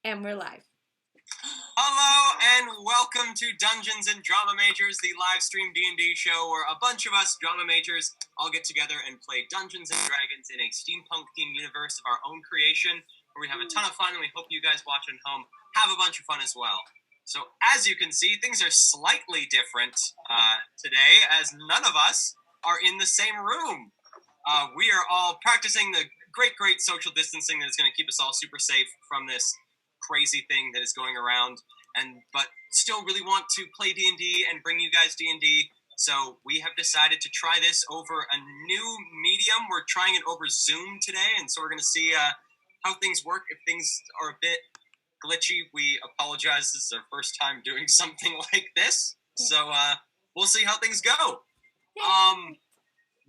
And we're live. Hello and welcome to Dungeons and Drama Majors, the live stream D&D show where a bunch of us drama majors all get together and play Dungeons and Dragons in a steampunk-themed universe of our own creation, where we have a ton of fun, and we hope you guys watching at home have a bunch of fun as well. So as you can see, things are slightly different today, as none of us are in the same room. We are all practicing the great social distancing that is going to keep us all super safe from this crazy thing that is going around, but still really want to play D&D and bring you guys D&D. So we have decided to try this over a new medium. We're trying it over Zoom today, and so we're going to see how things work. If things are a bit glitchy, we apologize. This is our first time doing something like this, so we'll see how things go.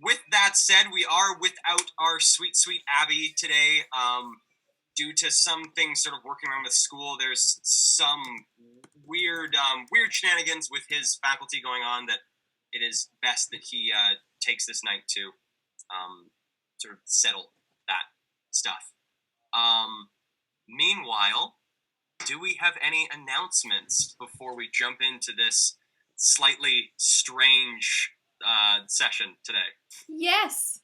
With that said, we are without our sweet Abby today. Due to some things sort of working around with school, there's some weird shenanigans with his faculty going on that it is best that he takes this night to sort of settle that stuff. Meanwhile, do we have any announcements before we jump into this slightly strange session today? Yes.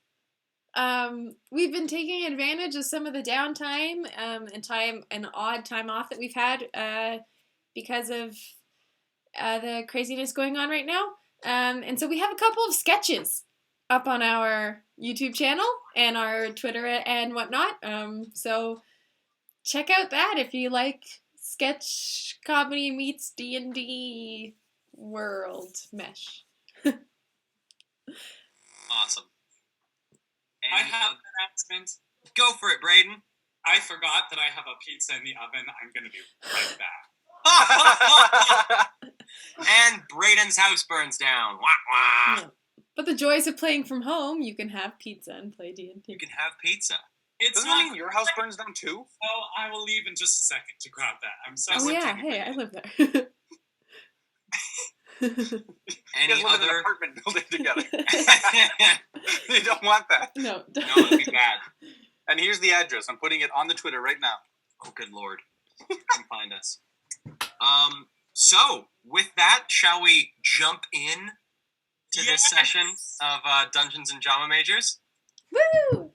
We've been taking advantage of some of the downtime and odd time off that we've had because of the craziness going on right now. And so we have a couple of sketches up on our YouTube channel and our Twitter and whatnot. So check out that if you like sketch comedy meets D&D world mesh. Awesome. I have an announcement. Go for it, Braden. I forgot that I have a pizza in the oven. I'm going to be right back. And Braden's house burns down. Wah, wah. Yeah. But the joys of playing from home, you can have pizza and play D&D. You can have pizza. Doesn't that mean your house burns down too? Oh, I will leave in just a second to grab that. I'm so Oh yeah, hey, I live there. Any live in an other apartment building together? You don't want that. No, No, it'd be bad. And here's the address. I'm putting it on the Twitter right now. Oh, good lord. Come find us. So, with that, shall we jump in to this session of Dungeons and Drama Majors? Woo!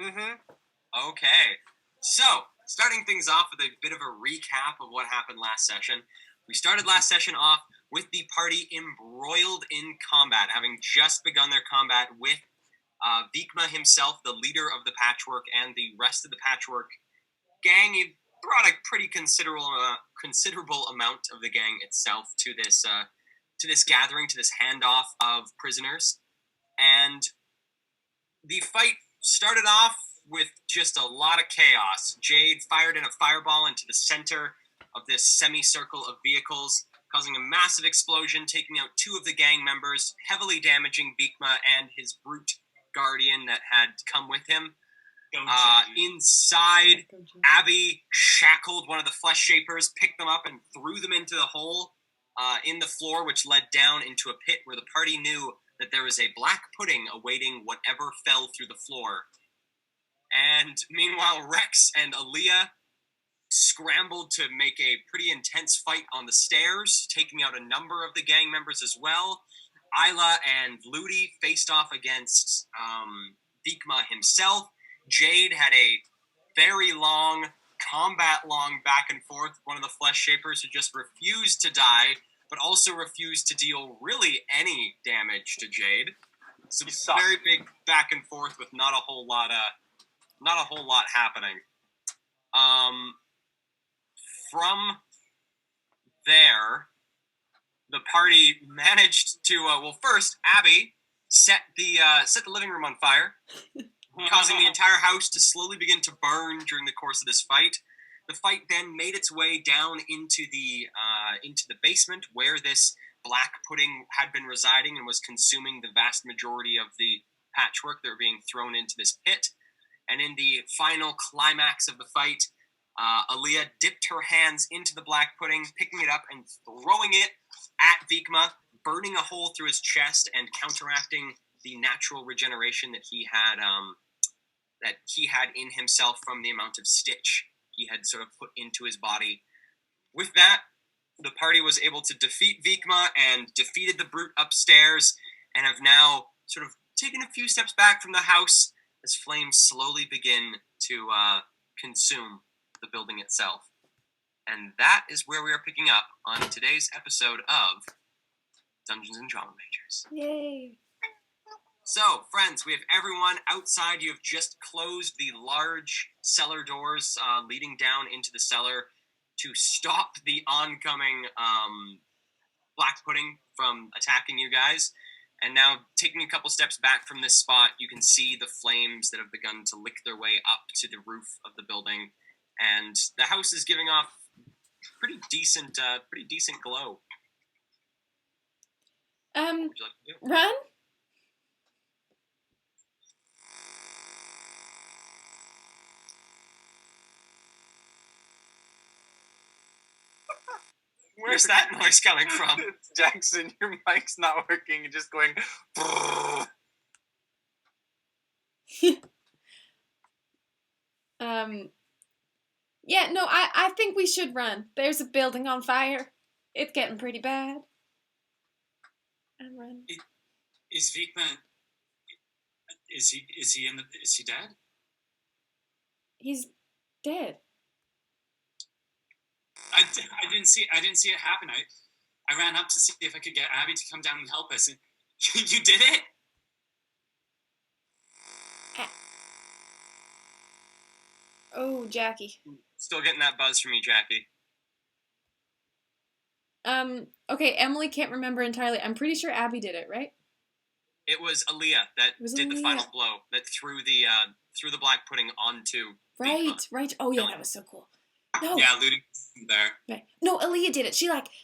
Mm-hmm. Okay. So, starting things off with a bit of a recap of what happened last session. We started last session off with the party embroiled in combat, having just begun their combat with Vikma himself, the leader of the Patchwork, and the rest of the Patchwork gang. He brought a pretty considerable amount of the gang itself to this gathering, to this handoff of prisoners. And the fight started off with just a lot of chaos. Jade fired in a fireball into the center of this semicircle of vehicles, causing a massive explosion, taking out two of the gang members, heavily damaging Vikma and his brute guardian that had come with him. Inside, Abby shackled one of the flesh shapers, picked them up, and threw them into the hole in the floor, which led down into a pit where the party knew that there was a black pudding awaiting whatever fell through the floor. And meanwhile, Rex and Aaliyah scrambled to make a pretty intense fight on the stairs, taking out a number of the gang members as well. Isla and Ludi faced off against Vikma himself. Jade had a very long back and forth with one of the flesh shapers who just refused to die, but also refused to deal really any damage to Jade. It's a very big back and forth with not a whole lot happening. From there, the party managed to first Abby set the living room on fire, causing the entire house to slowly begin to burn during the course of this fight. The fight then made its way down into the basement where this black pudding had been residing and was consuming the vast majority of the patchwork that were being thrown into this pit. And in the final climax of the fight, Aaliyah dipped her hands into the black pudding, picking it up and throwing it at Vikma, burning a hole through his chest and counteracting the natural regeneration that he had in himself from the amount of stitch he had sort of put into his body. With that, the party was able to defeat Vikma and defeated the brute upstairs, and have now sort of taken a few steps back from the house as flames slowly begin to consume the building itself. And that is where we are picking up on today's episode of Dungeons and Drama Majors. Yay. So, friends, we have everyone outside. You have just closed the large cellar doors leading down into the cellar to stop the oncoming Black Pudding from attacking you guys. And now, taking a couple steps back from this spot, you can see the flames that have begun to lick their way up to the roof of the building. And the house is giving off pretty decent glow. What would you like to do? Run? Where's that noise coming from? It's Jackson, your mic's not working. You're just going. Yeah, no, I think we should run. There's a building on fire. It's getting pretty bad. I'm running. Is Vikman? Is he dead? He's dead. I didn't see it happen. I ran up to see if I could get Abby to come down and help us. And you did it? Oh, Jackie. Still getting that buzz from you, Jackie. Okay, Emily can't remember entirely. I'm pretty sure Abby did it, right? It was Aaliyah that did the Aaliyah. final blow that threw the Black Pudding onto Right, Vikma. right. Oh, yeah, that was so cool. No, Yeah, Ludi was there. right. No, Aaliyah did it.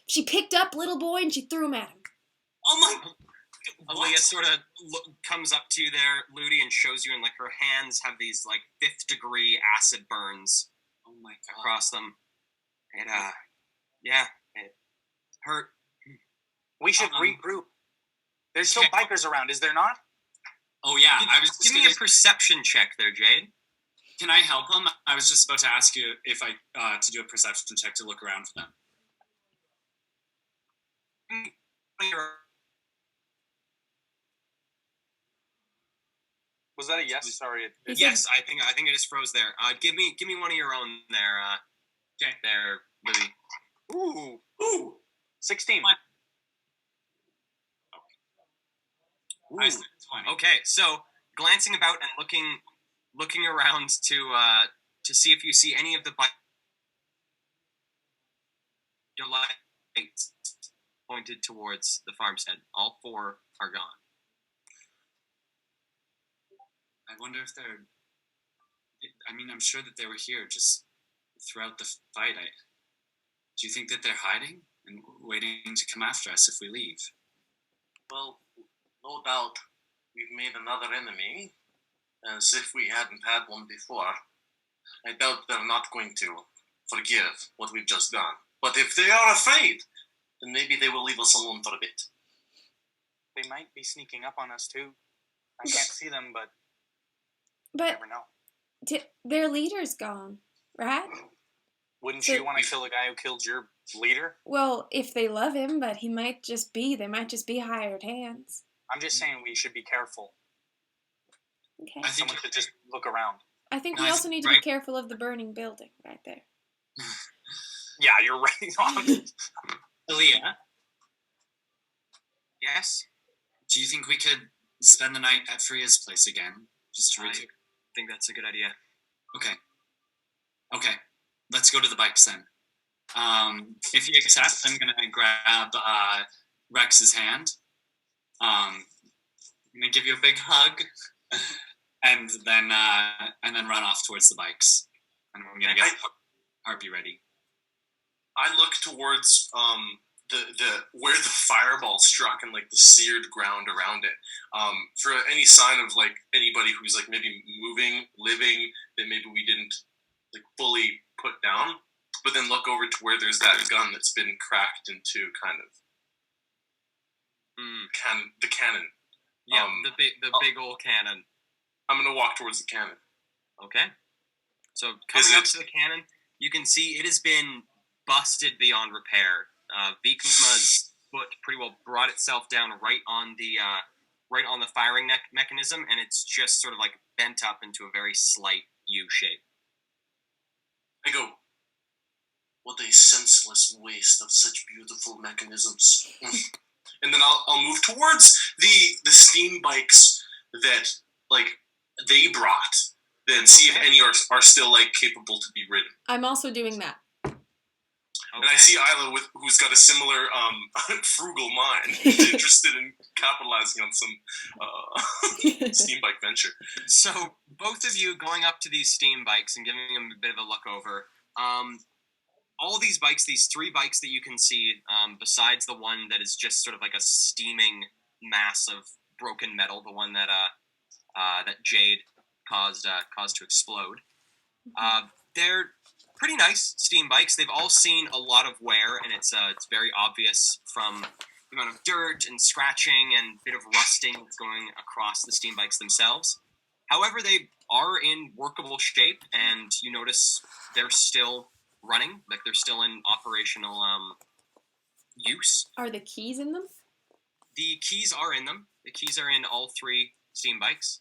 She picked up little boy and she threw him at him. Oh my! Aaliyah sort of comes up to you there, Ludi, and shows you, and like her hands have these like 5th degree acid burns Oh my god! across them. It it hurt. We should regroup. There's still bikers around, is there not? Oh yeah, I was just Give me gonna, a perception check there, Jade. Can I help him? I was just about to ask you if I to do a perception check to look around for them. Was that a yes? Sorry. Yes, I think it just froze there. Give me one of your own there. Okay. There, Louis. Ooh! 16. I said 20. Okay, so glancing about and looking around to see if you see any of the lights pointed towards the farmstead. All 4 are gone. I wonder if they're... I mean, I'm sure that they were here just throughout the fight. Do you think that they're hiding and waiting to come after us if we leave? Well, no doubt we've made another enemy, as if we hadn't had one before. I doubt they're not going to forgive what we've just done. But if they are afraid, then maybe they will leave us alone for a bit. They might be sneaking up on us too. I can't see them, but you But never know. their leader's gone, right? Wouldn't So- you want to kill the guy who killed your leader? Well, if they love him, but they might just be hired hands. I'm just saying we should be careful. Okay. I think Someone should just look around. I think we Nice, also need to be right. careful of the burning building right there. Yeah, you're right. Aaliyah, Yes, do you think we could spend the night at Freya's place again? Just to I recoup? think that's a good idea. Okay. Let's go to the bikes then. If you accept, I'm gonna grab Rex's hand. I'm gonna give you a big hug, and then run off towards the bikes. And I'm gonna get Harpy ready. I look towards the where the fireball struck and like the seared ground around it. For any sign of like anybody who's like maybe moving, living, that maybe we didn't like fully put down. But then look over to where there's that gun that's been cracked into kind of the cannon. Yeah, the big old cannon. I'm gonna walk towards the cannon. Okay. So coming up to the cannon, you can see it has been busted beyond repair. Vikma's foot pretty well brought itself down right on the firing mechanism, and it's just sort of like bent up into a very slight U shape. I go, what a senseless waste of such beautiful mechanisms. And then I'll move towards the steam bikes that like they brought, then see if any are still like capable to be ridden. I'm also doing that. And I see Isla who's got a similar frugal mind, interested in capitalizing on some steam bike venture. So both of you going up to these steam bikes and giving them a bit of a look over. All these bikes, these 3 bikes that you can see, besides the one that is just sort of like a steaming mass of broken metal, the one that that Jade caused to explode. They're pretty nice steam bikes. They've all seen a lot of wear, and it's very obvious from the amount of dirt and scratching and bit of rusting that's going across the steam bikes themselves. However, they are in workable shape, and you notice they're still running, like they're still in operational use. Are the keys in them? The keys are in them. The keys are in all 3 steam bikes.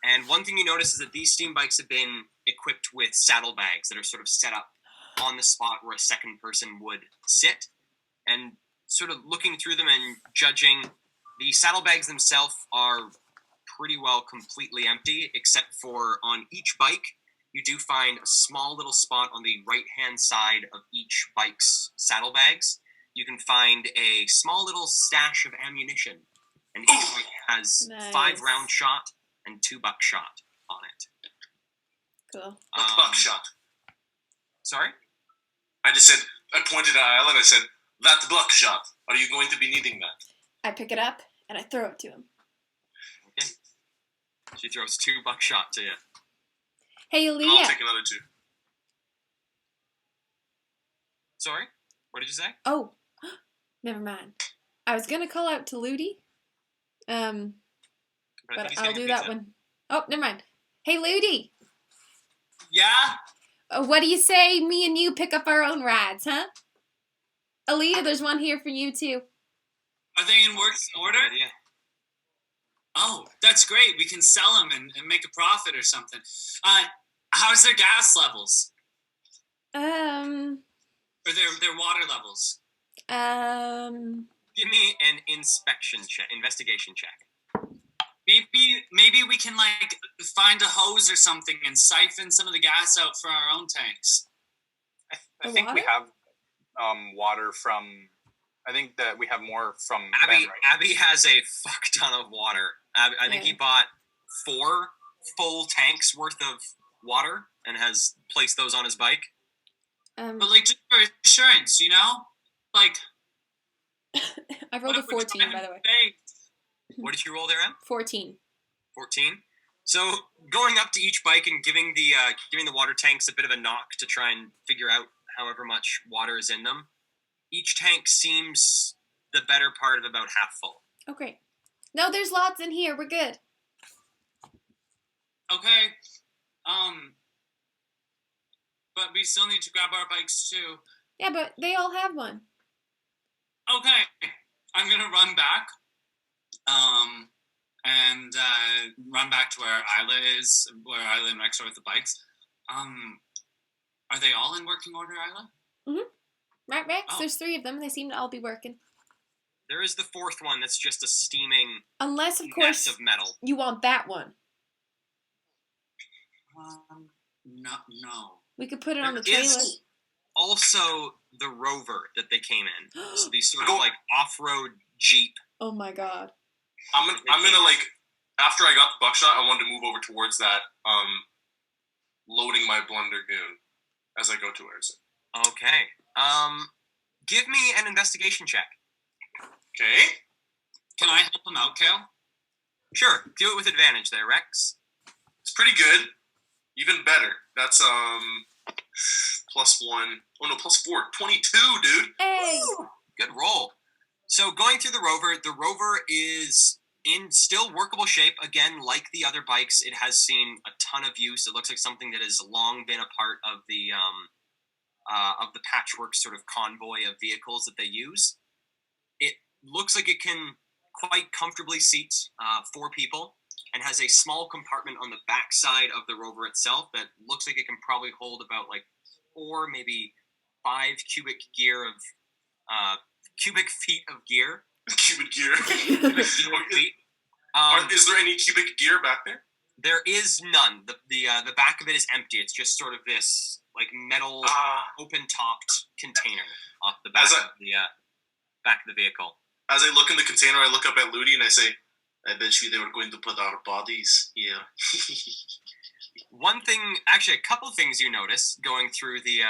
And one thing you notice is that these steam bikes have been equipped with saddlebags that are sort of set up on the spot where a second person would sit. And sort of looking through them and judging, the saddlebags themselves are pretty well completely empty, except for on each bike, you do find a small little spot on the right-hand side of each bike's saddlebags. You can find a small little stash of ammunition, and each bike has 5 round shot and 2 buckshot on it. Cool. What's buckshot? Sorry? I pointed at Isla and I said, that buckshot. Are you going to be needing that? I pick it up and I throw it to him. Okay. She throws 2 buckshot to you. Hey, And I'll Aaliyah. take another 2. Sorry? What did you say? Oh, never mind. I was gonna call out to Ludi, I think but he's I'll getting do a that pizza. one. Oh, never mind. Hey, Ludi. Yeah? What do you say? Me and you pick up our own rides, huh? Aaliyah, there's one here for you too. Are they in working order? Good idea. Oh, that's great. We can sell them and make a profit or something. How's their gas levels? Or their water levels? Give me an investigation check. Maybe we can like find a hose or something and siphon some of the gas out for our own tanks. I The think we water? have water from. I think that we have more from Ben, Abby, right? Abby has a fuck ton of water. I think he bought 4 full tanks worth of water and has placed those on his bike. But like just for insurance, you know? Like I rolled a what if we're 14, by driving the way. fake? What did you roll there, Em? 14. 14. So going up to each bike and giving the water tanks a bit of a knock to try and figure out however much water is in them. Each tank seems the better part of about half full. Oh, great. No, there's lots in here. We're good. Okay. But we still need to grab our bikes too. Yeah, but they all have one. Okay. I'm gonna run back. And run back to where Isla is, where Isla and Rex are with the bikes. Are they all in working order, Isla? Right, Rex? Oh. There's 3 of them. They seem to all be working. There is the 4th one that's just a steaming Unless, of mess course, of metal. you want that one. No. We could put it on the There trailer. is also the Rover that they came in. So these sort of like off-road Jeep. Oh my god. I'm gonna like after I got the buckshot, I wanted to move over towards that, loading my Blundergoon as I go towards it. Okay. Give me an investigation check. Okay. Can I help him out, Kale? Sure. Do it with advantage there, Rex. It's pretty good. Even better. That's +1. Oh no, +4. 22, dude. Hey! Woo! Good roll. So going through the Rover is in still workable shape. Again, like the other bikes, it has seen a ton of use. It looks like something that has long been a part of the the Patchwork sort of convoy of vehicles that they use. It looks like it can quite comfortably seat 4 people, and has a small compartment on the back side of the rover itself that looks like it can probably hold about like 4, maybe 5 cubic feet of gear. Cubic gear. Feet. Is there any cubic gear back there? There is none. The back of it is empty. It's just sort of this like metal open-topped container off the back of the vehicle. As I look in the container, I look up at Ludi and I say, I bet you they were going to put our bodies here. One thing, actually, a couple things you notice going through the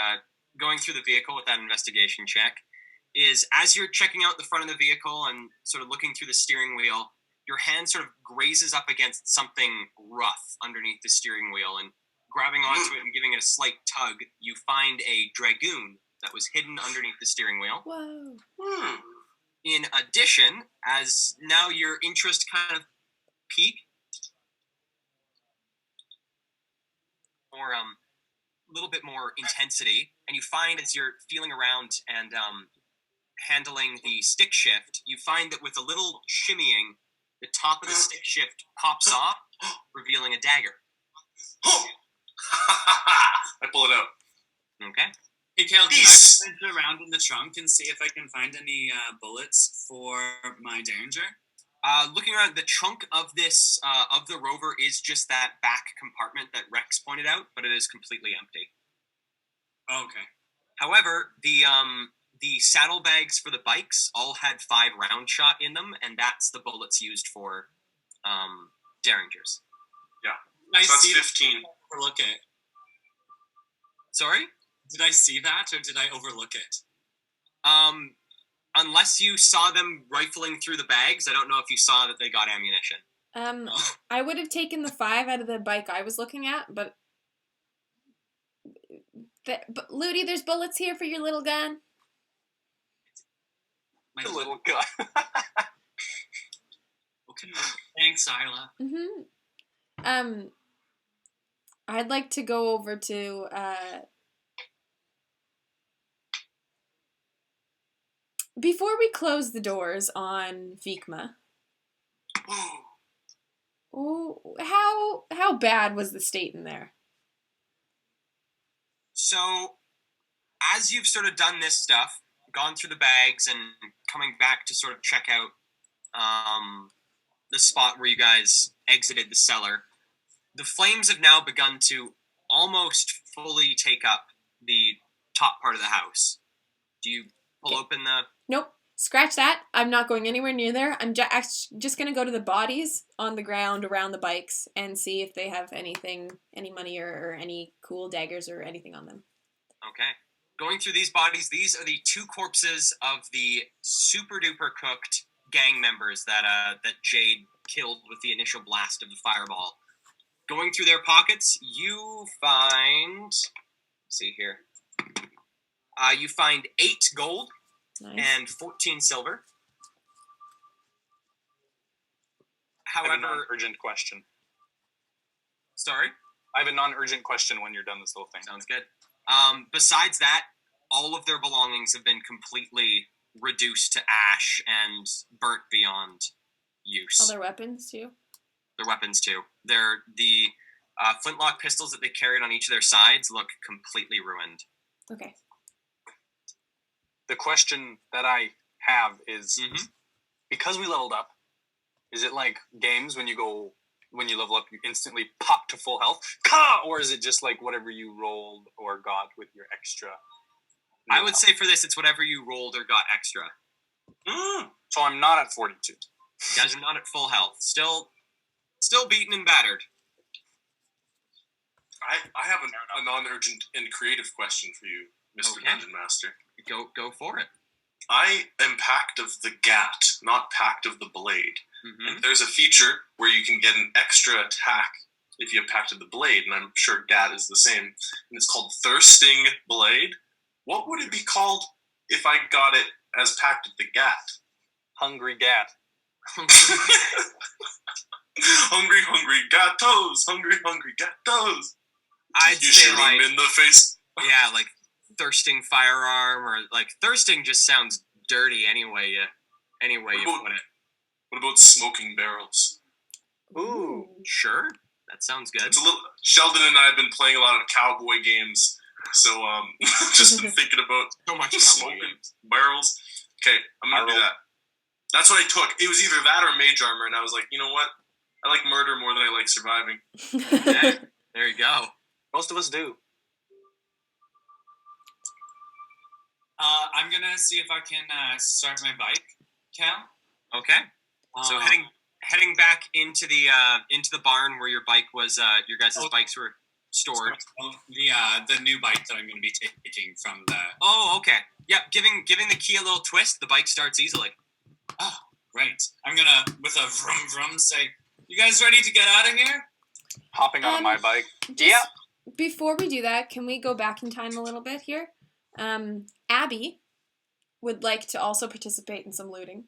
vehicle with that investigation check is as you're checking out the front of the vehicle and sort of looking through the steering wheel, your hand sort of grazes up against something rough underneath the steering wheel, and grabbing onto it and giving it a slight tug, you find a Dragoon that was hidden underneath the steering wheel. Whoa. In addition, as now your interest kind of peak, or a little bit more intensity, and you find as you're feeling around and handling the stick shift, you find that with a little shimmying, the top of the stick shift pops off, revealing a dagger. I pull it out. Okay. Hey, Kale, can I search around in the trunk and see if I can find any bullets for my Derringer? Looking around, the trunk of this of the rover is just that back compartment that Rex pointed out, but it is completely empty. Okay. However, the saddlebags for the bikes all had 5 round shot in them, and that's the bullets used for Derringers. So that's 15. Overlook it. Sorry? Did I see that, or did I overlook it? Unless you saw them rifling through the bags, I don't know if you saw that they got ammunition. I would have taken the 5 out of the bike I was looking at, but Ludi, there's bullets here for your little gun. My Little gun. Okay. Thanks, Isla. I'd like to go over to before we close the doors on Vikma. How bad was the state in there? So, as you've sort of done this stuff, gone through the bags and coming back to sort of check out the spot where you guys exited the cellar, the flames have now begun to almost fully take up the top part of the house. Do you pull open the... Nope. Scratch that. I'm not going anywhere near there. I'm just going to go to the bodies on the ground around the bikes and see if they have anything, any money or any cool daggers or anything on them. Okay. Going through these bodies, these are the 2 corpses of the super duper cooked gang members that Jade killed with the initial blast of the fireball. Going through their pockets, you find... Let's see here. You find 8 gold. Nice. And 14 silver. I have a However, non-urgent question. sorry, I have a non-urgent question when you're done this little thing. sounds good. Besides that, all of their belongings have been completely reduced to ash and burnt beyond use. All their weapons too. Their weapons too. They're the flintlock pistols that they carried on each of their sides look completely ruined. Okay. The question that I have is, Mhm. because we leveled up, is it like games when you level up, you instantly pop to full health? Or is it just like whatever you rolled or got with your extra? I would say for this, it's whatever you rolled or got extra. So I'm not at 42. You guys are not at full health. Still beaten and battered. I have a non-urgent and creative question for you, Mr. Okay. Dungeon Master. Go for it. I am packed of the gat, not packed of the blade. Mm-hmm. And there's a feature where you can get an extra attack if you have packed of the blade, and I'm sure gat is the same. And it's called Thirsting Blade. What would it be called if I got it as packed of the gat? Hungry gat. Hungry, hungry gatos! Hungry, hungry gatos! I'd You say shoot them in the face. yeah, like thirsting firearm, or like thirsting just sounds dirty anyway you put it. What about smoking barrels? Ooh. Sure, that sounds good. It's a little. Sheldon and I have been playing a lot of cowboy games, so just been thinking about So much cowboy smoking games. barrels. Okay, I'm gonna do Barrel. that. That's what I took. It was either that or mage armor, and I was like, you know what? I like murder more than I like surviving. Okay, there you go. Most of us do. I'm gonna see if I can start my bike, Cal. Okay, so heading back into the barn where your bike was, your guys' bikes were stored. The new bike that I'm gonna be taking from the. Oh, okay. Yep, giving the key a little twist, the bike starts easily. Oh, great! I'm gonna with a vroom vroom say, "You guys ready to get out of here?" Hopping on my bike. Just before we do that, can we go back in time a little bit here? Abby would like to also participate in some looting.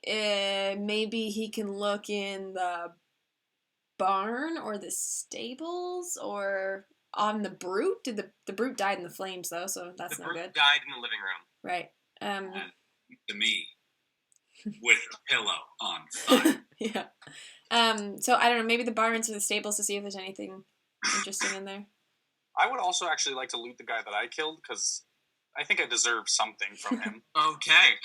Maybe he can look in the barn or the stables or on the brute. Did the brute died in the flames though, so that's no The brute good. died in the living room. Right. To me, with a pillow on fire. Yeah. So I don't know, maybe the barns or the stables to see if there's anything interesting in there. I would also actually like to loot the guy that I killed because I think I deserve something from him. Okay.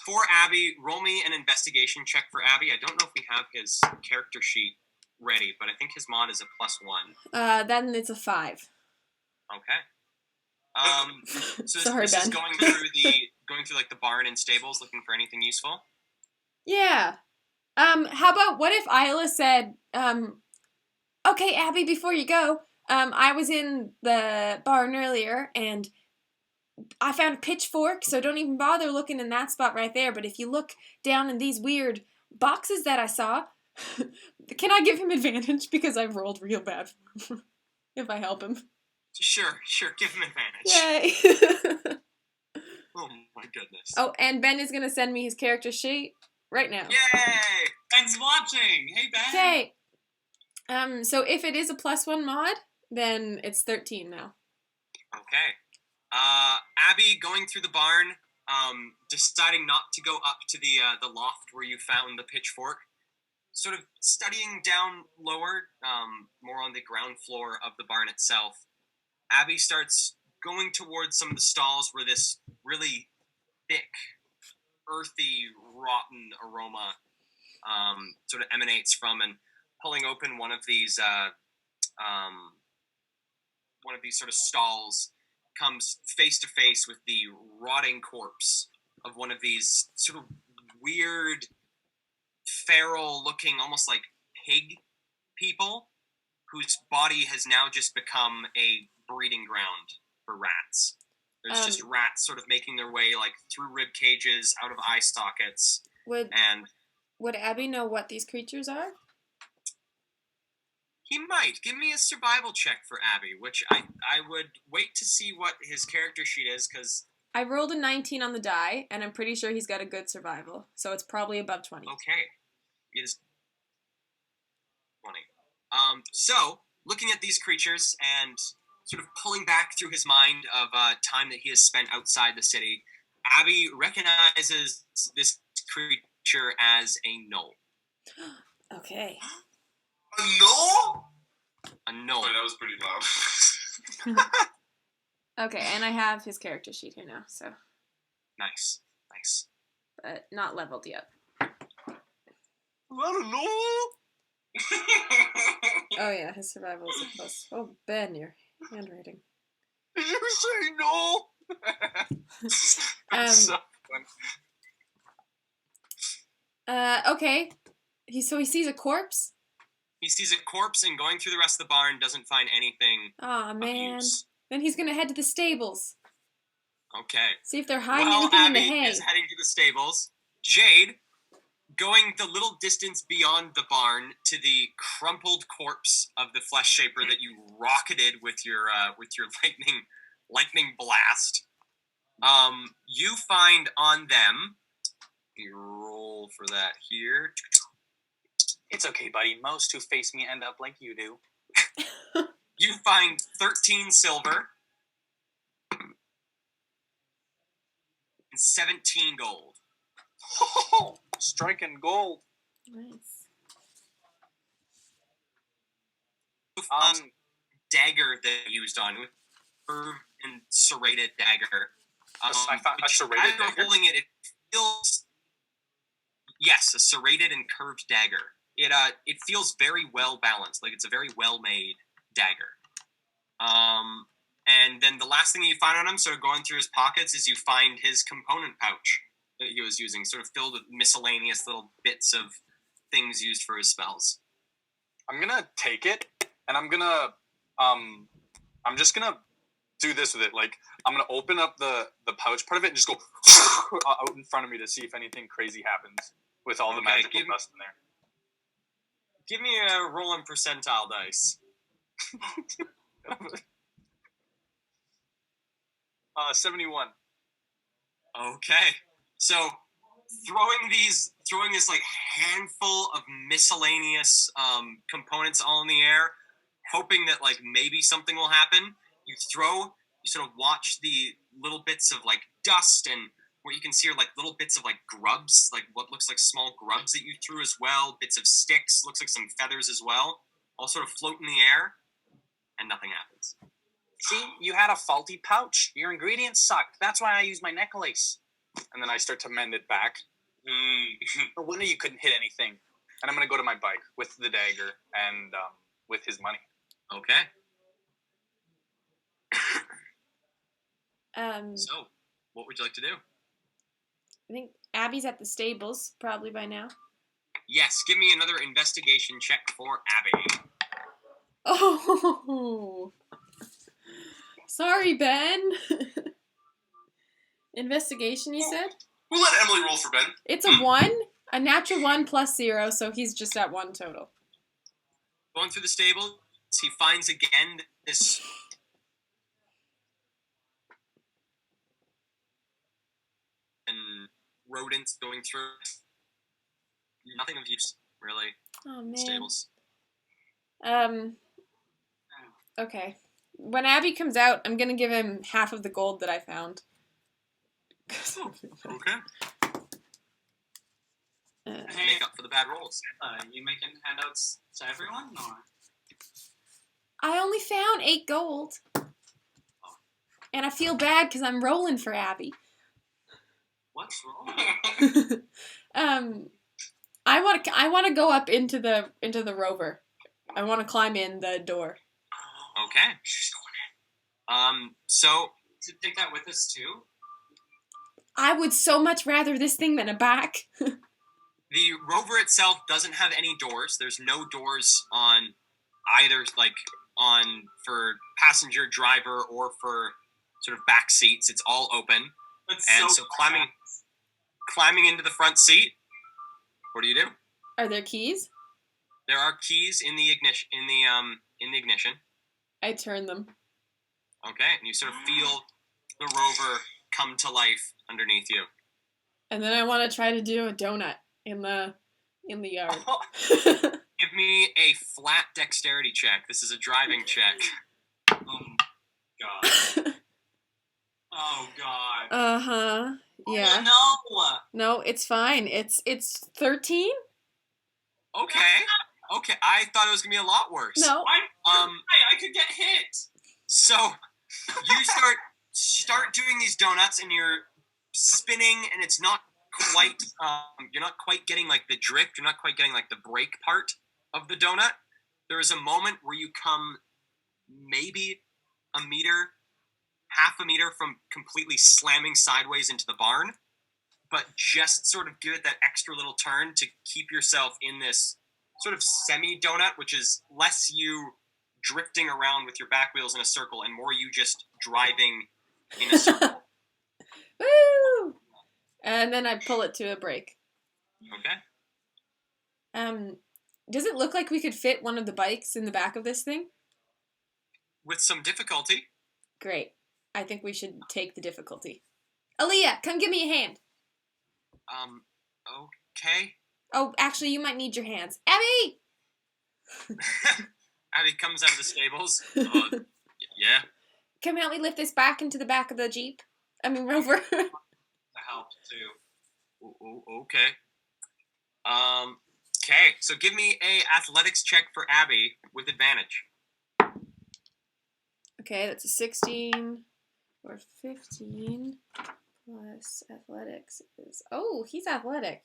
For Abby, roll me an investigation check for Abby. I don't know if we have his character sheet ready, but I think his mod is a +1. Then it's a 5. Okay. So Sorry, this is Ben. going through like the barn and stables, looking for anything useful. Yeah. How about what if Isla said, okay, Abby, before you go, I was in the barn earlier and I found a pitchfork, so don't even bother looking in that spot right there. But if you look down in these weird boxes that I saw, can I give him advantage? Because I've rolled real bad if I help him. Sure, give him advantage. Yay! Oh my goodness. Oh, and Ben is going to send me his character sheet right now. Yay! Ben's watching. Hey, Ben. Okay. So if it is a +1 mod, then it's 13 now. Okay. Abby going through the barn, deciding not to go up to the loft where you found the pitchfork, sort of studying down lower, more on the ground floor of the barn itself. Abby starts going towards some of the stalls where this really thick, earthy, rotten aroma sort of emanates from, and pulling open one of these sort of stalls, comes face to face with the rotting corpse of one of these sort of weird, feral looking, almost like pig people, whose body has now just become a breeding ground for rats. There's just rats sort of making their way like through rib cages, out of eye sockets. Would Abby know what these creatures are? He might. Give me a survival check for Abby, which I would wait to see what his character sheet is, because... I rolled a 19 on the die, and I'm pretty sure he's got a good survival, so it's probably above 20. Okay. It is 20. So, looking at these creatures and sort of pulling back through his mind of time that he has spent outside the city, Abby recognizes this creature as a gnoll. Okay. A gnoll? A gnoll. Sorry, that was pretty loud. Okay, and I have his character sheet here now, so... Nice. But not leveled yet. Is that a gnoll? Oh yeah, his survival is a plus. Oh, Ben, your handwriting. Did you say no? That's so fun. Okay. So he sees a corpse? He sees a corpse and going through the rest of the barn doesn't find anything Aw, of man. use. Then he's gonna head to the stables. Okay. See if they're hiding While anything Abby in the hay. is heading to the stables, Jade, going the little distance beyond the barn to the crumpled corpse of the flesh shaper that you rocketed with your lightning blast. You find on them. You roll for that here. It's okay, buddy. Most who face me end up like you do. You find 13 silver and 17 gold. Striking gold. Nice. You find dagger that you used on you, curved and serrated dagger. I found a serrated as you're dagger? holding it, it feels. Yes, a serrated and curved dagger. It feels very well balanced, like it's a very well made dagger. And then the last thing you find on him, sort of going through his pockets, is you find his component pouch that he was using, sort of filled with miscellaneous little bits of things used for his spells. I'm gonna take it, and I'm just gonna do this with it. Like, I'm gonna open up the pouch part of it and just go out in front of me to see if anything crazy happens with all the Okay, magical dust in there. Give me a roll in percentile dice. 71. Okay. So throwing this like handful of miscellaneous components all in the air, hoping that like maybe something will happen. You sort of watch the little bits of like dust, and what you can see are like little bits of like grubs, like what looks like small grubs that you threw as well, bits of sticks, looks like some feathers as well, all sort of float in the air, and nothing happens. See, you had a faulty pouch. Your ingredients sucked. That's why I used my necklace. And then I start to mend it back. No wonder you couldn't hit anything. And I'm going to go to my bike with the dagger and with his money. Okay. So What would you like to do? I think Abby's at the stables probably by now. Yes, give me another investigation check for Abby. Oh, sorry, Ben. Investigation, you said? We'll let Emily roll for Ben. It's a 1, a natural 1 plus 0, so he's just at 1 total. Going through the stables, he finds again this and rodents going through. Nothing of use, really. Oh man. Stables. Okay. When Abby comes out, I'm gonna give him half of the gold that I found. Okay. Hey, Make up for the bad rolls. you making handouts to everyone, or? I only found 8 gold. And I feel bad because I'm rolling for Abby. What's wrong? I want to go up into the rover. I want to climb in the door. Okay. So To take that with us too? I would so much rather this thing than a back. the rover itself doesn't have any doors. There's no doors on either, like for passenger, driver, or for sort of back seats. It's all open. That's And so climbing into the front seat. What do you do? Are there keys? There are keys in the ignition. In the ignition. I turn them. Okay, and you sort of feel the rover come to life underneath you. And then I want to try to do a donut in the yard. Give me a flat dexterity check. This is a driving check. Oh, God. Oh, God. Uh-huh. Yeah. Oh, no! No, it's fine. It's 13? Okay. I thought it was gonna be a lot worse. No. I could get hit! So you start doing these donuts, and you're spinning, and it's not quite. You're not quite getting like the drift. You're not quite getting like the break part of the donut. There is a moment where you come maybe half a meter from completely slamming sideways into the barn, but just sort of give it that extra little turn to keep yourself in this sort of semi-donut, which is less you drifting around with your back wheels in a circle and more you just driving in a circle. Woo! And then I pull it to a break. Okay? Does it look like we could fit one of the bikes in the back of this thing? With some difficulty. Great. I think we should take the difficulty. Aaliyah, come give me a hand. Okay. Oh, actually, you might need your hands. Abby! Abby comes out of the stables. Yeah. Can help me lift this back into the back of the Jeep? I mean, Rover. To help too. Okay. Okay, so give me a athletics check for Abby with advantage. Okay, that's a 16 or 15 plus athletics is... Oh, he's athletic.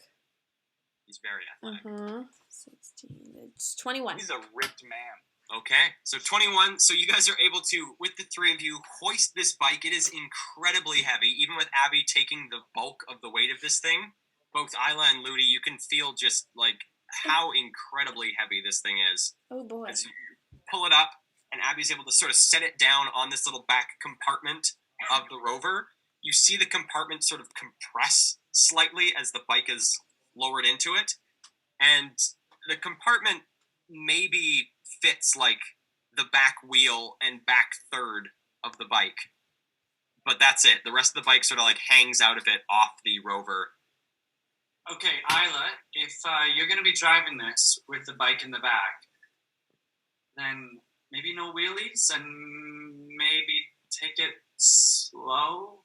He's very athletic. 16. It's 21. He's a ripped man. Okay, so 21. So you guys are able to, with the three of you, hoist this bike. It is incredibly heavy, even with Abby taking the bulk of the weight of this thing. Both Isla and Ludi, you can feel just like how incredibly heavy this thing is. Oh boy. As you pull it up, and Abby's able to sort of set it down on this little back compartment of the Rover. You see the compartment sort of compress slightly as the bike is lowered into it, and the compartment maybe fits like the back wheel and back third of the bike, but that's it. The rest of the bike sort of like hangs out of it off the Rover. Okay, Isla, if you're going to be driving this with the bike in the back, then maybe no wheelies and maybe take it slow.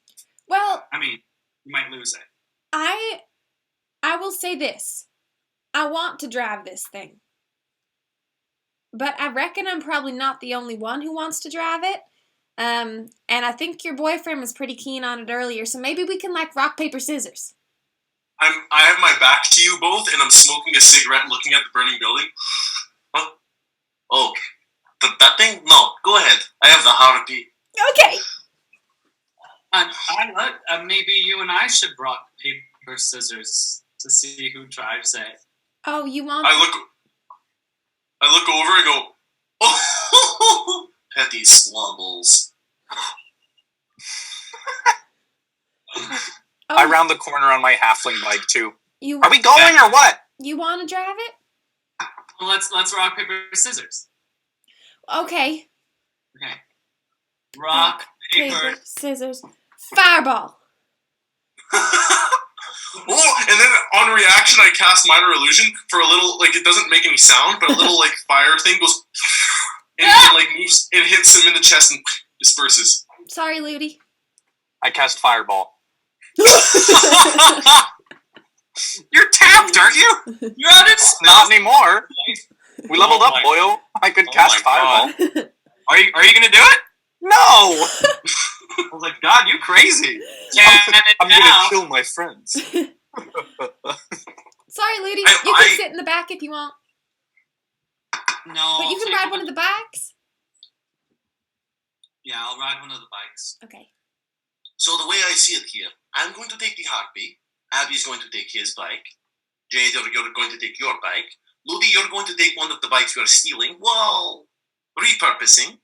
Well, I mean, you might lose it. I will say this. I want to drive this thing. But I reckon I'm probably not the only one who wants to drive it. And I think your boyfriend was pretty keen on it earlier, so maybe we can like rock, paper, scissors. I have my back to you both, and I'm smoking a cigarette and looking at the burning building. Huh? Oh, that thing? No, go ahead. I have the harpy. Okay. Isla, maybe you and I should rock, paper, scissors to see who drives it. Oh, you want... I look over and go, oh, petty squabbles. Oh, I round the corner on my halfling bike too. you, Are we going or what? You want to drive it? Well, let's rock, paper, scissors. Okay. Okay. Rock, paper. Scissors. Fireball. Oh, and then on reaction, I cast Minor Illusion for a little, like, it doesn't make any sound, but a little, like, fire thing goes, and like, moves, and hits him in the chest and disperses. Sorry, Ludi. I cast Fireball. You're tapped, aren't you? You're out of Not anymore. We leveled Oh up, my- boyo. I could oh cast my Fireball. Are you gonna do it? No! I was like, God, you crazy. I'm gonna kill my friends. Sorry, Ludi. I- You can sit in the back if you want. No. But you can ride one of the bikes. Yeah, I'll ride one of the bikes. Okay. So the way I see it here, I'm going to take the harpy, Abby's going to take his bike, Jade, you're going to take your bike, Ludi, you're going to take one of the bikes you're stealing, well, repurposing,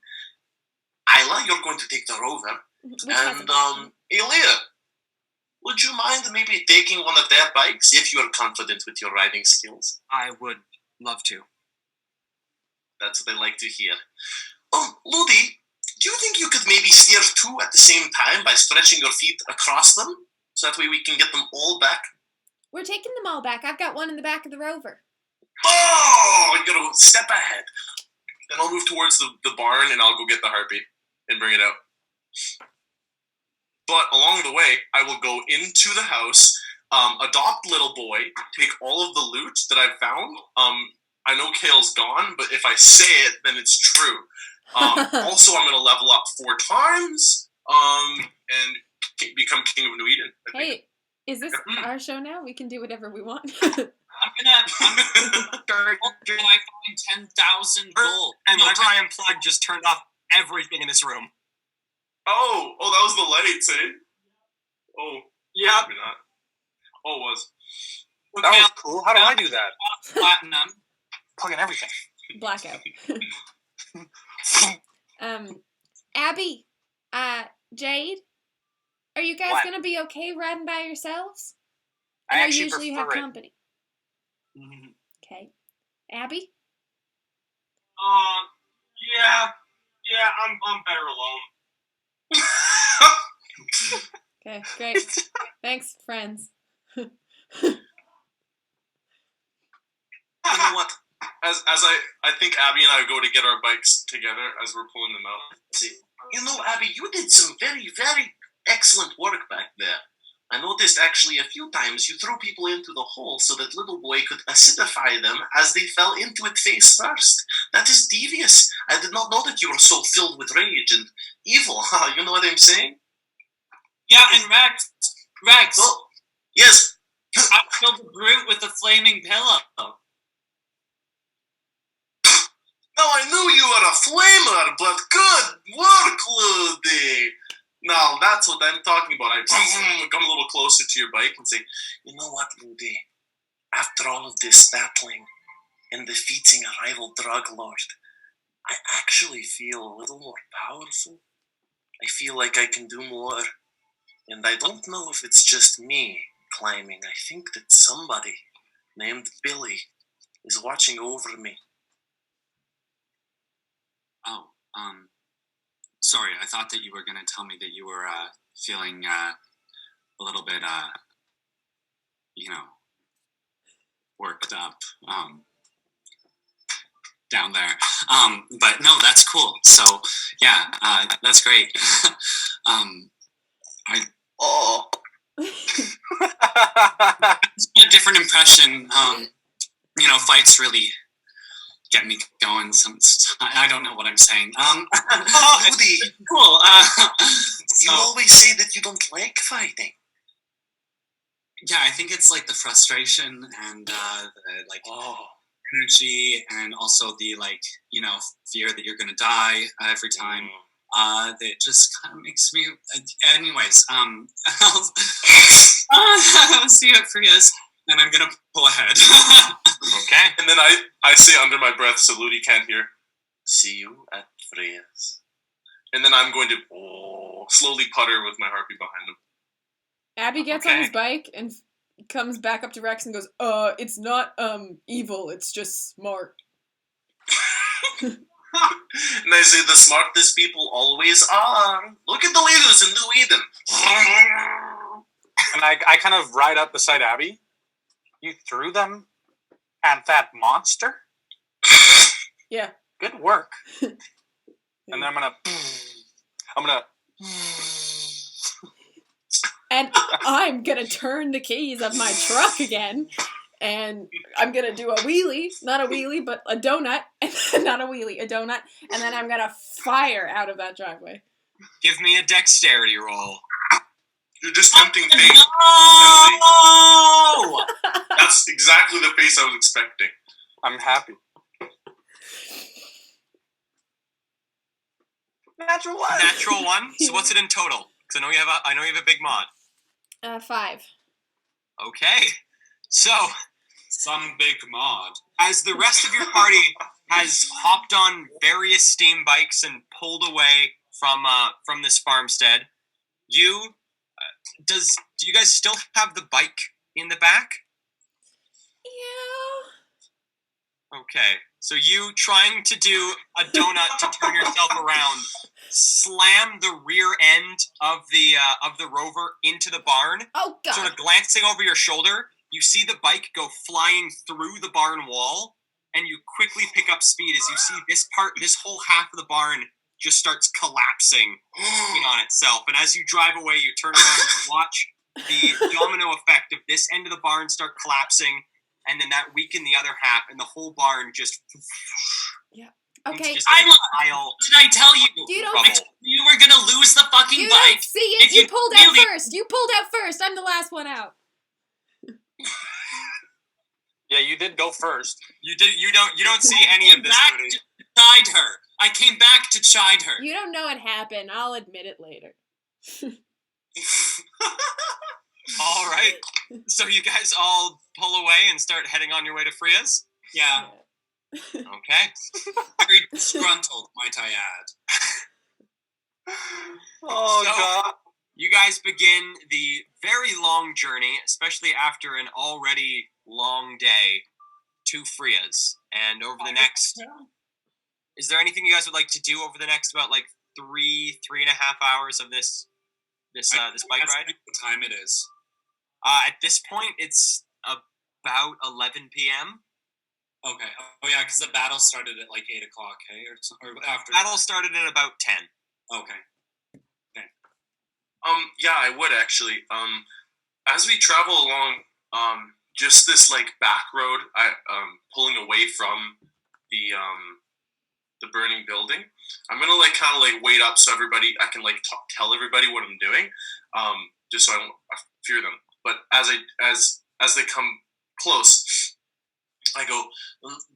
Isla, you're going to take the Rover, Which has a and, bike. Elia, would you mind maybe taking one of their bikes if you're confident with your riding skills? I would love to. That's what I like to hear. Ludi, do you think you could maybe steer two at the same time by stretching your feet across them? So that way we can get them all back? We're taking them all back. I've got one in the back of the Rover. Oh, you gotta step ahead. Then I'll move towards the barn and I'll go get the harpy and bring it out. But along the way, I will go into the house, adopt little boy, take all of the loot that I've found. I know Kale's gone, but if I say it, then it's true. Also, I'm gonna level up 4 times, and become King of New Eden. I think. Hey, is this our show now? We can do whatever we want. I'm gonna I find 10,000 gold. And whenever I unplugged, just turned off everything in this room. Oh, that was the lights, eh? Oh, Yeah. maybe not. Oh, it was. That was cool. How do I do that? Platinum. Plugging everything. Blackout. Abby, Jade, are you guys What? gonna be okay riding by yourselves? I know actually usually you have prefer it. company. Okay. Abby? Yeah, I'm better alone. Okay, great. Thanks, friends. You know what? as I think Abby and I go to get our bikes together as we're pulling them out. See, Abby, you did some very, very excellent work back there. I noticed actually a few times you threw people into the hole so that little boy could acidify them as they fell into it face first. That is devious. I did not know that you were so filled with rage and evil. You know what I'm saying? Yeah, and Rex, Oh, yes. I killed the brute with a flaming pillow. Now I knew you were a flamer, but good work, Ludi. Now that's what I'm talking about. I come a little closer to your bike and say, You know what, Ludi? After all of this battling and defeating a rival drug lord, I actually feel a little more powerful. I feel like I can do more. And I don't know if it's just me climbing. I think that somebody named Billy is watching over me. Oh, sorry, I thought that you were going to tell me that you were feeling a little bit, worked up down there. But no, that's cool. So, yeah, that's great. Oh, It's a different impression. Fights really get me going. I don't know what I'm saying. Ludi, Cool. you always say that you don't like fighting. Yeah, I think it's like the frustration and the Oh. energy, and also the fear that you're gonna die every time. That just kind of makes me. Anyways, I'll see you at Fria's, and I'm gonna pull ahead. Okay. and then I say under my breath so Ludi can't hear. See you at Freya's. And then I'm going to slowly putter with my harpy behind him. Abby gets on his bike and comes back up to Rex and goes, it's not, evil, it's just smart. And I say, the smartest people always are. Look at the leaders in New Eden. And I kind of ride up beside Abby. You threw them at that monster? Yeah. Good work. And then I'm gonna And I'm gonna turn the keys of my truck again, and I'm gonna do a wheelie, not a wheelie, but a donut, not a wheelie, a donut, and then I'm gonna fire out of that driveway. Give me a dexterity roll. You're just tempting fate. No! That's exactly the face I was expecting. I'm happy. Natural one. Natural one. So what's it in total? Because I know you have a big mod. 5. Okay. So Some big mod. as the rest of your party has hopped on various steam bikes and pulled away from this farmstead, do you guys still have the bike in the back? Yeah. Okay. So you trying to do a donut to turn yourself around, slam the rear end of the rover into the barn. Oh, God. Sort of glancing over your shoulder, you see the bike go flying through the barn wall, and you quickly pick up speed as you see this whole half of the barn just starts collapsing in on itself. And as you drive away, you turn around and watch the domino effect of this end of the barn start collapsing, and then that weaken the other half, and the whole barn just... Okay. Just Did I tell you? You don't- I told you were gonna lose the fucking You bike. don't see it. If You you pulled really- out first. You pulled out first. I'm the last one out. Yeah, you did go first. You don't see any of this, Back Moody. to chide her. I came back to chide her. You don't know it happened. I'll admit it later. All right. So you guys all pull away and start heading on your way to Fria's? Yeah, Okay. very disgruntled, might I add. Oh, So- God. You guys begin the very long journey, especially after an already long day, to Fria's. And over the next... Is there anything you guys would like to do over the next about like 3.5 hours of this bike That's ride? what time it is. At this point, it's about 11 p.m. Okay. Oh yeah, because the battle started at like 8 o'clock, hey, or after. Battle started at about 10. Okay. Yeah, I would actually. As we travel along, just this like back road, pulling away from the burning building, I'm gonna like kind of like wait up so I can like tell everybody what I'm doing, just so I don't fear them. But as they come close, I go,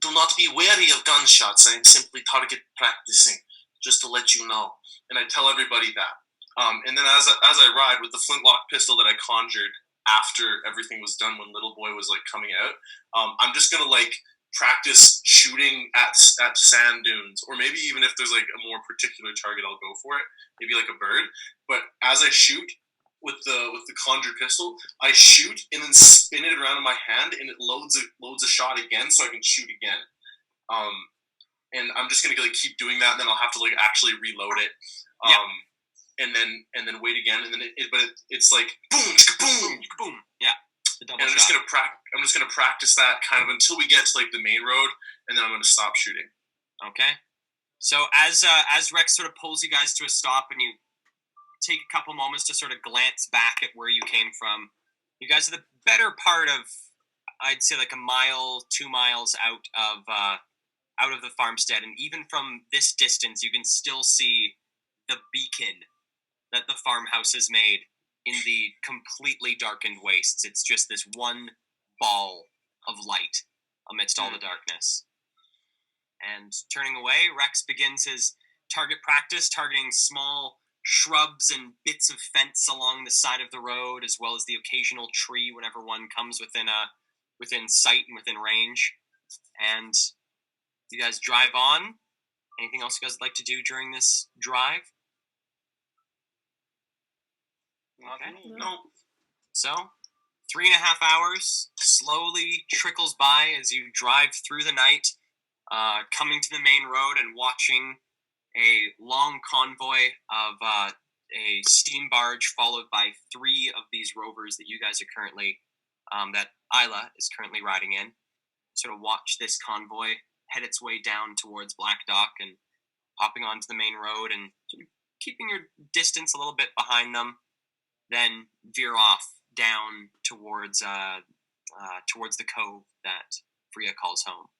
"Do not be wary of gunshots. I am simply target practicing, just to let you know." And I tell everybody that. And then as I ride with the flintlock pistol that I conjured after everything was done when Little Boy was like coming out, I'm just gonna like practice shooting at sand dunes, or maybe even if there's like a more particular target, I'll go for it. Maybe like a bird. But as I shoot with the conjured pistol, I shoot and then spin it around in my hand, and it loads a shot again, so I can shoot again. And I'm just gonna like keep doing that, and then I'll have to like actually reload it. And then wait again, and then it's like boom, boom, boom. Yeah, the double and I'm shot. I'm just gonna practice that kind of until we get to like the main road, and then I'm gonna stop shooting. Okay. So as Rex sort of pulls you guys to a stop, and you take a couple moments to sort of glance back at where you came from, you guys are the better part of, I'd say, like a mile, 2 miles out of the farmstead, and even from this distance, you can still see the beacon that the farmhouse has made in the completely darkened wastes. It's just this one ball of light amidst all the darkness. And turning away, Rex begins his target practice, targeting small shrubs and bits of fence along the side of the road, as well as the occasional tree whenever one comes within sight and within range. And you guys drive on. Anything else you guys would like to do during this drive? Okay. No. So, 3.5 hours slowly trickles by as you drive through the night, coming to the main road and watching a long convoy of a steam barge followed by 3 of these rovers that you guys are currently, that Isla is currently riding in. Sort of watch this convoy head its way down towards Black Dock and hopping onto the main road and sort of keeping your distance a little bit behind them, then veer off down towards the cove that Freya calls home.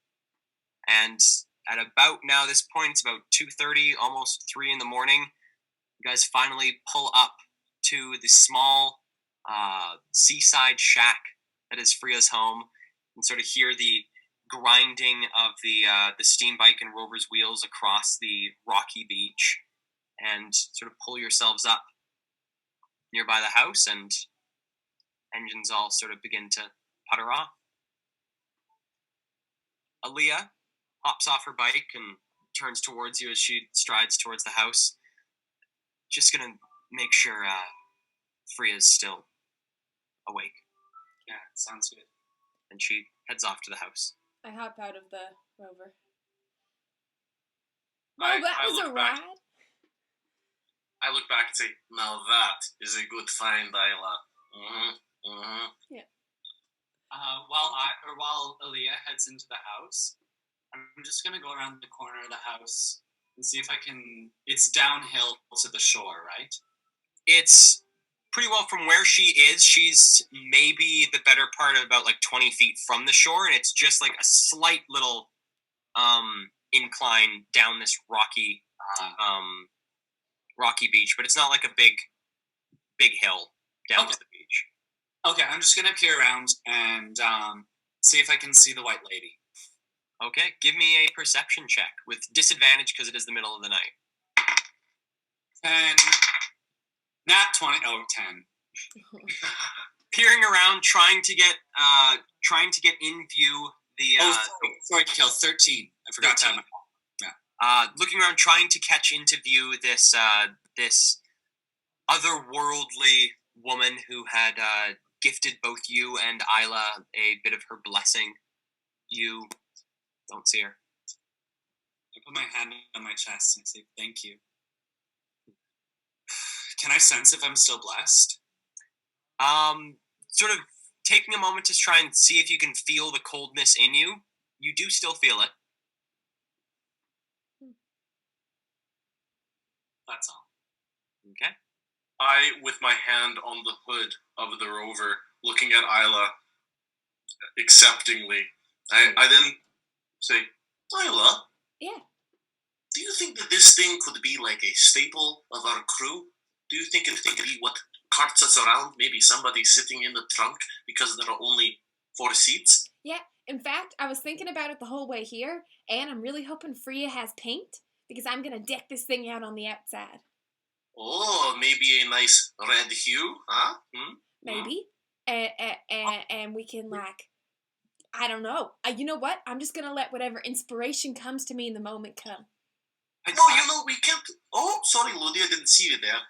And at about now this point, it's about 2:30, almost 3 in the morning, you guys finally pull up to the small seaside shack that is Freya's home, and sort of hear the grinding of the steam bike and rover's wheels across the rocky beach, and sort of pull yourselves up nearby the house, and engines all sort of begin to putter off. Aaliyah hops off her bike and turns towards you as she strides towards the house. Just gonna make sure Freya's still awake. Yeah, sounds good. And she heads off to the house. I hop out of the rover. I- Oh, that I was look a back. ride. I look back and say, "Now that is a good find, Isla." While Aaliyah heads into the house, I'm just gonna go around the corner of the house and see if I can. It's downhill to the shore, right? It's pretty well from where she is. She's maybe the better part of about like 20 feet from the shore, and it's just like a slight little incline down this rocky beach, but it's not like a big hill down to the beach. Okay, I'm just gonna peer around and see if I can see the white lady. Okay, give me a perception check with disadvantage because it is the middle of the night. 10. Nat 20. Oh, 10. Peering around, trying to get in view the. Sorry, Kill 13. I forgot 13. that. Looking around, trying to catch into view this otherworldly woman who had gifted both you and Isla a bit of her blessing. You don't see her. I put my hand on my chest and I say, "Thank you." Can I sense if I'm still blessed? Sort of taking a moment to try and see if you can feel the coldness in you. you do still feel it. That's all. Okay. I, with my hand on the hood of the rover, looking at Isla acceptingly, I then say, Isla? Yeah. Do you think that this thing could be like a staple of our crew? Do you think it could be what carts us around? Maybe somebody sitting in the trunk because there are only 4 seats? Yeah. In fact, I was thinking about it the whole way here, and I'm really hoping Freya has paint because I'm gonna deck this thing out on the outside. Oh, maybe a nice red hue, huh? Maybe. And we can, like, I don't know. You know what? I'm just gonna let whatever inspiration comes to me in the moment come. No, we can't. Oh, sorry, Ludi, I didn't see you there.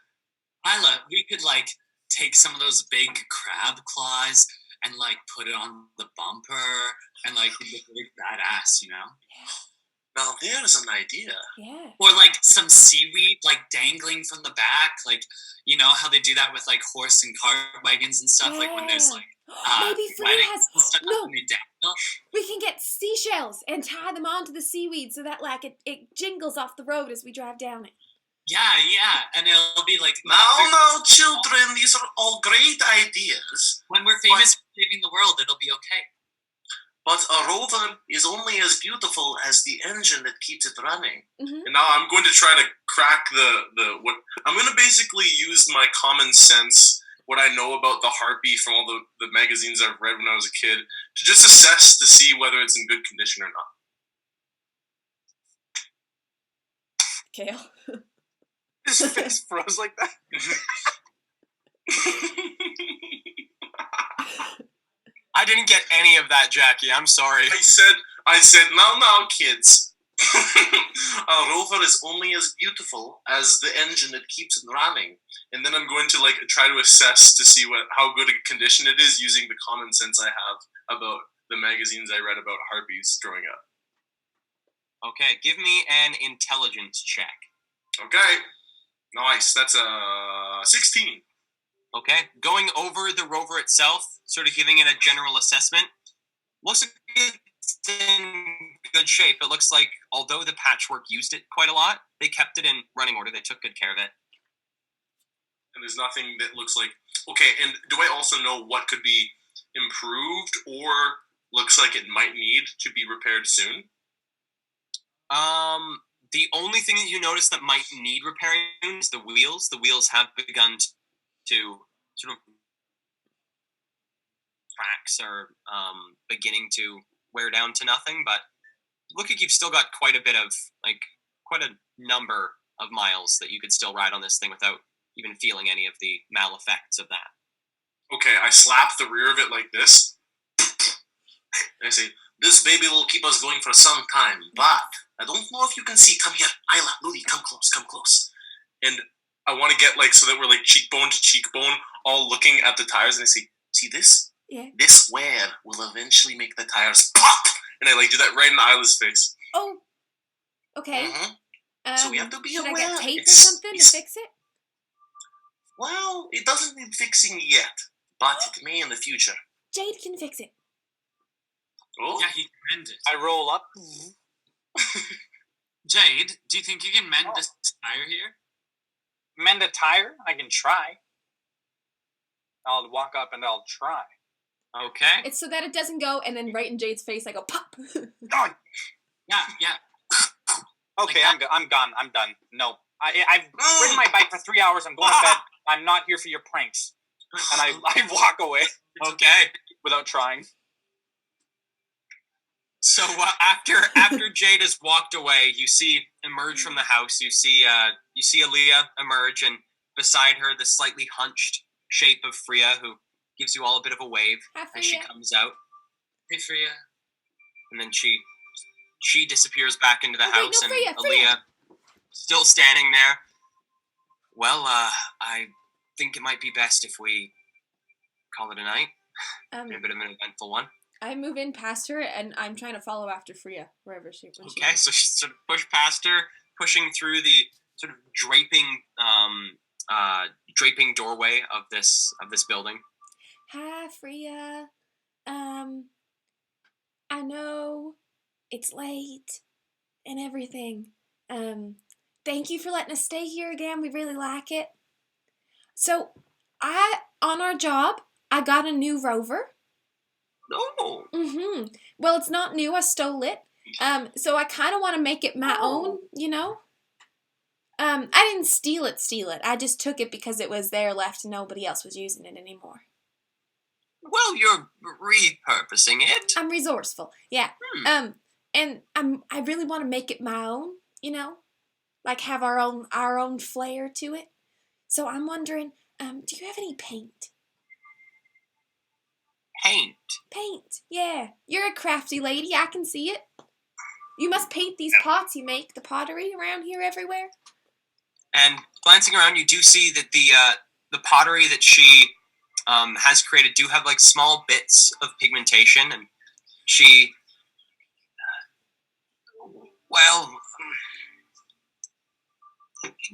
Isla, we could like take some of those big crab claws and like put it on the bumper and like look really badass, you know? Now there's an idea. Yeah. Or like some seaweed like dangling from the back, like you know how they do that with like horse and cart wagons and stuff, like when there's like Maybe Freya weddings has. and stuff No, and they dangle. we can get seashells and tie them onto the seaweed so that, like, it jingles off the road as we drive down it. Yeah, and it'll be like Now, children, these are all great ideas. when we're famous for saving the world, it'll be okay. But a rover is only as beautiful as the engine that keeps it running. Mm-hmm. And now I'm going to try to crack the what I'm going to basically use my common sense, what I know about the Harpy from all the magazines I've read when I was a kid, to just assess to see whether it's in good condition or not. Kale. His face froze like that. I didn't get any of that, Jackie. I'm sorry. I said, now, kids. A rover is only as beautiful as the engine that keeps it running. And then I'm going to like try to assess to see how good a condition it is using the common sense I have about the magazines I read about harpies growing up. Okay, give me an intelligence check. Okay. Nice. That's a 16. Okay, going over the rover itself, sort of giving it a general assessment. Looks like it's in good shape. It looks like, although the patchwork used it quite a lot, they kept it in running order. They took good care of it. And there's nothing that looks like... Okay, and do I also know what could be improved or looks like it might need to be repaired soon? The only thing that you notice that might need repairing is the wheels. The wheels have begun to sort of cracks are beginning to wear down to nothing, but look like you've still got quite a number of miles that you could still ride on this thing without even feeling any of the mal-effects of that. Okay, I slap the rear of it like this. And I say, this baby will keep us going for some time, but I don't know if you can see. Come here, Isla, Ludi, come close. And I want to get like so that we're like cheekbone to cheekbone, all looking at the tires, and I say, see this? Yeah. This wear will eventually make the tires pop, and I like do that right in Isla's face. Oh. Okay. Mm-hmm. So we have to be should aware. I get tape or something to fix it? Well, it doesn't need fixing yet, but it may in the future. Jade can fix it. Oh, Yeah, he can mend it. I roll up. Jade, do you think you can mend this tire here? Mend a tire? I can try. I'll walk up and I'll try. Okay. It's so that it doesn't go, and then right in Jade's face, I go pop. Oh, Yeah. okay, Like I'm gone. I'm done. No. I've ridden my bike for 3 hours. I'm going to bed. I'm not here for your pranks. And I walk away Okay. without trying. So after Jade has walked away, you see emerge from the house. You see Aaliyah emerge, and beside her, the slightly hunched shape of Freya, who gives you all a bit of a wave Hi, as she Freya. comes out, Hey, Freya. and then she disappears back into the Oh, wait, house, no, and Freya. Aaliyah still standing there. Well, I think it might be best if we call it a night. A bit of an eventful one. I move in past her, and I'm trying to follow after Freya wherever she. When Okay, so she sort of pushed past her, pushing through the sort of draping doorway of this building. Hi, Freya. I know it's late and everything. Thank you for letting us stay here again. We really like it. So, on our job, I got a new rover. Oh. Well, it's not new. I stole it. So I kind of want to make it my own, you know? I didn't steal it. I just took it because it was there left and nobody else was using it anymore. Well, you're repurposing it. I'm resourceful. Yeah. And I really want to make it my own, you know? Like have our own flair to it. So I'm wondering, do you have any paint? Paint? Yeah. You're a crafty lady. I can see it. You must paint these pots you make, the pottery around here everywhere. And glancing around, you do see that the pottery that she has created do have like small bits of pigmentation, and she,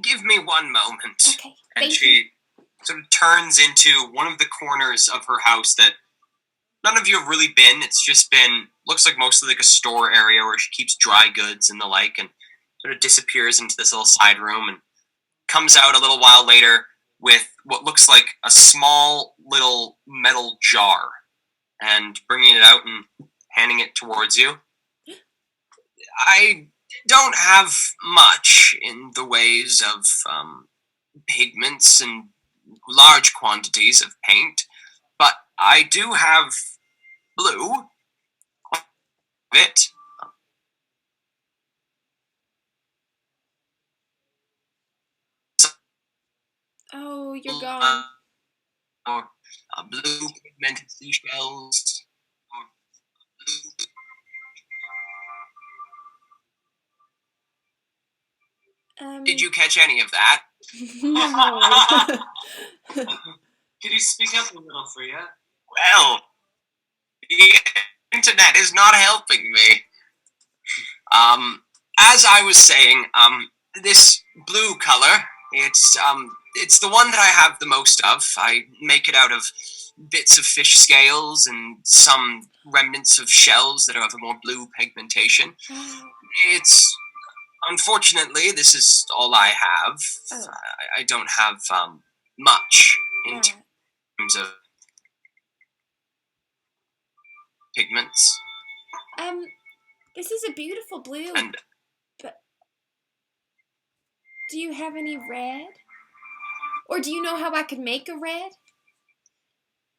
give me one moment. Okay. And she sort of turns into one of the corners of her house that none of you have really been. It's just been, looks like mostly like a store area where she keeps dry goods and the like, and sort of disappears into this little side room and comes out a little while later with what looks like a small little metal jar, and bringing it out and handing it towards you. I don't have much in the ways of pigments and large quantities of paint, but I do have blue. Bit. Oh, you're gone. Or blue pigmented seashells. Or blue. Did you catch any of that? No. Could you speak up a little, Freya? Well, the internet is not helping me. As I was saying, this blue color, it's the one that I have the most of. I make it out of bits of fish scales and some remnants of shells that have a more blue pigmentation. It's, unfortunately, this is all I have. Oh. I don't have much in terms of pigments. This is a beautiful blue. And but do you have any red? Or do you know how I could make a red?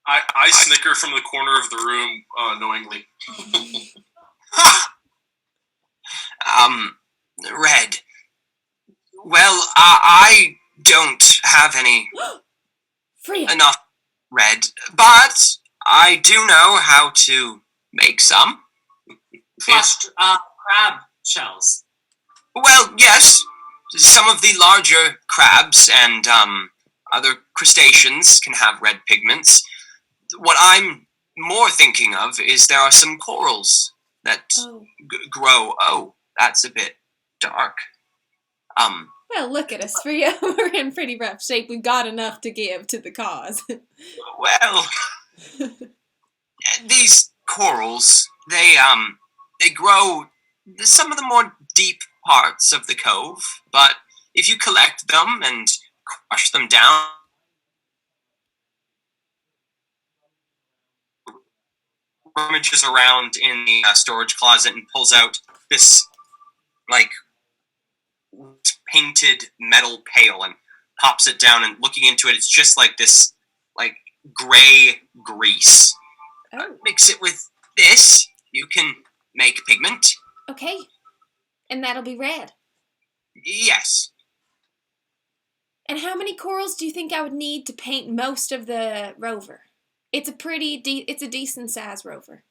I snicker from the corner of the room knowingly. Red. Well, I don't have any Freya. enough red, but I do know how to make some. Crushed crab shells. Well, yes, some of the larger crabs and other crustaceans can have red pigments. What I'm more thinking of is there are some corals that grow. Oh, that's a bit dark. Well, look at us, Freya. We're in pretty rough shape. We've got enough to give to the cause. Well, these corals, they grow some of the more deep parts of the cove, but if you collect them and crush them down, rummages around in the storage closet and pulls out this, like, painted metal pail and pops it down, and looking into it, it's just like this, like, gray grease. Mix it with this, you can make pigment. Okay. And that'll be red. Yes. And how many corals do you think I would need to paint most of the rover? It's a pretty it's a decent size rover.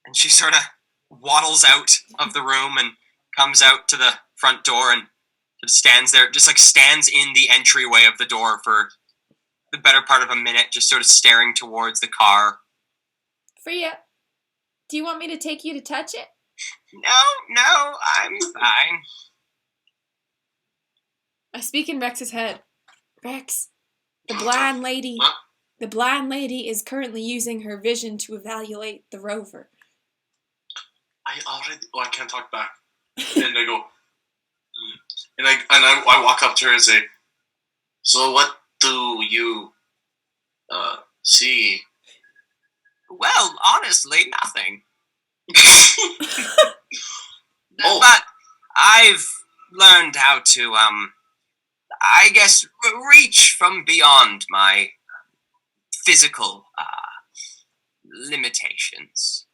And she sort of waddles out of the room and comes out to the front door and just stands there, just like stands in the entryway of the door for the better part of a minute, just sort of staring towards the car. Freya, do you want me to take you to touch it? No, I'm fine. I speak in Rex's head. Rex, the blind lady The blind lady is currently using her vision to evaluate the rover. I can't talk back. And I go, and I walk up to her and say, so what do you see? Well, honestly, nothing. Oh. But I've learned how to, I guess, reach from beyond my physical limitations.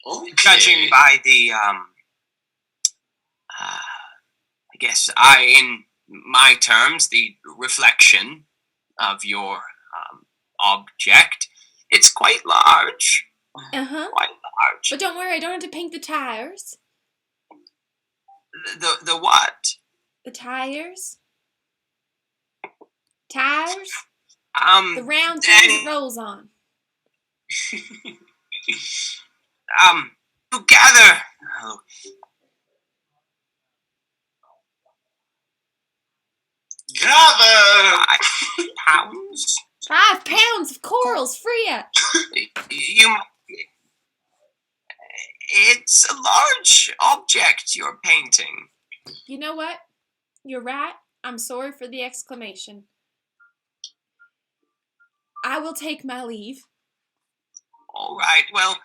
Okay. Judging by the, I guess, in my terms, the reflection of your object, it's quite large. Uh-huh. Quite large. But don't worry, I don't have to paint the tires. The what? The tires? Tires? The round thing it rolls on. Together. Gather! 5 pounds? 5 pounds of corals free ya. It's a large object you're painting. You know what? You're right. I'm sorry for the exclamation. I will take my leave. All right, well,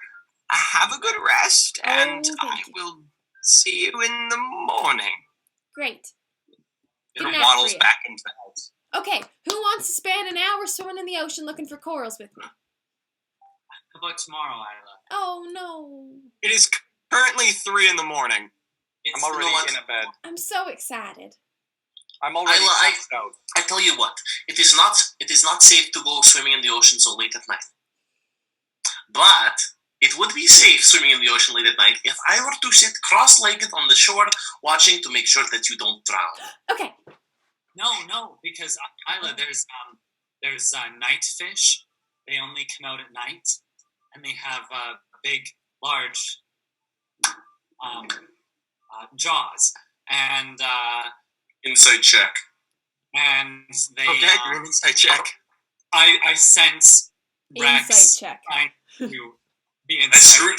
have a good rest, and Oh, I thank you. will see you in the morning. Great. It Good night, waddles Freya. back into the house. Okay, who wants to spend an hour swimming in the ocean looking for corals with me? How about tomorrow, Isla? Oh, no. It is currently 3 in the morning. It's I'm already the in a bed. I'm so excited. I'm already I- passed out. I tell you what, it is not safe to go swimming in the ocean so late at night. But it would be safe swimming in the ocean late at night if I were to sit cross-legged on the shore watching to make sure that you don't drown. Okay. No, because Isla, there's night fish. They only come out at night, and they have big, large jaws, and Inside check. they. Okay, you're an inside check. I sense Rex Insight check. trying to be I, inside.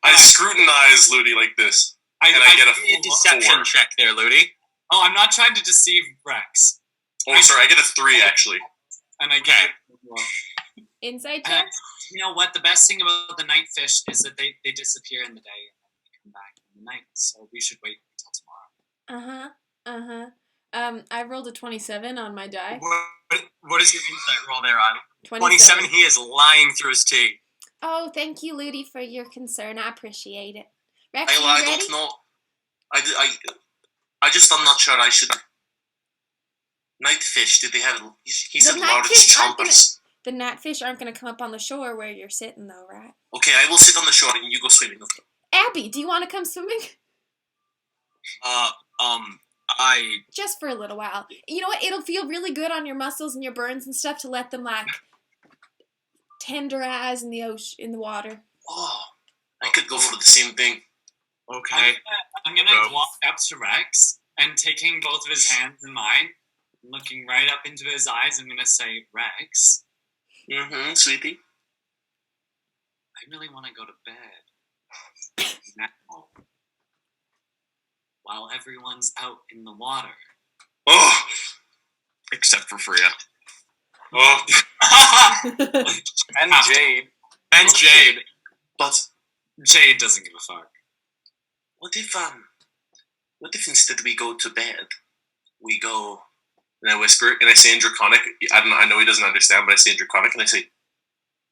I scrutinize Ludi like this, and I get a A deception 4. check there, Ludi. Oh, I'm not trying to deceive Rex, Oh, sorry, I get a 3 actually. and I get. Inside And check? you know what? The best thing about the night fish is that they disappear in the day and then they come back in the night. So we should wait until tomorrow. I rolled a 27 on my die. What is your insight roll there, Isla? 27. He is lying through his teeth. Oh, thank you, Ludi, for your concern. I appreciate it. Rex, I you ready? don't know. I'm not sure I should. Nightfish, did they have. He said largest chompers. The gnatfish aren't going to come up on the shore where you're sitting, though, right? Okay, I will sit on the shore and you go swimming. Abby, do you want to come swimming? Just for a little while. You know what? It'll feel really good on your muscles and your burns and stuff to let them, like, tenderize in the ocean, in the water. Oh, I could go for the same thing. Okay. I'm gonna Go. walk up to Rex and taking both of his hands in mine, looking right up into his eyes, I'm gonna say, Rex, Mm-hmm, sweetie. I really want to go to bed now, while everyone's out in the water. Oh, Except for Freya. oh. And Jade. And Jade. But Jade doesn't give a fuck. what if instead we go to bed, we go, and I whisper, and I say in Draconic, I know he doesn't understand, but I say in Draconic, and I say,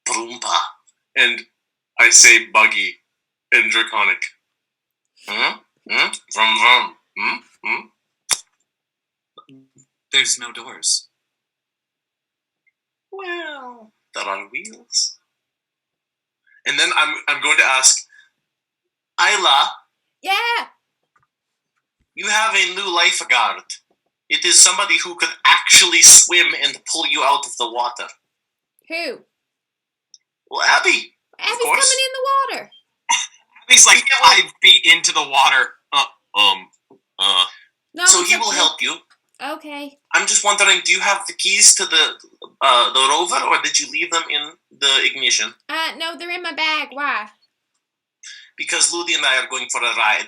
Broompa. And I say buggy in Draconic. Vroom. There's no doors. Well, they're on wheels. And then I'm going to ask, Isla, Yeah! you have a new lifeguard. It is somebody who could actually swim and pull you out of the water. Who? Well, Abby. Abby's course. coming in the water. He's like 5 feet into the water. No, So it's he will okay. help you. Okay. I'm just wondering, do you have the keys to the rover, or did you leave them in the ignition? No, they're in my bag. Why? Because Ludi and I are going for a ride.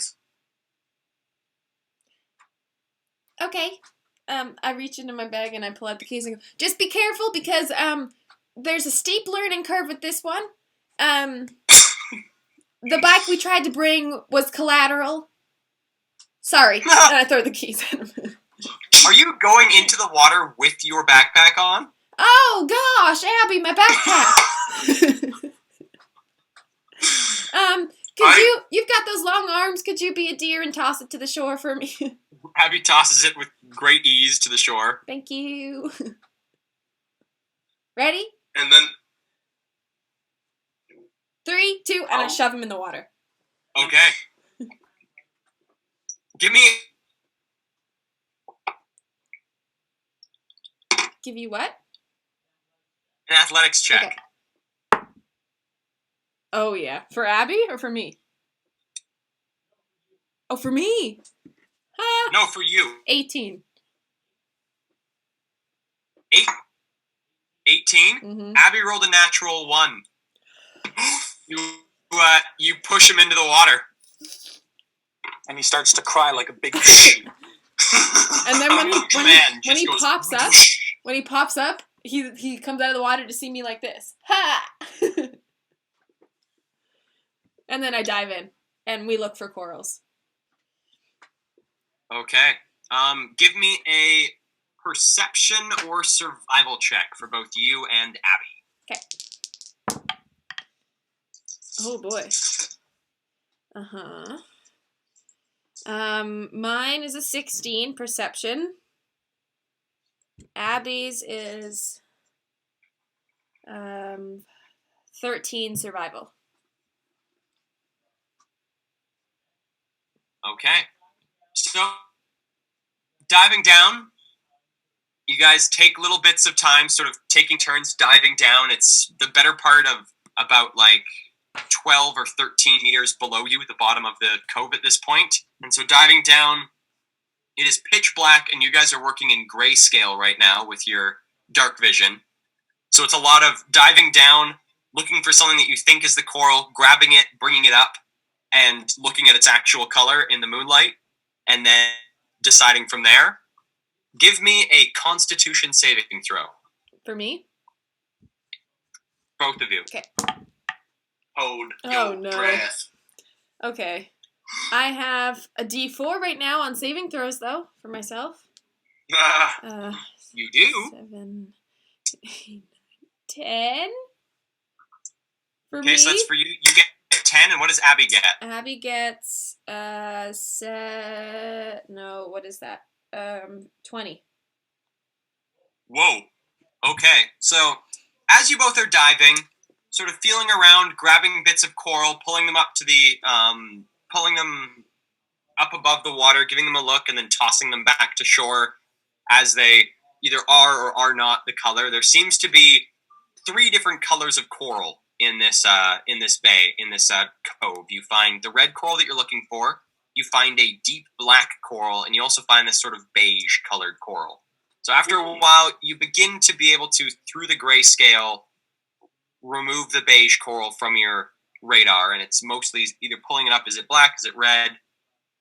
Okay. I reach into my bag and I pull out the keys and go, just be careful because, there's a steep learning curve with this one. The bike we tried to bring was collateral. Sorry. And I throw the keys at him. Are you going into the water with your backpack on? Oh, gosh, Abby, my backpack. You've got those long arms. Could you be a deer and toss it to the shore for me? Abby tosses it with great ease to the shore. Thank you. Ready? And then 3, 2, and I shove him in the water. Okay. Give me... Give you what? an athletics check. Okay. Oh, yeah. For Abby or for me? Oh, for me. Huh? No, for you. 18. 18? Mm-hmm. Abby rolled a natural 1. You push him into the water. And he starts to cry like a big baby. And then when he goes, pops up, he comes out of the water to see me like this. Ha! And then I dive in, and we look for corals. Okay. Give me a perception or survival check for both you and Abby. Okay. Oh boy. Uh-huh. Mine is a 16 perception. Abby's is 13 survival. Okay. So, diving down, you guys take little bits of time, sort of taking turns diving down. It's the better part of about like 12 or 13 meters below you at the bottom of the cove at this point. And so diving down, it is pitch black, and you guys are working in grayscale right now with your dark vision. So it's a lot of diving down, looking for something that you think is the coral, grabbing it, bringing it up, and looking at its actual color in the moonlight, and then deciding from there. Give me a Constitution saving throw. For me? Both of you. Okay. Hold Oh, your no. breath. Okay. I have a D4 right now on saving throws, though, for myself. You do? 7, 8, 10. For me. Okay, so that's for you. You get 10, and what does Abby get? Abby gets, what is that? 20. Whoa. Okay, so as you both are diving, sort of feeling around, grabbing bits of coral, pulling them up to the, pulling them up above the water, giving them a look, and then tossing them back to shore as they either are or are not the color. There seems to be 3 different colors of coral in this bay, in this cove. You find the red coral that you're looking for. You find a deep black coral, and you also find this sort of beige colored coral. So after a while, you begin to be able to, through the grayscale, remove the beige coral from your radar, and it's mostly either pulling it up, is it black, is it red?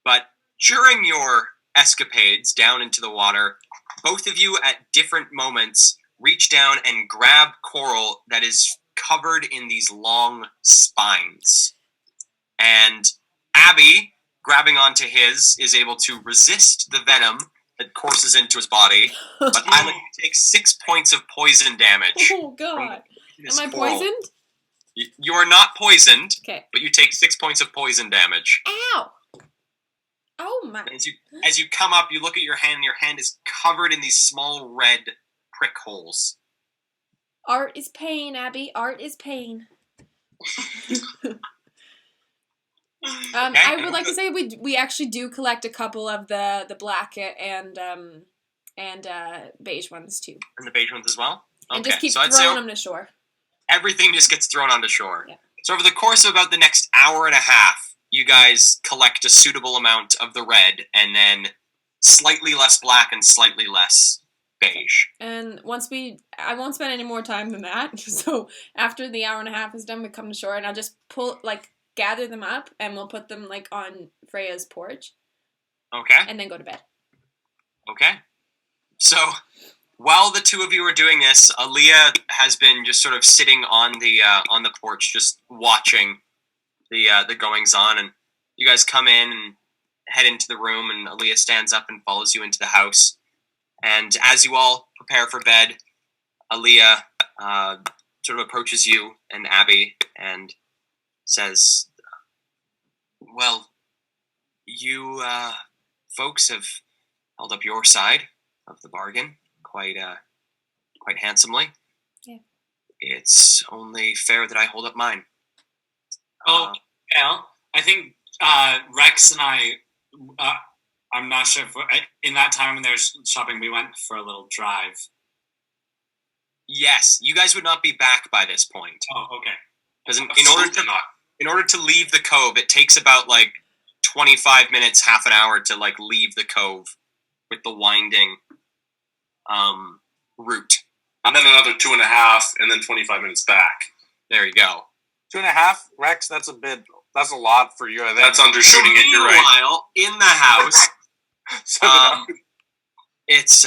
But during your escapades down into the water, both of you at different moments reach down and grab coral that is covered in these long spines. And Abby, grabbing onto his, is able to resist the venom that courses into his body, but Isla takes 6 points of poison damage. Oh, God. This Am I coral. poisoned? You are not poisoned, Okay. but you take 6 points of poison damage. Ow! Oh, my. As you come up, you look at your hand, and your hand is covered in these small red prick holes. Art is pain, Abby. Art is pain. I would like to say we actually do collect a couple of the black and beige ones too, And the beige ones as well? Okay. and just keep so I'd say throwing them to shore. everything just gets thrown onto shore. Yeah. So over the course of about the next hour and a half, you guys collect a suitable amount of the red, and then slightly less black and slightly less beige. And I won't spend any more time than that. So after the hour and a half is done, we come to shore, and I'll just gather them up, and we'll put them on Freya's porch, Okay. and then go to bed. Okay. So while the two of you are doing this, Aaliyah has been just sort of sitting on the porch, just watching the goings on, and you guys come in and head into the room, and Aaliyah stands up and follows you into the house. And as you all prepare for bed, Aaliyah sort of approaches you and Abby and says, "Well, you folks have held up your side of the bargain quite handsomely. Yeah. It's only fair that I hold up mine." Al, I think Rex and I, I'm not sure if in that time when they were shopping, we went for a little drive. Yes, you guys would not be back by this point. Oh, okay. Because in Absolutely not. order to leave the cove, it takes about 25 minutes, half an hour to leave the cove with the winding route. And then another 2.5, and then 25 minutes back. There you go. 2.5, Rex. That's a lot for you. I think. That's undershooting it. You're right. Meanwhile, in the house, So did I. it's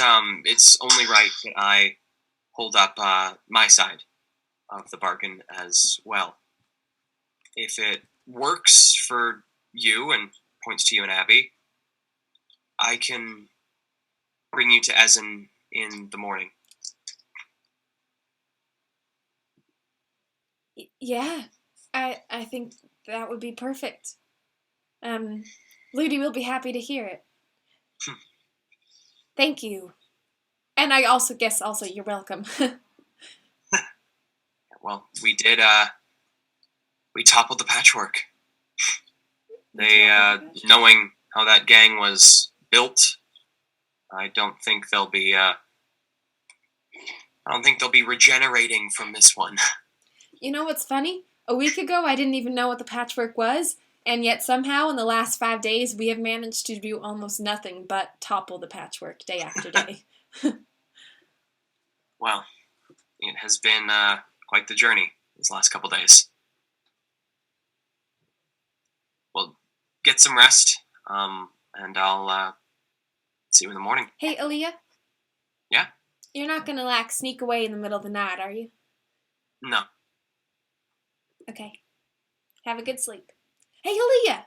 only right that I hold up my side of the bargain as well. If it works for you, and points to you and Abby, I can bring you to Essen in the morning. Yeah, I think that would be perfect. Ludi will be happy to hear it. Thank you. And I also guess you're welcome. Well, we did, we toppled the patchwork. They, knowing how that gang was built, I don't think they'll be regenerating from this one. You know what's funny? A week ago, I didn't even know what the patchwork was, and yet somehow in the last 5 days, we have managed to do almost nothing but topple the patchwork day after day. Well, it has been quite the journey these last couple days. Well, get some rest, and I'll see you in the morning. Hey, Aaliyah? Yeah? You're not gonna, sneak away in the middle of the night, are you? No. Okay. Have a good sleep. Hey, Aaliyah!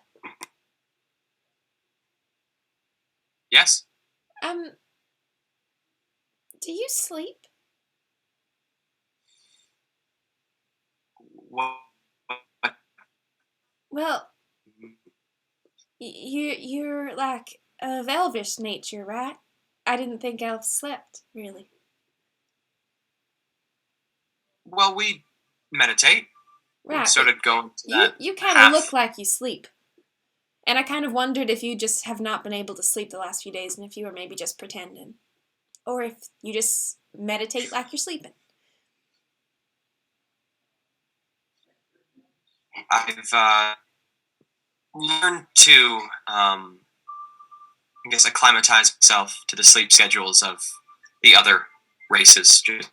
Yes? Do you sleep? What? Well, you're of elvish nature, right? I didn't think elves slept, really. Well, we meditate. Right. We sort of go into You, that. you kind of look like you sleep. And I kind of wondered if you just have not been able to sleep the last few days and if you were maybe just pretending. Or if you just meditate like you're sleeping. I've learned to, acclimatize myself to the sleep schedules of the other races. Just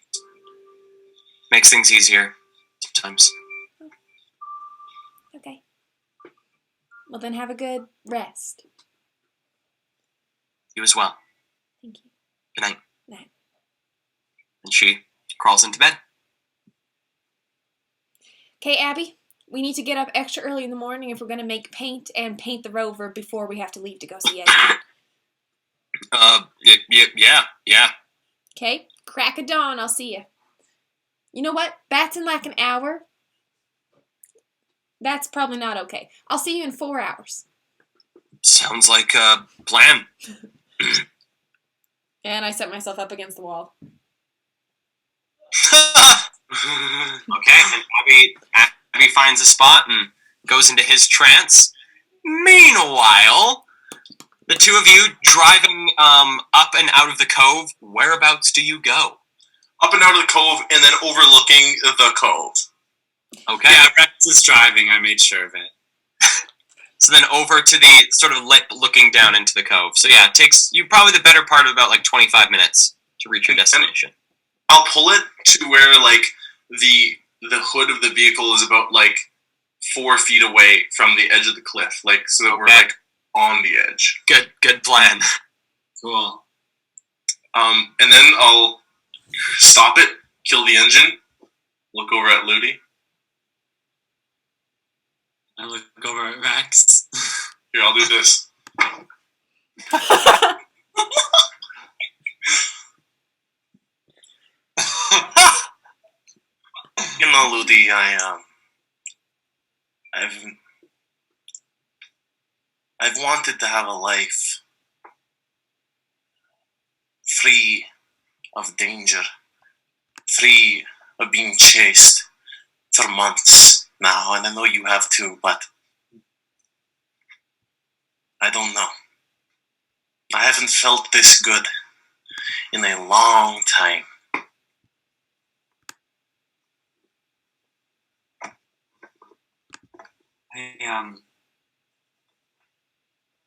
makes things easier sometimes. Okay. Well, then have a good rest. You as well. Thank you. Good night. Night. And she crawls into bed. Okay, Abby, we need to get up extra early in the morning if we're going to make paint the rover before we have to leave to go see Ed. Yeah. Okay? Crack of dawn, I'll see you. You know what? That's in an hour. That's probably not okay. I'll see you in 4 hours. Sounds like a plan. And I set myself up against the wall. Okay, and Abby finds a spot and goes into his trance. Meanwhile, the two of you driving up and out of the cove, whereabouts do you go? Up and out of the cove, and then overlooking the cove. Okay. Yeah, Rex is driving. I made sure of it. So then over to the sort of lip looking down into the cove. So yeah, it takes you probably the better part of about like 25 minutes to reach your destination. I'll pull it to where like the hood of the vehicle is about like 4 feet away from the edge of the cliff, like so that we're like on the edge. Good plan. Cool. And then I'll stop it, kill the engine, look over at Ludi. I look over at Rex. Here, I'll do this. You know, Ludi, I've wanted to have a life free of danger, free of being chased for months now, and I know you have too, but I don't know. I haven't felt this good in a long time.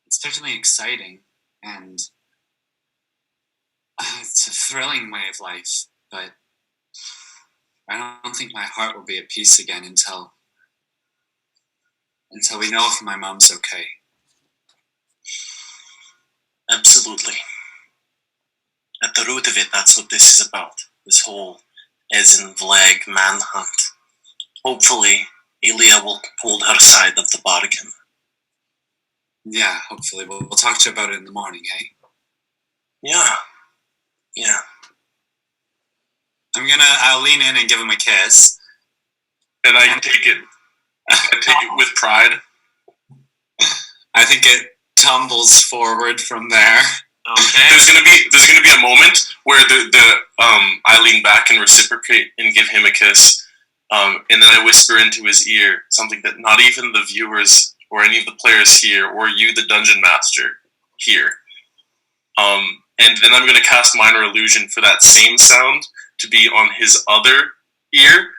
It's certainly exciting, and it's a thrilling way of life, but I don't think my heart will be at peace again until we know if my mom's okay. Absolutely. At the root of it, that's what this is about. This whole Ezen Vlag manhunt. Hopefully, Ilya will hold her side of the bargain. Yeah, hopefully. We'll talk to you about it in the morning, hey? Yeah. I'll lean in and give him a kiss. And I take it with pride. I think it tumbles forward from there. Okay. There's gonna be a moment where I lean back and reciprocate and give him a kiss, and then I whisper into his ear something that not even the viewers or any of the players hear, or you, the dungeon master, hear. And then I'm gonna cast minor illusion for that same sound to be on his other ear,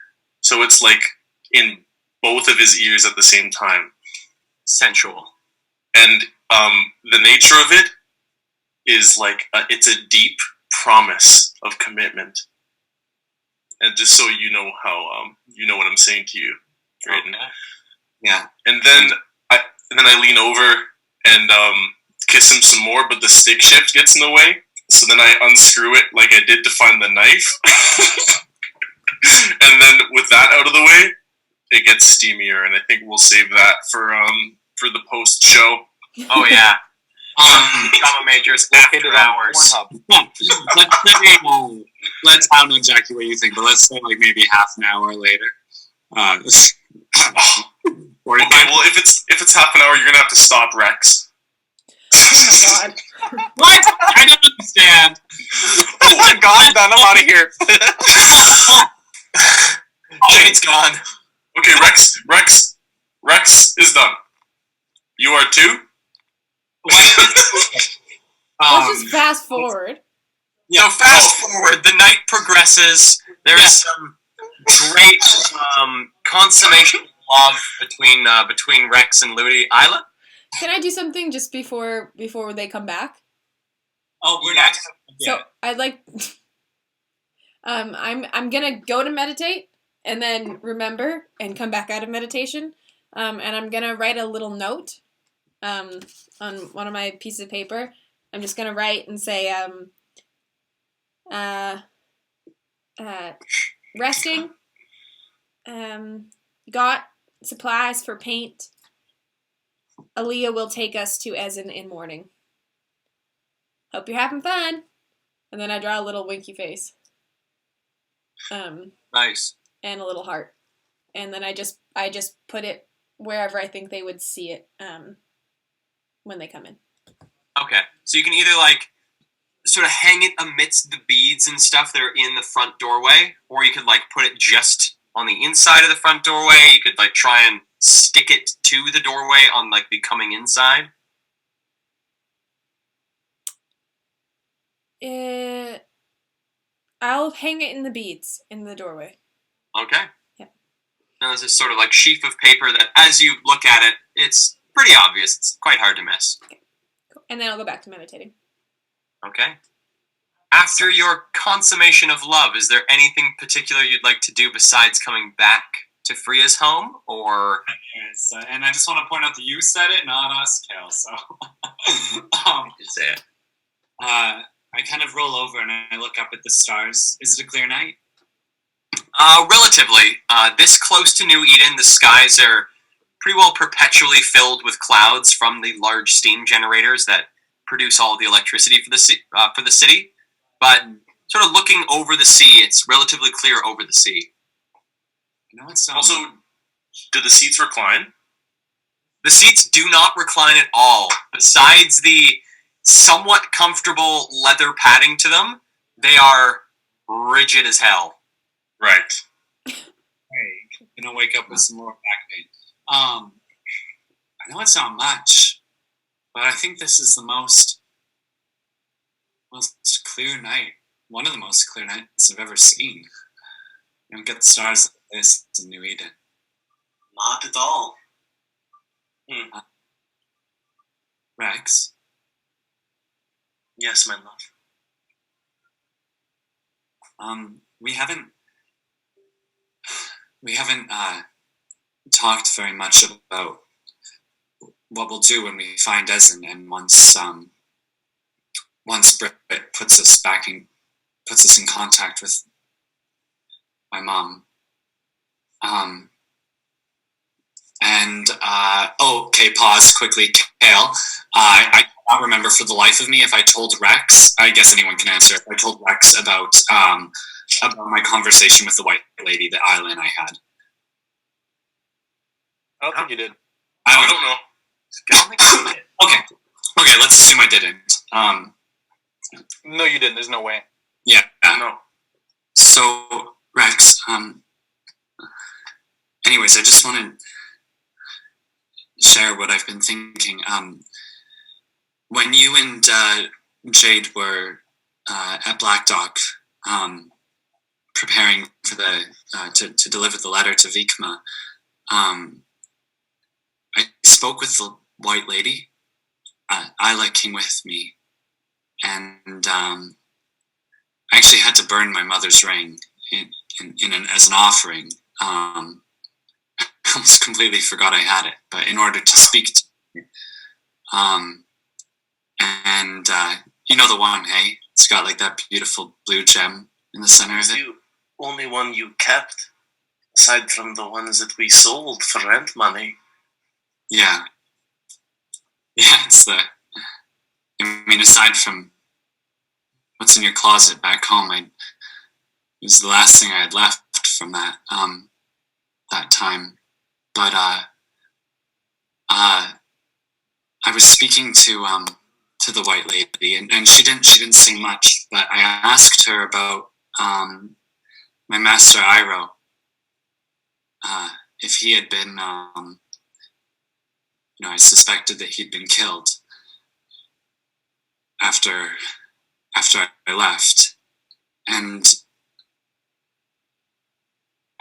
so it's like in both of his ears at the same time. Sensual. And the nature of it is like it's a deep promise of commitment. And just so you know how you know what I'm saying to you, Drayden. Okay. Yeah. And then I lean over and kiss him some more, but the stick shift gets in the way. So then I unscrew it like I did to find the knife. And then with that out of the way, it gets steamier, and I think we'll save that for the post show. Oh yeah. Drama Majors after hours. Let's I don't know exactly what you think, but let's say like maybe half an hour later. 45. Okay, well if it's half an hour, you're gonna have to stop Rex. Oh my god. What? I don't understand. Oh my god, then I'm out of here. Shane's gone. Okay, Rex is done. You are too? Let's just fast forward. So fast forward, the night progresses. There is some great consummation of love between Rex and Ludi. Isla? Can I do something just before they come back? Oh, we're Yes. So I'd like I'm gonna go to meditate and then remember and come back out of meditation. And I'm gonna write a little note on one of my pieces of paper. I'm just gonna write and say resting, got supplies for paint. Aaliyah will take us to Ezen in morning. Hope you're having fun. And then I draw a little winky face. Nice. And a little heart. And then I just put it wherever I think they would see it when they come in. Okay. So you can either like sort of hang it amidst the beads and stuff that are in the front doorway, or you could like put it just on the inside of the front doorway. You could like try and stick it to the doorway on like the coming inside. I'll hang it in the beads in the doorway. Okay. Yeah. Now there's this sort of like sheaf of paper that as you look at it, it's pretty obvious. It's quite hard to miss. And then I'll go back to meditating. Okay. After your consummation of love, is there anything particular you'd like to do besides coming back to Freya's home, or? Yes, and I just want to point out that you said it, not us, Kel. So, You say it. I kind of roll over and I look up at the stars. Is it a clear night? Relatively. This close to New Eden, the skies are pretty well perpetually filled with clouds from the large steam generators that produce all the electricity for the city. But sort of looking over the sea, it's relatively clear over the sea. You know, it's Also, do the seats recline? The seats do not recline at all. Besides the somewhat comfortable leather padding to them, they are rigid as hell. Right. Hey, gonna wake up with some lower back pain. I know it's not much, but I think this is the most clear night. One of the most clear nights I've ever seen. You don't get the stars like this in New Eden. Not at all. Rex, Yes, my love. we haven't talked very much about what we'll do when we find Ezen, and once Britt puts us in contact with my mom. Okay, pause quickly, Kale. I cannot remember for the life of me if I told Rex. I guess anyone can answer. If I told Rex about my conversation with the white lady that Isla and I had. I don't think you did. I don't know. Okay, let's assume I didn't. No, you didn't. There's no way. Yeah. No. So, Rex, anyways, I just want to share what I've been thinking. When you and Jade were at Black Dock, preparing for to deliver the letter to Vikma, I spoke with the white lady. Isla came with me, and I actually had to burn my mother's ring as an offering. I almost completely forgot I had it, but in order to speak to me, and you know the one, hey? It's got like that beautiful blue gem in the center of it. The only one you kept, aside from the ones that we sold for rent money. Yeah, it's the. I mean, aside from what's in your closet back home, it was the last thing I had left from that time. But I was speaking to the white lady, and she didn't say much, but I asked her about my master Iroh, if he had been, I suspected that he'd been killed after I left, and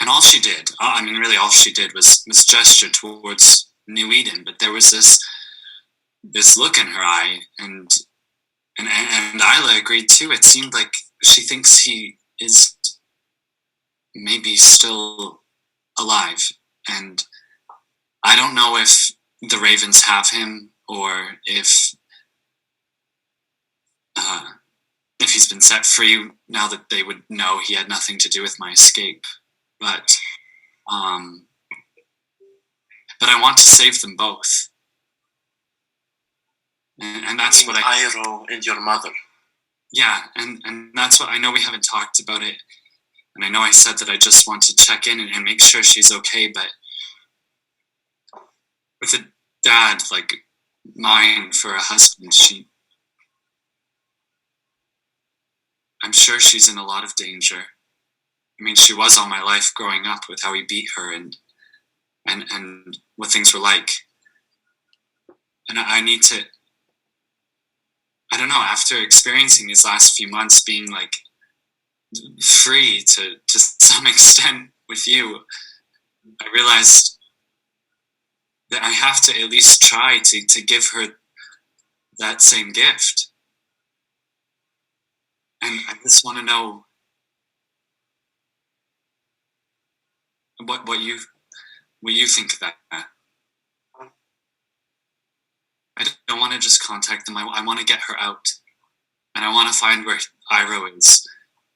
all she did, really all she did was gesture towards New Eden, but there was this look in her eye, and Isla agreed too. It seemed like she thinks he is maybe still alive, and I don't know if the Ravens have him or if he's been set free now that they would know he had nothing to do with my escape. But I want to save them both. And that's what Iroh and your mother. Yeah, and that's what I know. We haven't talked about it, and I know I said that I just want to check in and make sure she's okay. But with a dad like mine for a husband, I'm sure she's in a lot of danger. I mean, she was all my life growing up with how he beat her and what things were like. And I need to. I don't know, after experiencing these last few months being like free to some extent with you, I realized that I have to at least try to give her that same gift. And I just want to know what you think of that. I don't want to just contact them. I want to get her out. And I want to find where Iroh is.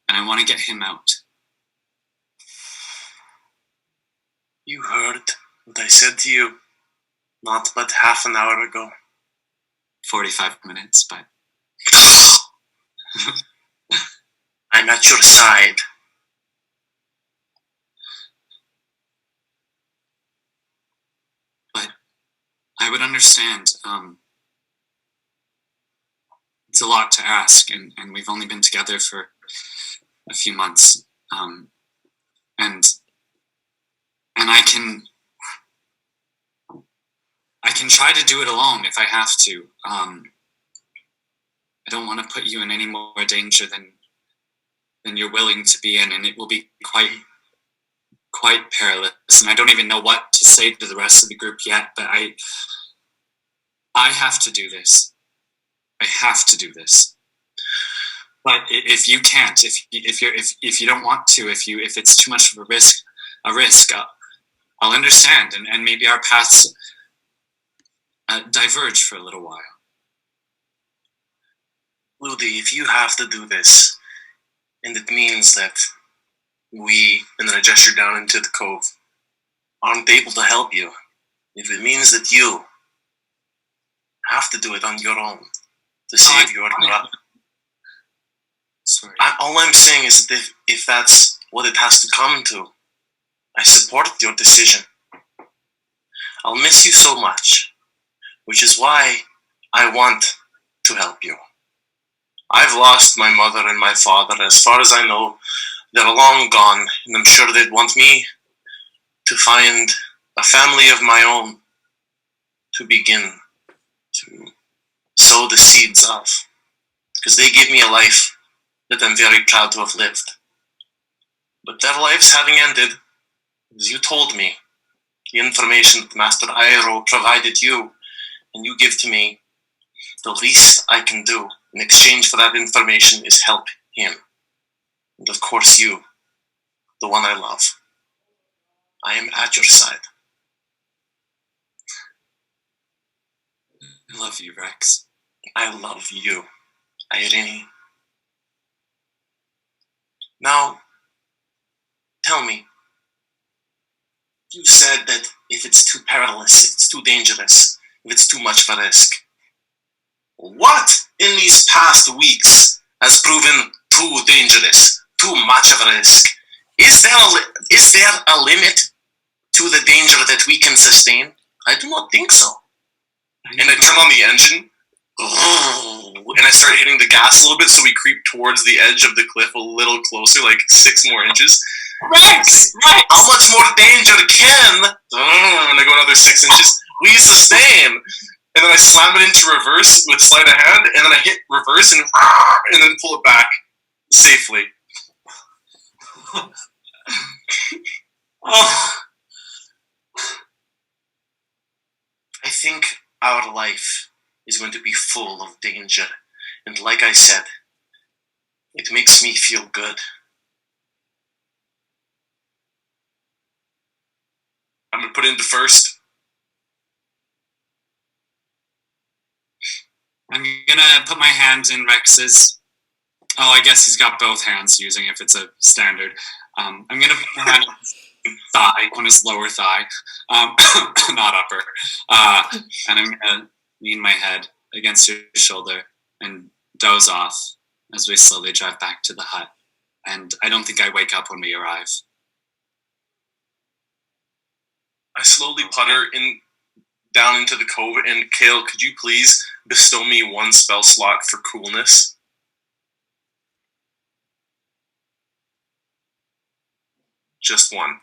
And I want to get him out. You heard what I said to you not but half an hour ago. 45 minutes, but... I'm at your side. But I would understand. It's a lot to ask, and we've only been together for a few months. And I can try to do it alone if I have to. I don't want to put you in any more danger than you're willing to be in, and it will be quite perilous. And I don't even know what to say to the rest of the group yet, but I have to do this. I have to do this. But if you can't, if you don't want to, if it's too much of a risk, I'll understand, and maybe our paths diverge for a little while. Ludi, if you have to do this, and it means that we, and then I gesture down into the cove, aren't able to help you, if it means that you have to do it on your own to save your brother. Sorry. All I'm saying is that if that's what it has to come to, I support your decision. I'll miss you so much, which is why I want to help you. I've lost my mother and my father. As far as I know, they're long gone, and I'm sure they'd want me to find a family of my own to begin to sow the seeds of, because they gave me a life that I'm very proud to have lived. But their lives having ended, as you told me, the information that Master Iroh provided you, and you give to me, the least I can do in exchange for that information is help him. And of course you, the one I love. I am at your side. I love you, Rex. I love you, Irene. Now, tell me, you said that if it's too perilous, if it's too dangerous, if it's too much of a risk, what in these past weeks has proven too dangerous, too much of a risk? Is there a limit to the danger that we can sustain? I do not think so. And I turn on the engine, and I start hitting the gas a little bit, so we creep towards the edge of the cliff a little closer, like 6 more inches. Rex! How much more danger can, and I go another 6 inches, we sustain? And then I slam it into reverse with sleight of hand, and then I hit reverse and then pull it back safely. I think our life is going to be full of danger. And like I said, it makes me feel good. I'm going to put it into first. I'm gonna put my hand in Rex's. Oh, I guess he's got both hands using if it's a standard. I'm gonna put my hand on his thigh, on his lower thigh, not upper. And I'm gonna lean my head against your shoulder and doze off as we slowly drive back to the hut. And I don't think I wake up when we arrive. I slowly putter down into the cove, and Kale, could you please bestow me 1 spell slot for coolness? Just 1.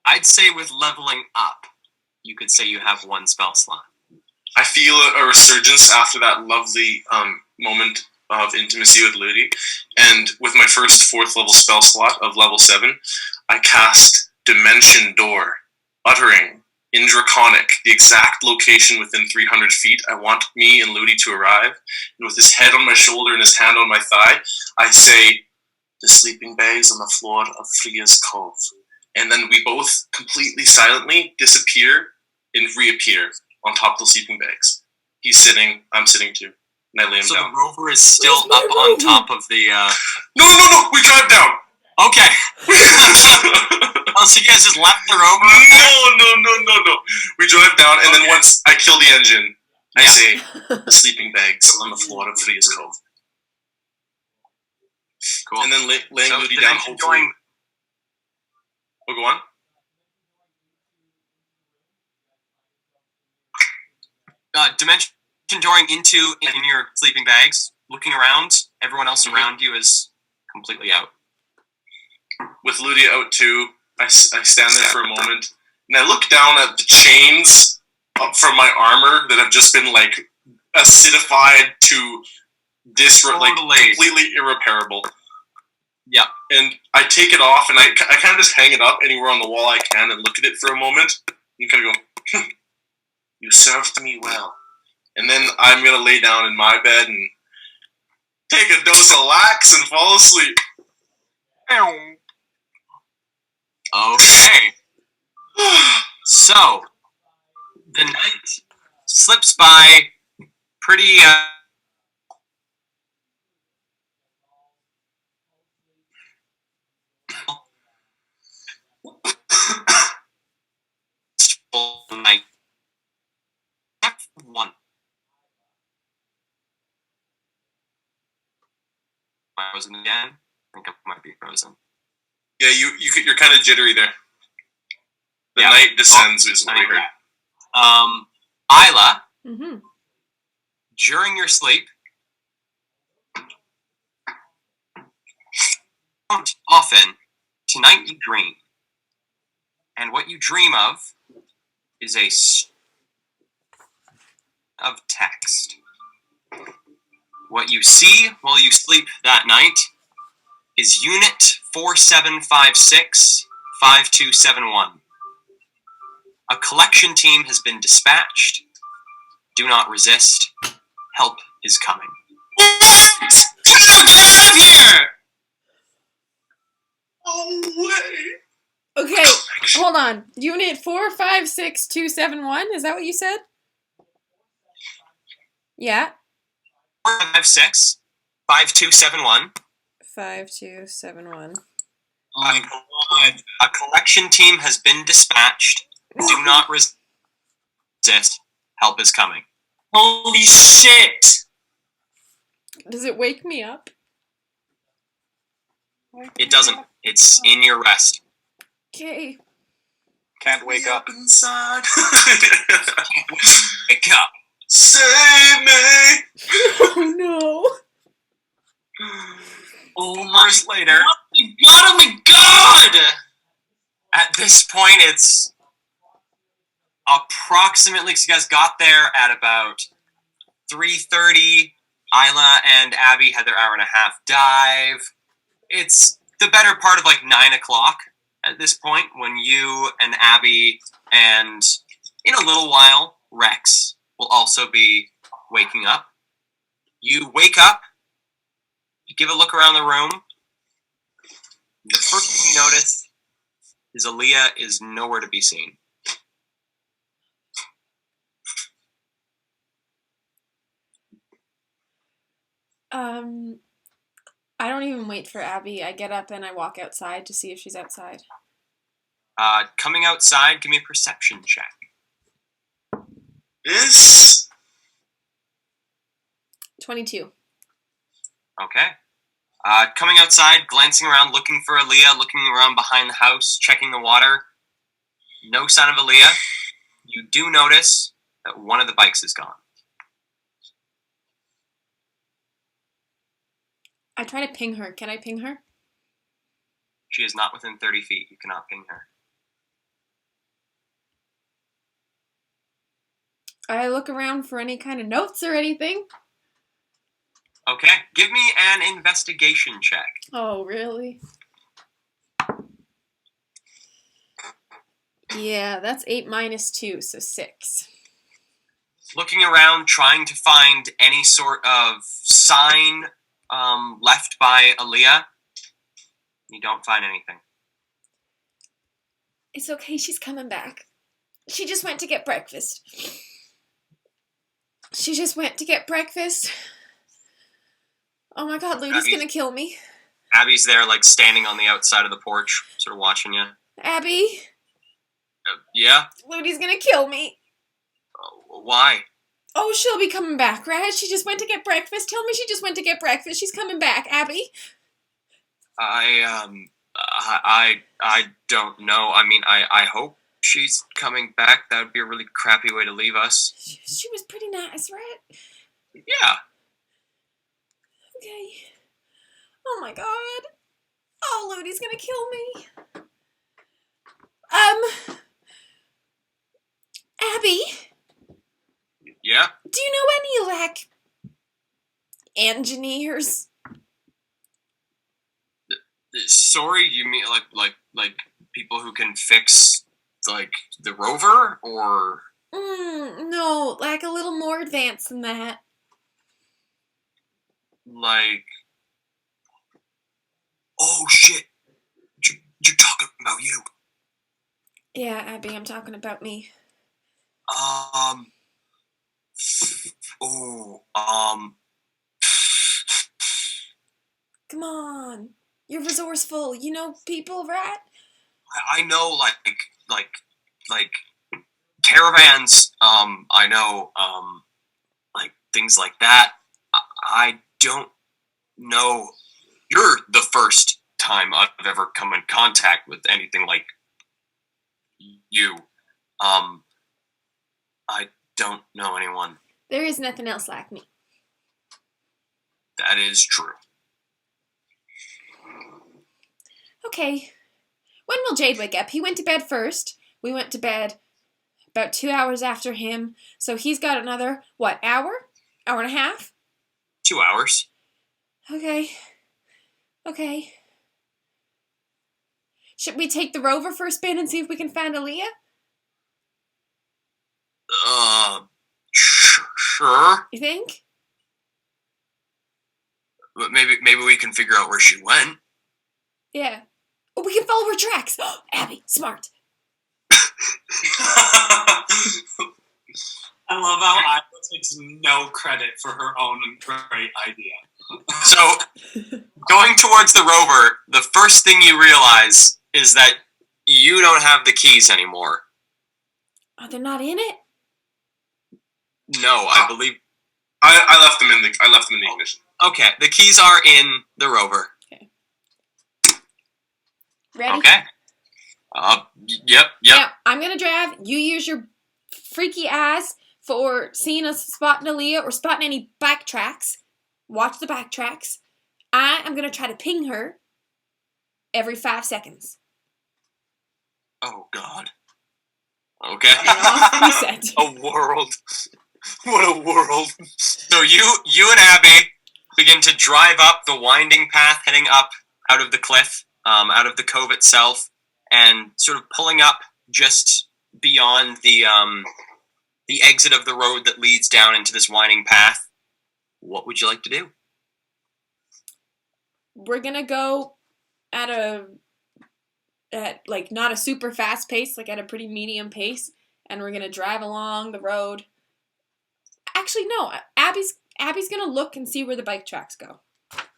I'd say with leveling up, you could say you have 1 spell slot. I feel a resurgence after that lovely moment of intimacy with Ludi, and with my first 4th level spell slot of level 7, I cast Dimension Door uttering in Draconic the exact location within 300 feet I want me and Ludi to arrive. And with his head on my shoulder and his hand on my thigh, I say, "The sleeping bags on the floor of Freya's Cove." And then we both completely silently disappear and reappear on top of the sleeping bags. He's sitting, I'm sitting too. And I lay him So down. the rover is still up on top of the. No, we drive down! Okay. Oh, so you guys just left the rover? No. We drive down, and then once I kill the engine, I say, "The sleeping bags on the floor of Freya's Cove." Cool. And then laying So Ludi down, Dimension hopefully. Dooring- Oh, go on. Dimension dooring in your sleeping bags, looking around. Everyone else around you is completely out. With Ludi out too, I stand there for a moment, and I look down at the chains up from my armor that have just been like acidified to like completely irreparable. Yeah. And I take it off, and I kind of just hang it up anywhere on the wall I can and look at it for a moment, and kind of go, "You served me well." And then I'm going to lay down in my bed and take a dose of Lax and fall asleep. Okay. So, the night slips by pretty. Night. One. Frozen again. I think I might be frozen. Yeah, you're kind of jittery there. The Yeah. night descends is what we heard. Isla, Mm-hmm. during your sleep, often, tonight you dream. And what you dream of is of text. What you see while you sleep that night is Unit 4756-5271. A collection team has been dispatched. Do not resist. Help is coming. What? Get out of here! Oh, way! Okay, hold on. Unit 456271, is that what you said? Yeah. 456-5271. 5271. Oh my god. A collection team has been dispatched. Do not resist. Help is coming. Holy shit! Does it wake me up? It doesn't. It's in your rest. Okay. Can't wake up. Inside. Wake up. Save me! Oh no. Oh, months later, Oh my god! at this point, it's approximately, because you guys got there at about 3:30. Isla and Abby had their hour-and-a-half dive. It's the better part of like 9 o'clock at this point when you and Abby and in a little while, Rex will also be waking up. You wake up, you give a look around the room. The first thing you notice is Aaliyah is nowhere to be seen. I don't even wait for Abby. I get up and I walk outside to see if she's outside. Coming outside, give me a perception check. This 22. Okay. Coming outside, glancing around, looking for Aaliyah, looking around behind the house, checking the water. No sign of Aaliyah. You do notice that one of the bikes is gone. I try to ping her. Can I ping her? She is not within 30 feet. You cannot ping her. I look around for any kind of notes or anything. Okay. Give me an investigation check. Oh, really? Yeah, that's 8 minus 2, so 6. Looking around, trying to find any sort of sign left by Aaliyah. You don't find anything. It's okay, she's coming back. She just went to get breakfast. Oh my god, Ludy's gonna kill me. Abby's there, like, standing on the outside of the porch, sort of watching you. Abby, Yeah? Ludy's gonna kill me. Why? Oh, she'll be coming back, right? She just went to get breakfast. Tell me she just went to get breakfast. She's coming back, Abby. I don't know. I mean, I hope she's coming back. That would be a really crappy way to leave us. She was pretty nice, right? Yeah. Okay. Oh my god. Oh, Ludy's gonna kill me. Abby, Yeah? do you know any, like, engineers? Sorry, you mean like people who can fix, like, the rover, or No, like a little more advanced than that. like? Oh shit! You're talking about you. Yeah, Abby, I'm talking about me. Come on. You're resourceful. You know people, right? I know, like caravans. I know, like things like that. I don't know. You're the first time I've ever come in contact with anything like you. I don't know anyone. There is nothing else like me. That is true. Okay. When will Jade wake up? He went to bed first. We went to bed about 2 hours after him. So he's got another, what, hour? Hour and a half? 2 hours. Okay. Should we take the rover for a spin and see if we can find Aaliyah? Sure. You think? But maybe we can figure out where she went. Yeah. Oh, we can follow her tracks. Abby, smart. I love how Iowa takes no credit for her own great idea. So, going towards the rover, the first thing you realize is that you don't have the keys anymore. Oh, they're not in it? No, I believe. I left them in the ignition. Okay, the keys are in the rover. Ready? Okay. Yep. Now, I'm gonna drive. You use your freaky eyes for seeing us spotting Aaliyah or spotting any bike tracks. Watch the bike tracks. I am gonna try to ping her every 5 seconds. Oh God. Okay. And off we set. A world. What a world. So you and Abby begin to drive up the winding path heading up out of the cliff, out of the cove itself, and sort of pulling up just beyond the exit of the road that leads down into this winding path. What would you like to do? We're gonna go at like not a super fast pace, like at a pretty medium pace, and we're gonna drive along the road. Actually, no. Abby's gonna look and see where the bike tracks go.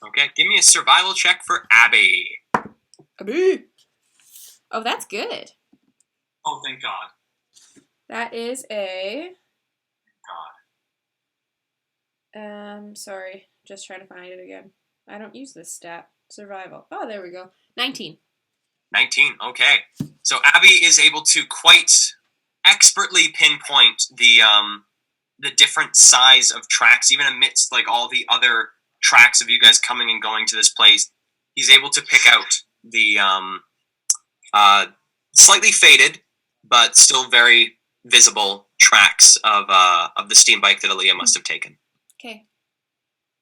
Okay, give me a survival check for Abby. Abby. Oh, that's good. Oh, thank God. That is a. God. Sorry, just trying to find it again. I don't use this stat. Survival. Oh, there we go. 19. 19, okay. So Abby is able to quite expertly pinpoint the different size of tracks, even amidst like all the other tracks of you guys coming and going to this place. He's able to pick out the slightly faded, but still very visible tracks of the steam bike that Aaliyah must have taken. Okay.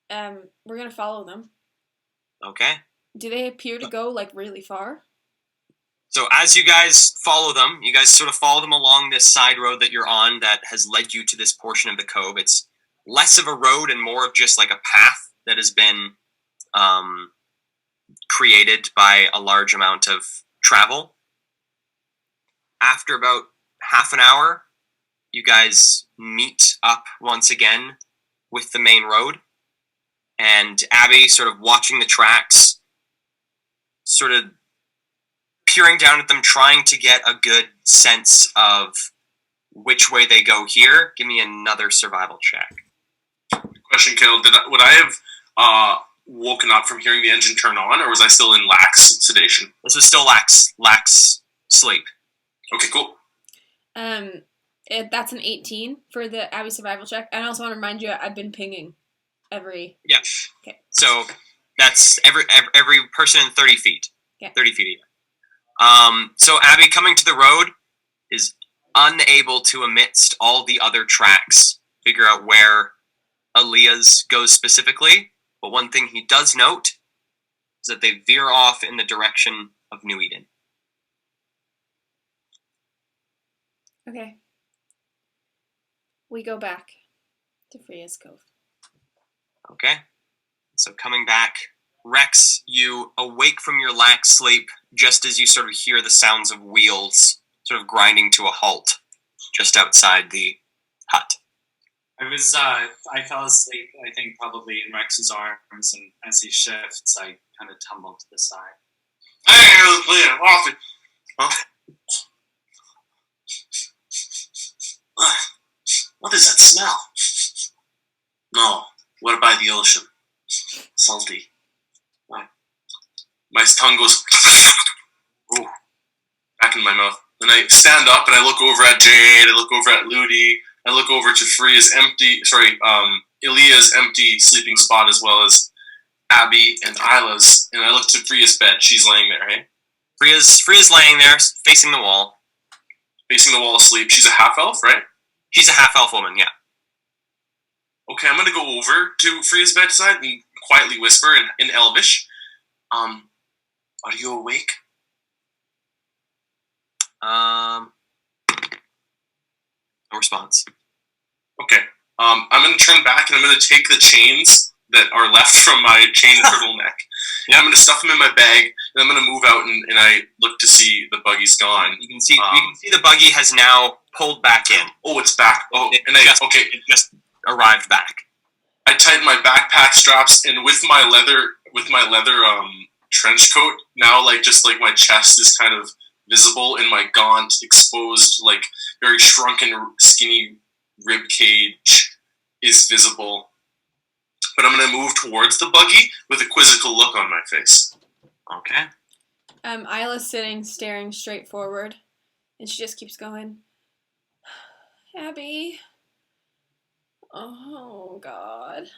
We're gonna follow them. Okay. Do they appear to go like really far? So as you guys follow them, you guys sort of follow them along this side road that you're on that has led you to this portion of the cove. It's less of a road and more of just like a path that has been created by a large amount of travel. After about half an hour, you guys meet up once again with the main road. And Abby, sort of watching the tracks, sort of peering down at them, trying to get a good sense of which way they go here. Give me another survival check. Question, Kale. Would I have woken up from hearing the engine turn on, or was I still in lax sedation? This is still lax sleep. Okay, cool. That's an 18 for the Abby survival check. And I also want to remind you, I've been pinging every... Yeah. Okay. So that's every person in 30 feet. Yeah. 30 feet. So Abby, coming to the road, is unable to, amidst all the other tracks, figure out where Aaliyah's goes specifically. But one thing he does note is that they veer off in the direction of New Eden. Okay. We go back to Freya's Cove. Okay. So coming back, Rex, you awake from your lax sleep just as you sort of hear the sounds of wheels sort of grinding to a halt just outside the hut. I fell asleep, I think, probably in Rex's arms, and as he shifts, I kind of tumble to the side. Hey, what is that smell? No, what about the ocean? Salty. My tongue goes ooh, back in my mouth. And I stand up and I look over at Jade, I look over at Ludi, I look over to Ilia's empty sleeping spot, as well as Abby and Isla's, and I look to Freya's bed. She's laying there, hey? Freya's laying there, facing the wall. Facing the wall asleep. She's a half-elf, right? She's a half-elf woman, yeah. Okay, I'm gonna go over to Freya's bedside and quietly whisper in Elvish, are you awake? No response. Okay. I'm gonna turn back and I'm gonna take the chains that are left from my chain turtleneck. Yeah, I'm gonna stuff them in my bag and I'm gonna move out and I look to see the buggy's gone. You can see the buggy has now pulled back in. Oh, it's back. Oh, it just arrived back. I tighten my backpack straps and with my leather trench coat, now just my chest is kind of visible and my gaunt, exposed, very shrunken, skinny rib cage is visible. But I'm going to move towards the buggy with a quizzical look on my face. Okay. Isla's sitting, staring straight forward, and she just keeps going, Abby. Oh, God.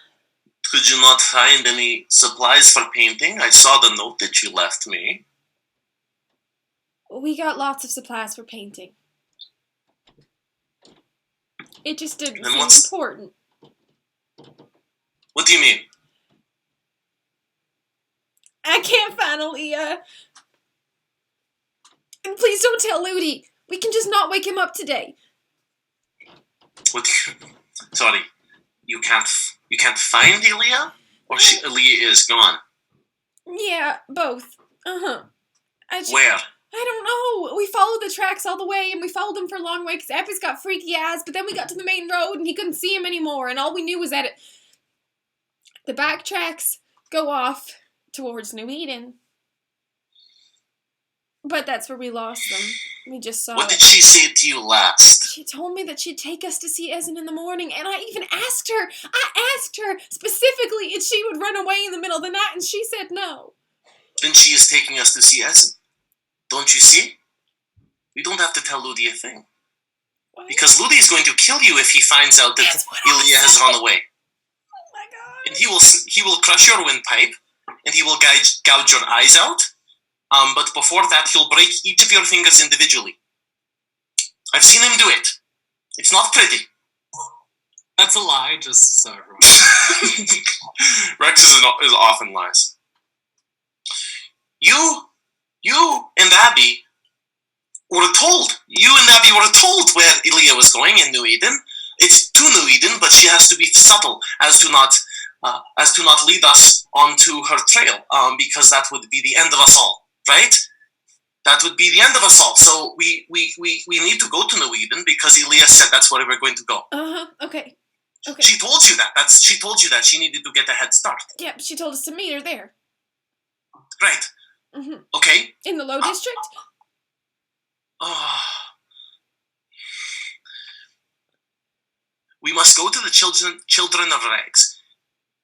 Could you not find any supplies for painting? I saw the note that you left me. We got lots of supplies for painting. It just didn't seem important. What do you mean? I can't find Aaliyah. And please don't tell Ludi. We can just not wake him up today. What? Sorry, you can't find Aaliyah, or Aaliyah is gone. Yeah, both. Where? I don't know. We followed the tracks all the way, and we followed them for a long way because Abby's got freaky ass. But then we got to the main road, and he couldn't see him anymore. And all we knew was that the back tracks go off towards New Eden. But that's where we lost them. We just saw What did she say to you last? She told me that she'd take us to see Ezen in the morning, and I even asked her. I asked her specifically if she would run away in the middle of the night, and she said no. Then she is taking us to see Ezen. Don't you see? We don't have to tell Ludi a thing. What? Because Ludi is going to kill you if he finds out that Ilya has run away. Oh my God. And he will crush your windpipe, and he will gouge your eyes out. But before that, he'll break each of your fingers individually. I've seen him do it. It's not pretty. That's a lie, just so everyone. Rex is often lies. You and Abby were told. You and Abby were told where Ilya was going in New Eden. It's to New Eden, but she has to be subtle as to not lead us onto her trail, because that would be the end of us all, right? That would be the end of us all. So we need to go to New Eden because Ilya said that's where we're going to go. Okay. Okay. She told you that. She told you that she needed to get a head start. Yep, she told us to meet her there. Right. Mm-hmm. Okay. In the Low District? We must go to the children of Rags.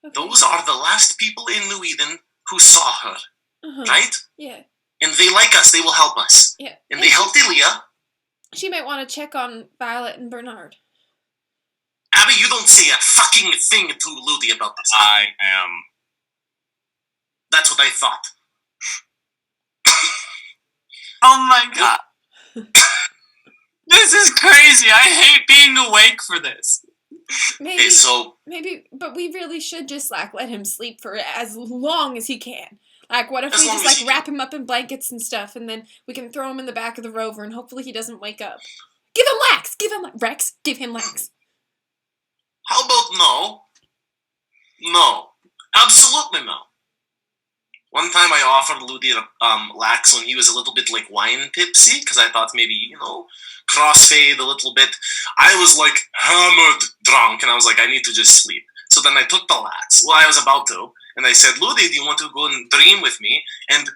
Okay. Those are the last people in New Eden who saw her. Right? Yeah. And they like us. They will help us. Yeah. And they helped Ilya. She might want to check on Violet and Bernard. Abby, you don't say a fucking thing to Ludi about this. Huh? I am. That's what I thought. Oh my god. This is crazy. I hate being awake for this. Maybe, Okay, but we really should just, like, let him sleep for as long as he can. Like, what if As we long just, as like, he wrap him up in blankets and stuff, and then we can throw him in the back of the rover, and hopefully he doesn't wake up. Give him Lax! Rex, give him Lax. how about no? No. Absolutely no. One time I offered Ludi Lax when he was a little bit, like, wine tipsy, because I thought maybe, crossfade a little bit. I was, like, hammered drunk, and I was like, I need to just sleep. So then I took the Lax. Well, I was about to, and I said, Ludi, do you want to go and dream with me? And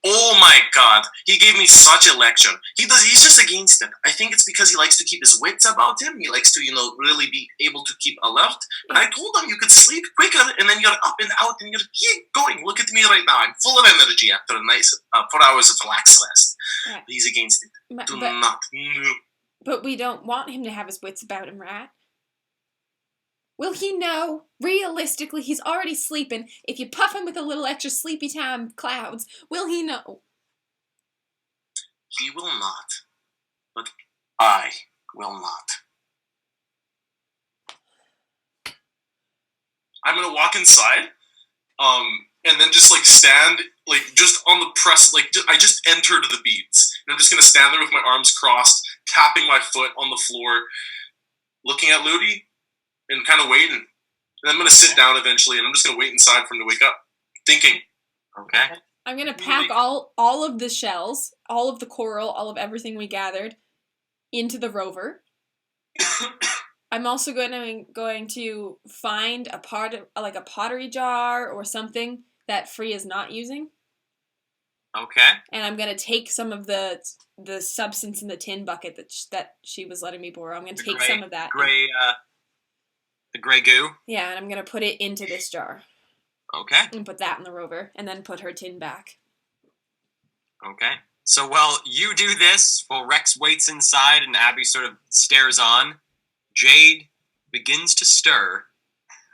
oh my god, he gave me such a lecture. He's just against it. I think it's because he likes to keep his wits about him. He likes to, really be able to keep alert. And I told him you could sleep quicker and then you're up and out and you're going. Look at me right now. I'm full of energy after a nice 4 hours of relaxed rest. Right. But he's against it. Do But, not. but we don't want him to have his wits about him, right? Will he know? Realistically, he's already sleeping. If you puff him with a little extra sleepy time clouds, will he know? He will not. But I will not. I'm gonna walk inside, and then just stand just on the press. I just entered the beads, and I'm just gonna stand there with my arms crossed, tapping my foot on the floor, looking at Ludi, and kind of waiting. And I'm gonna sit down eventually, and I'm just gonna wait inside for him to wake up, thinking. Okay. I'm gonna pack all of the shells, all of the coral, all of everything we gathered into the rover. I'm also going to find a pottery jar or something that Free is not using. Okay. And I'm gonna take some of the substance in the tin bucket that she was letting me borrow. I'm gonna take some of that. The gray goo. Yeah, and I'm gonna put it into this jar. Okay. And put that in the rover, and then put her tin back. Okay. So while you do this, while Rex waits inside and Abby sort of stares on, Jade begins to stir,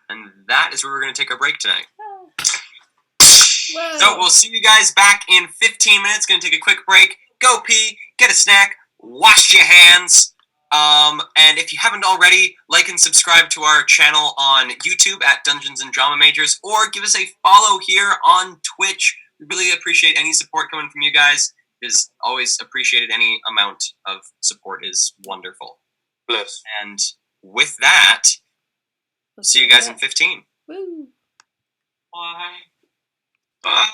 and that is where we're going to take our break tonight. Whoa. So we'll see you guys back in 15 minutes. Going to take a quick break, go pee, get a snack, wash your hands. And if you haven't already, like and subscribe to our channel on YouTube at Dungeons and Drama Majors, or give us a follow here on Twitch. We really appreciate any support coming from you guys. Is always appreciated. Any amount of support is wonderful. Bless. And with that, see you guys in 15. Woo. Bye. Bye.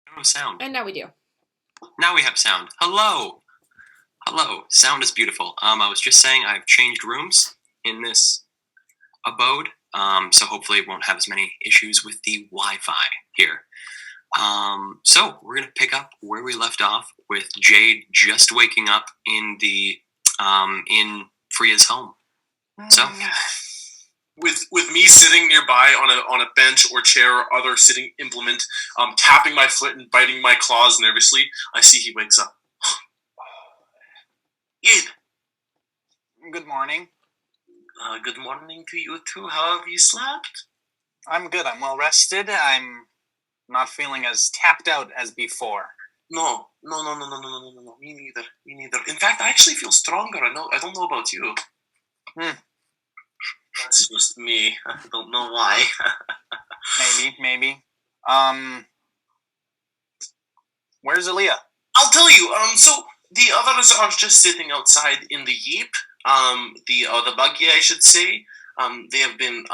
don't have sound. And now we do. Now we have sound. Hello. Hello. Sound is beautiful. I was just saying I've changed rooms in this abode, so hopefully it won't have as many issues with the Wi-Fi here. So we're gonna pick up where we left off with Jade just waking up in the in Freya's home. So with me sitting nearby on a bench or chair or other sitting implement, tapping my foot and biting my claws nervously, I see he wakes up. Jade. Good morning. Good morning to you too. How have you slept? I'm good. I'm well rested. I'm not feeling as tapped out as before. No. Me neither. In fact, I actually feel stronger. I don't know about you. That's just me. I don't know why. Maybe. Where's Aaliyah? I'll tell you. So the others are just sitting outside in the Jeep. The buggy, I should say. They have been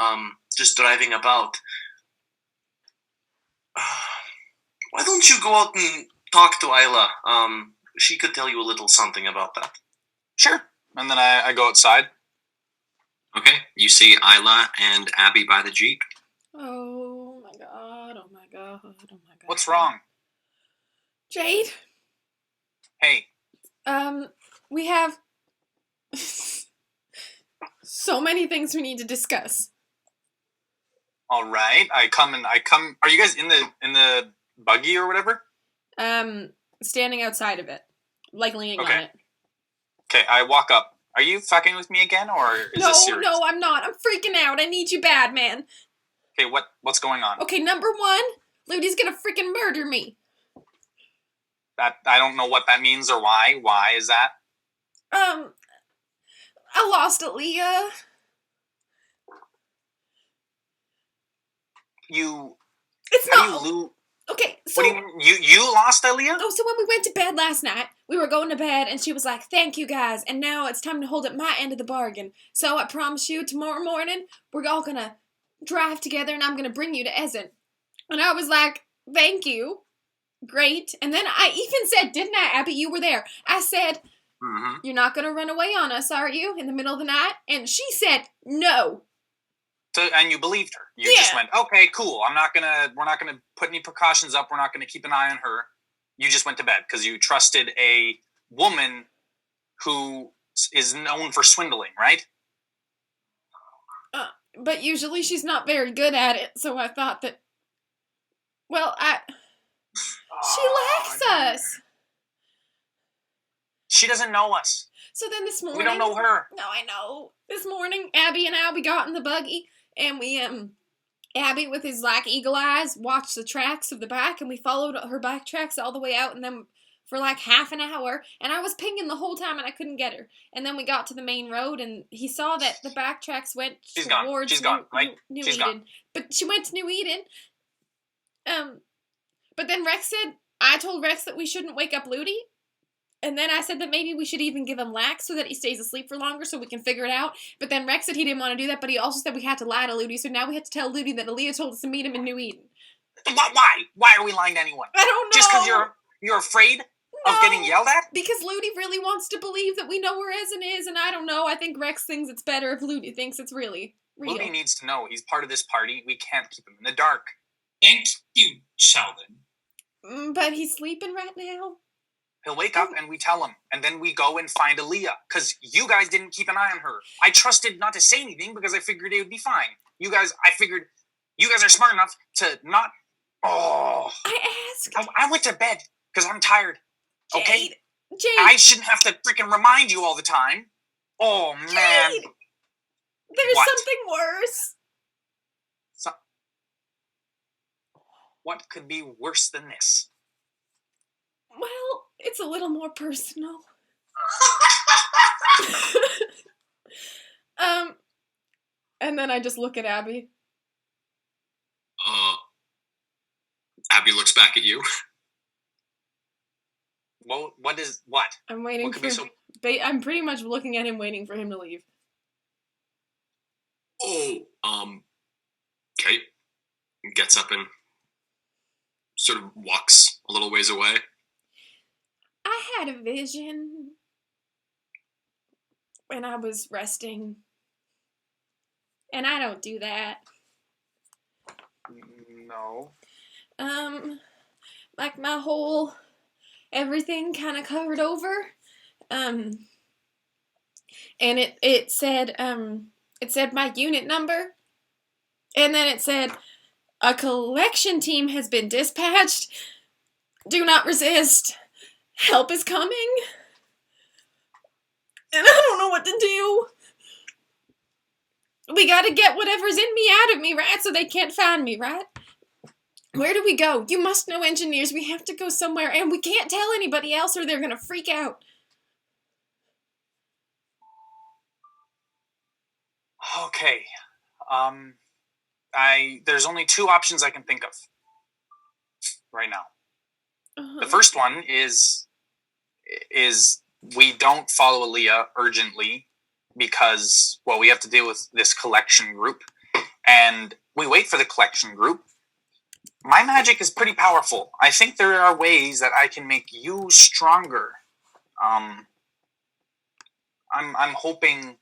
just driving about. Why don't you go out and talk to Isla? She could tell you a little something about that. Sure. And then I go outside. okay, you see Isla and Abby by the Jeep. Oh my god, oh my god, oh my god. What's wrong? Jade? Hey. We have so many things we need to discuss. All right. I come. Are you guys in the buggy or whatever? Standing outside of it, like leaning on it. Okay, I walk up. Are you fucking with me again, or is this serious? No, I'm not. I'm freaking out. I need you bad, man. Okay, what's going on? Okay, number one, Ludy's gonna freaking murder me. That I don't know what that means or why. Why is that? I lost Aaliyah. It's not. Okay, so what do you mean? You lost Aaliyah? Oh, so when we went to bed last night, we were going to bed, and she was like, "Thank you guys," and now it's time to hold up my end of the bargain. So I promise you, tomorrow morning we're all gonna drive together, and I'm gonna bring you to Essen. And I was like, "Thank you, great." And then I even said, didn't I, Abby? You were there. I said, "You're not gonna run away on us, are you, in the middle of the night?" And she said, "No." So, and you believed her. You just went, okay, cool. We're not gonna put any precautions up. We're not gonna keep an eye on her. You just went to bed because you trusted a woman who is known for swindling, right? But usually she's not very good at it, so I thought that. Well, she likes us. She doesn't know us. So then this morning, we don't know her. No, I know. This morning, Abby and I, we got in the buggy, and we Abby with his like eagle eyes watched the tracks of the back, and we followed her back tracks all the way out, and then for like half an hour, and I was pinging the whole time, and I couldn't get her. And then we got to the main road, and he saw that the back tracks went towards New Eden. Gone. But she went to New Eden. But then Rex said, I told Rex that we shouldn't wake up Ludi. And then I said that maybe we should even give him lax so that he stays asleep for longer so we can figure it out. But then Rex said he didn't want to do that, but he also said we had to lie to Ludi. So now we have to tell Ludi that Aaliyah told us to meet him in New Eden. Why? Why are we lying to anyone? I don't know. Just because you're afraid of getting yelled at? Because Ludi really wants to believe that we know where Essen is, and I don't know. I think Rex thinks it's better if Ludi thinks it's really real. Ludi needs to know. He's part of this party. We can't keep him in the dark. Thank you, Sheldon. But he's sleeping right now. He'll wake up and we tell him. And then we go and find Aaliyah. Because you guys didn't keep an eye on her. I trusted not to say anything because I figured it would be fine. I figured you guys are smart enough to not... Oh. I asked. I went to bed because I'm tired. Okay? Jade. I shouldn't have to freaking remind you all the time. Oh, man. Jade. There's What? something worse. What could be worse than this? Well, it's a little more personal. And then I just look at Abby. Abby looks back at you. Well, what? I'm waiting What could for... be so... I'm pretty much looking at him, waiting for him to leave. Okay. Gets up and sort of walks little ways away. I had a vision when I was resting. And I don't do that. No. Like my whole everything kind of covered over. And it said my unit number. And then it said, a collection team has been dispatched. Do not resist. Help is coming. And I don't know what to do. We gotta get whatever's in me out of me, right? So they can't find me, right? Where do we go? You must know engineers. We have to go somewhere, and we can't tell anybody else or they're gonna freak out. Okay. There's only two options I can think of right now. Uh-huh. The first one is we don't follow Aaliyah urgently because, well, we have to deal with this collection group, and we wait for the collection group. My magic is pretty powerful. I think there are ways that I can make you stronger. I'm hoping.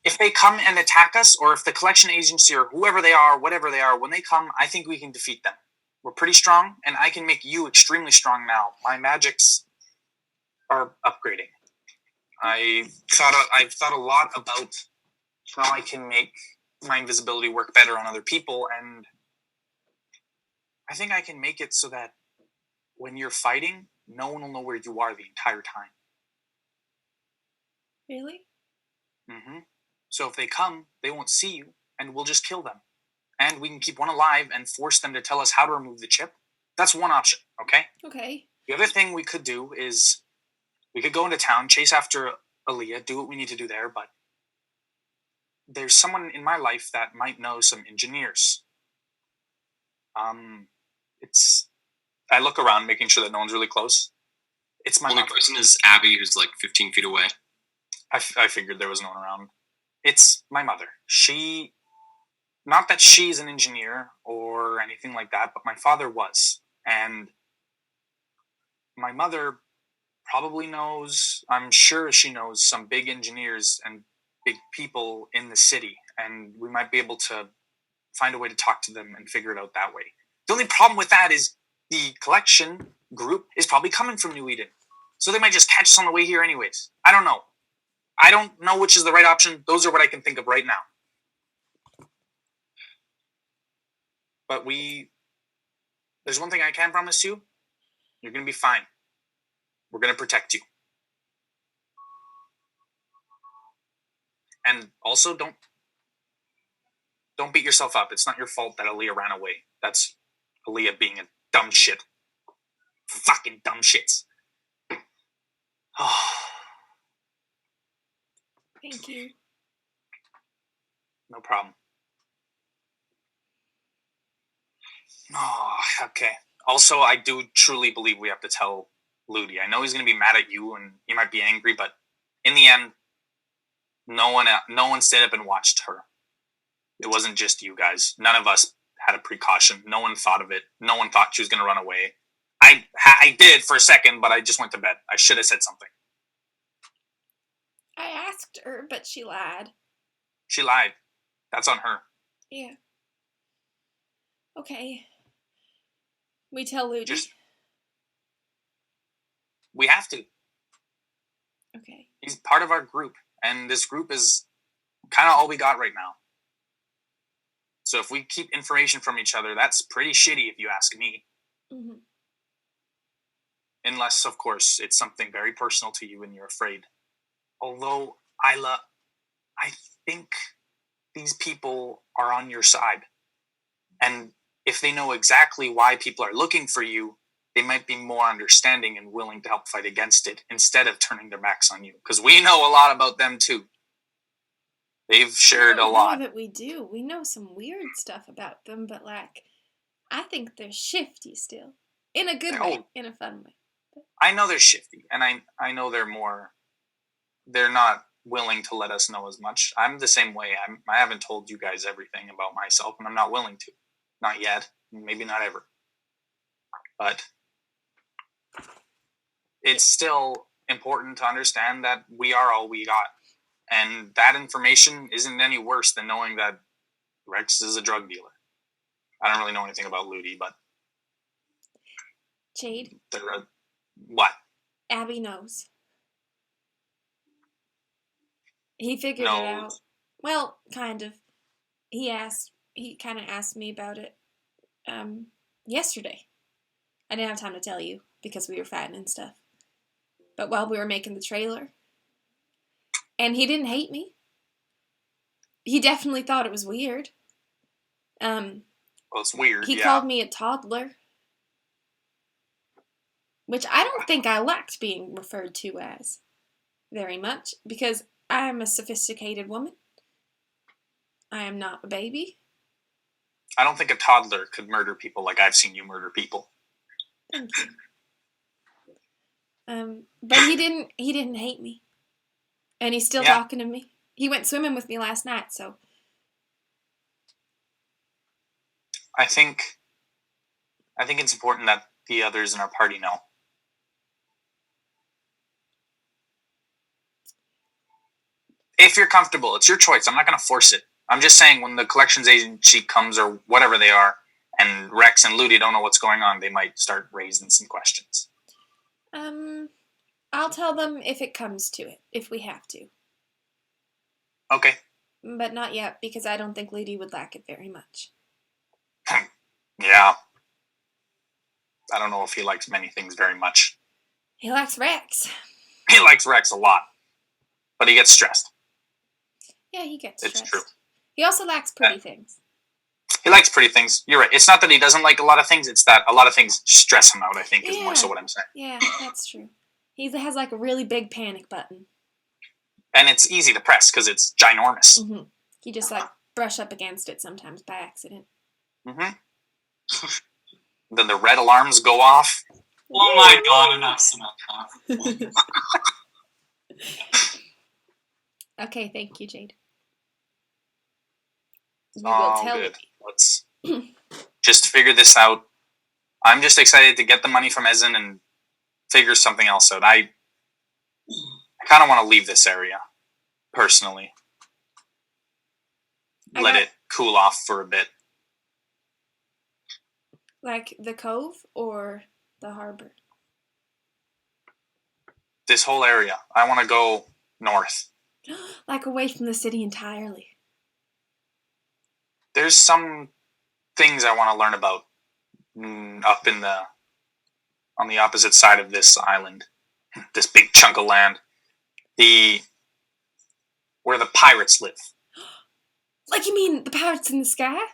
If they come and attack us, or if the collection agency or whoever they are, whatever they are, when they come, I think we can defeat them. We're pretty strong, and I can make you extremely strong now. My magics are upgrading. I've thought a lot about how I can make my invisibility work better on other people, and I think I can make it so that when you're fighting, no one will know where you are the entire time. Really? Mm-hmm. So if they come, they won't see you, and we'll just kill them. And we can keep one alive and force them to tell us how to remove the chip. That's one option, okay? Okay. The other thing we could do is we could go into town, chase after Aaliyah, do what we need to do there, but there's someone in my life that might know some engineers. I look around, making sure that no one's really close. It's my only mother. person is Abby, who's like 15 feet away. I figured there was no one around. It's my mother. Not that she's an engineer or anything like that, but my father was. And my mother probably knows, I'm sure she knows some big engineers and big people in the city. And we might be able to find a way to talk to them and figure it out that way. The only problem with that is the collection group is probably coming from New Eden. So they might just catch us on the way here anyways. I don't know. I don't know which is the right option. Those are what I can think of right now. But there's one thing I can promise you. You're going to be fine. We're going to protect you. And also, don't beat yourself up. It's not your fault that Aaliyah ran away. That's Aaliyah being a dumb shit. Fucking dumb shits. Oh. Thank you. No problem. Oh, okay. Also, I do truly believe we have to tell Ludi. I know he's going to be mad at you and he might be angry, but in the end, no one stayed up and watched her. It wasn't just you guys. None of us had a precaution. No one thought of it. No one thought she was going to run away. I did for a second, but I just went to bed. I should have said something. I asked her, but she lied. She lied. That's on her. Yeah. Okay. We tell Ludi. We have to. Okay. He's part of our group, and this group is kind of all we got right now. So if we keep information from each other, that's pretty shitty if you ask me. Mm-hmm. Unless, of course, it's something very personal to you and you're afraid. Although, Isla, I think these people are on your side. And if they know exactly why people are looking for you, they might be more understanding and willing to help fight against it instead of turning their backs on you. Because we know a lot about them too. They've shared a lot. That we do. We know some weird stuff about them, but I think they're shifty still. In a good way. In a fun way. I know they're shifty, and I know they're not willing to let us know as much. I'm the same way. I haven't told you guys everything about myself, and I'm not willing to. Not yet. Maybe not ever. But it's still important to understand that we are all we got. And that information isn't any worse than knowing that Rex is a drug dealer. I don't really know anything about Ludi, but Jade, what? Abby knows. He figured it Knows. out. Well, kind of. He kind of asked me about it yesterday. I didn't have time to tell you because we were fighting and stuff. But while we were making the trailer, and he didn't hate me. He definitely thought it was weird. Well, it's weird. He yeah. called me a toddler, which I don't think I liked being referred to as very much because I am a sophisticated woman. I am not a baby. I don't think a toddler could murder people like I've seen you murder people. Thank you. But he didn't hate me. And he's still talking to me. He went swimming with me last night, so I think it's important that the others in our party know. If you're comfortable, it's your choice. I'm not going to force it. I'm just saying when the collections agency comes or whatever they are, and Rex and Ludi don't know what's going on, they might start raising some questions. I'll tell them if it comes to it, if we have to. Okay. But not yet, because I don't think Ludi would like it very much. Yeah. I don't know if he likes many things very much. He likes Rex. He likes Rex a lot. But he gets stressed. Yeah, he gets It's stressed. true. He also likes pretty things. He likes pretty things. You're right. It's not that he doesn't like a lot of things. It's that a lot of things stress him out, I think, is more so what I'm saying. Yeah, that's true. He has like a really big panic button. And it's easy to press because it's ginormous. Mm-hmm. You just like brush up against it sometimes by accident. Mm-hmm. Then the red alarms go off. Oh my god, enough Samantha. Okay, thank you, Jade. We will tell good. you. Let's just figure this out. I'm just excited to get the money from Ezen and figure something else out. I kind of want to leave this area, personally. Let it cool off for a bit. Like the cove or the harbor? This whole area. I want to go north. Like away from the city entirely. There's some things I want to learn about up on the opposite side of this island, this big chunk of land, where the pirates live. Like you mean the pirates in the sky?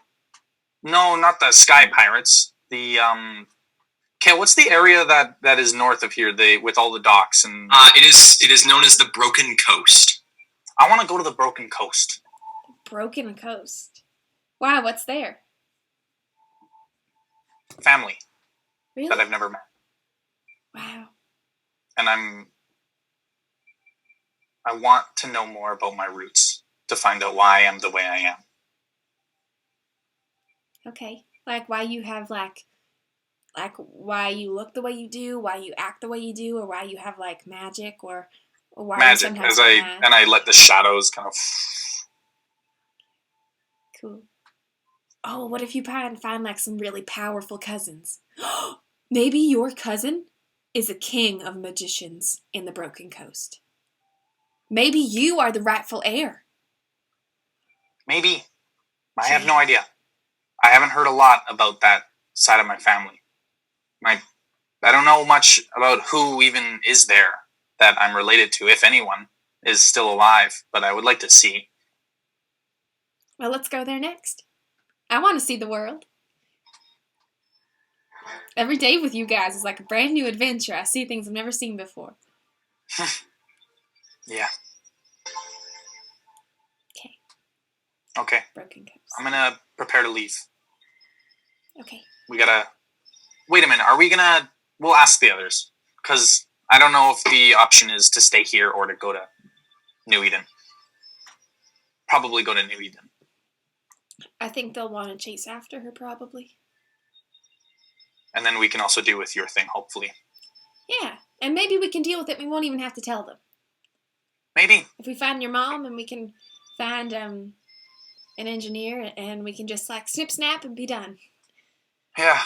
No, not the sky pirates. Okay, what's the area that is north of here? With all the docks and. It is known as the Broken Coast. I want to go to the Broken Coast. Broken Coast. Wow, what's there? Family. Really? That I've never met. Wow. And I want to know more about my roots to find out why I am the way I am. Okay. Like why you have like why you look the way you do, why you act the way you do, or why you have like magic or why magic you sometimes I let the shadows kind of. Cool. Oh, what if you find like some really powerful cousins? Maybe your cousin is a king of magicians in the Broken Coast. Maybe you are the rightful heir. Maybe. I have no idea. I haven't heard a lot about that side of my family. I don't know much about who even is there that I'm related to, if anyone is still alive, but I would like to see. Well, let's go there next. I want to see the world. Every day with you guys is like a brand new adventure. I see things I've never seen before. Yeah. Okay. Okay. Broken Coast. I'm gonna prepare to leave. Okay. We gotta. Wait a minute. Are we gonna? We'll ask the others because I don't know if the option is to stay here or to go to New Eden. Probably go to New Eden. I think they'll want to chase after her, probably. And then we can also deal with your thing, hopefully. Yeah, and maybe we can deal with it. We won't even have to tell them. Maybe. If we find your mom, and we can find an engineer, and we can just like snip snap and be done. Yeah.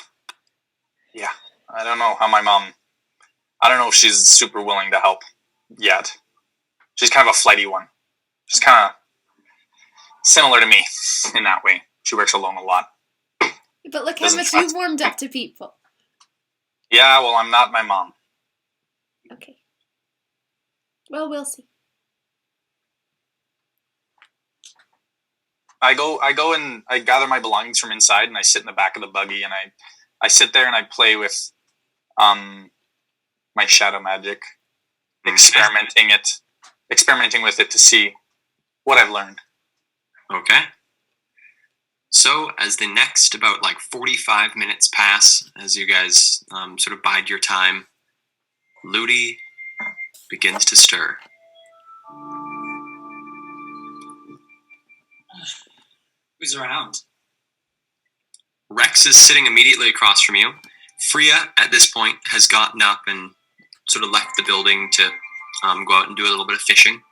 I don't know how my mom. I don't know if she's super willing to help yet. She's kind of a flighty one. She's kind of similar to me in that way. She works alone a lot. But look how Doesn't much trust- you've warmed up to people. Yeah, well, I'm not my mom. Okay. Well, we'll see. I go and I gather my belongings from inside, and I sit in the back of the buggy, and I sit there and I play with my shadow magic, experimenting with it to see what I've learned. Okay. So, as the next about like 45 minutes pass, as you guys sort of bide your time, Ludi begins to stir. Who's around? Rex is sitting immediately across from you. Freya, at this point, has gotten up and sort of left the building to go out and do a little bit of fishing.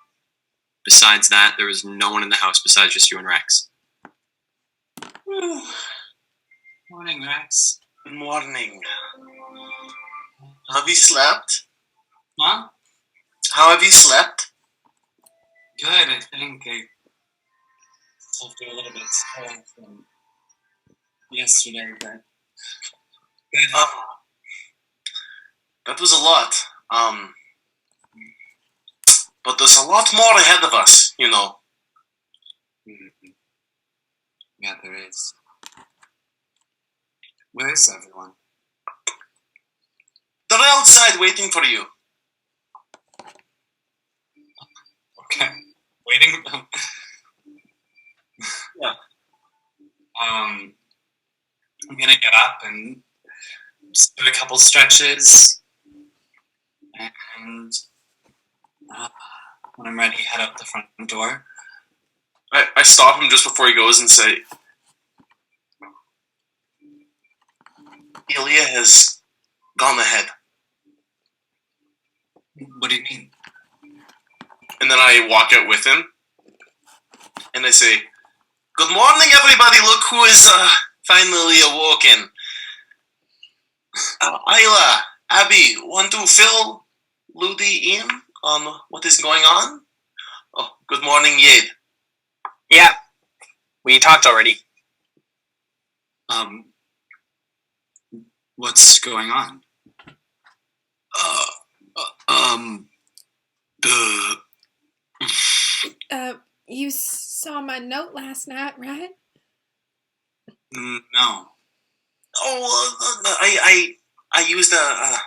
Besides that, there is no one in the house besides just you and Rex. Morning, Rex. Good morning. Have you slept? Huh? How have you slept? Good, I think. I slept a little bit slow from yesterday, but good. That was a lot. But there's a lot more ahead of us, you know. Yeah, there is. Where is everyone? They're outside waiting for you. Okay. Waiting. Yeah. I'm gonna get up and just do a couple stretches, and when I'm ready, head out the front door. I stop him just before he goes and say, Ilya has gone ahead. What do you mean? And then I walk out with him. And I say, good morning, everybody. Look who is finally awoken. Isla, Abby, want to fill Ludi in on what is going on? Oh, good morning, Yade. Yeah, we talked already. What's going on? You saw my note last night, right? No. Oh, I used a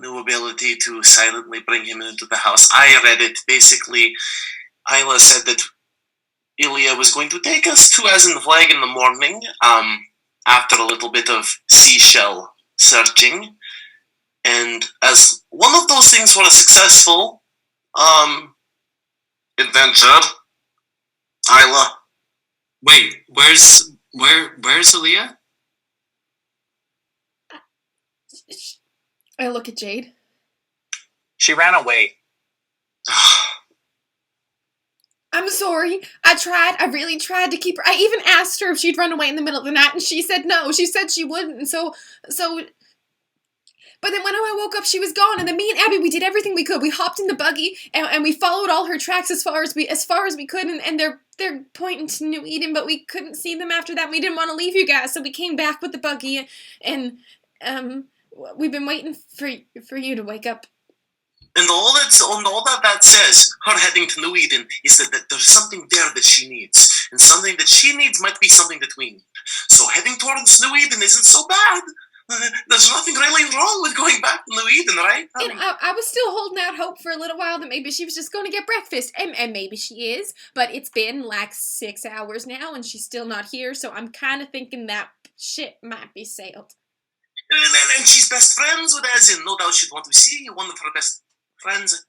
new ability to silently bring him into the house. I read it. Basically, Isla said that Ilya was going to take us to Asenflag in the morning, after a little bit of seashell searching. And as one of those things were a successful adventure, Isla. Wait, where's Aaliyah? I look at Jade. She ran away. I'm sorry. I really tried to keep her. I even asked her if she'd run away in the middle of the night, and she said no. She said she wouldn't, and so... But then when I woke up, she was gone, and then me and Abby, we did everything we could. We hopped in the buggy, and we followed all her tracks as far as we could, and they're pointing to New Eden, but we couldn't see them after that. We didn't want to leave you guys, so we came back with the buggy, and we've been waiting for you to wake up. And all that says, her heading to New Eden, is that there's something there that she needs. And something that she needs might be something that we need. So heading towards New Eden isn't so bad. There's nothing really wrong with going back to New Eden, right? And I was still holding out hope for a little while that maybe she was just going to get breakfast. And maybe she is. But it's been like 6 hours now, and she's still not here. So I'm kind of thinking that ship might be sailed. And she's best friends with Azin. No doubt she'd want to see one of her best friends.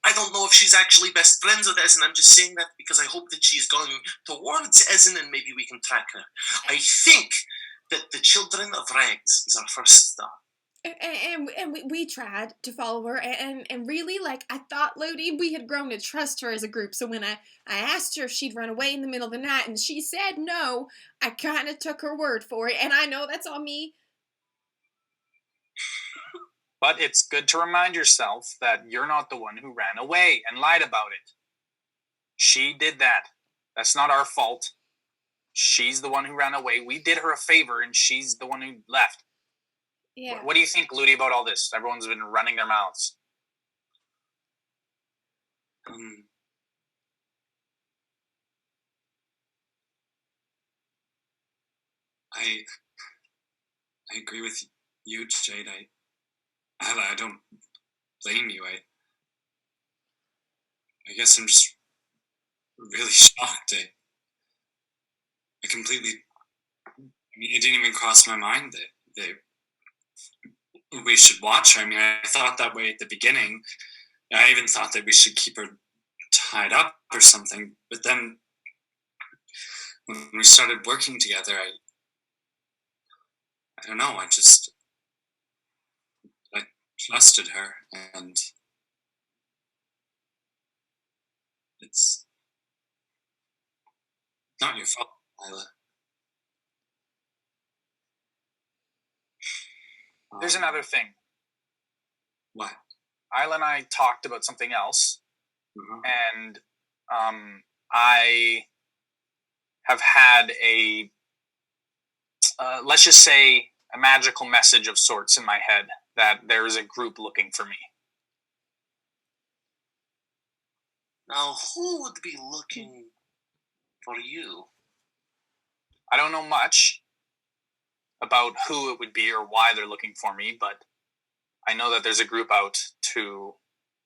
I don't know if she's actually best friends with Ezen. I'm just saying that because I hope that she's going towards Ezen and maybe we can track her. I think that the Children of Rags is our first stop. And we tried to follow her, and really, like, I thought, Lodi, we had grown to trust her as a group, so when I asked her if she'd run away in the middle of the night, and she said no, I kind of took her word for it, and I know that's on me. But it's good to remind yourself that you're not the one who ran away and lied about it. She did that. That's not our fault. She's the one who ran away. We did her a favor, and she's the one who left. Yeah. What do you think, Ludi, about all this? Everyone's been running their mouths. I agree with you, Jade. I don't blame you. I guess I'm just really shocked. I completely. I mean, it didn't even cross my mind that we should watch her. I mean, I thought that way at the beginning. I even thought that we should keep her tied up or something. But then when we started working together, I don't know. I trusted her, and it's not your fault, Isla. There's another thing. What? Isla and I talked about something else, Mm-hmm. and I have had a, let's just say, a magical message of sorts in my head that there is a group looking for me. Now, who would be looking for you? I don't know much about who it would be or why they're looking for me, but I know that there's a group out to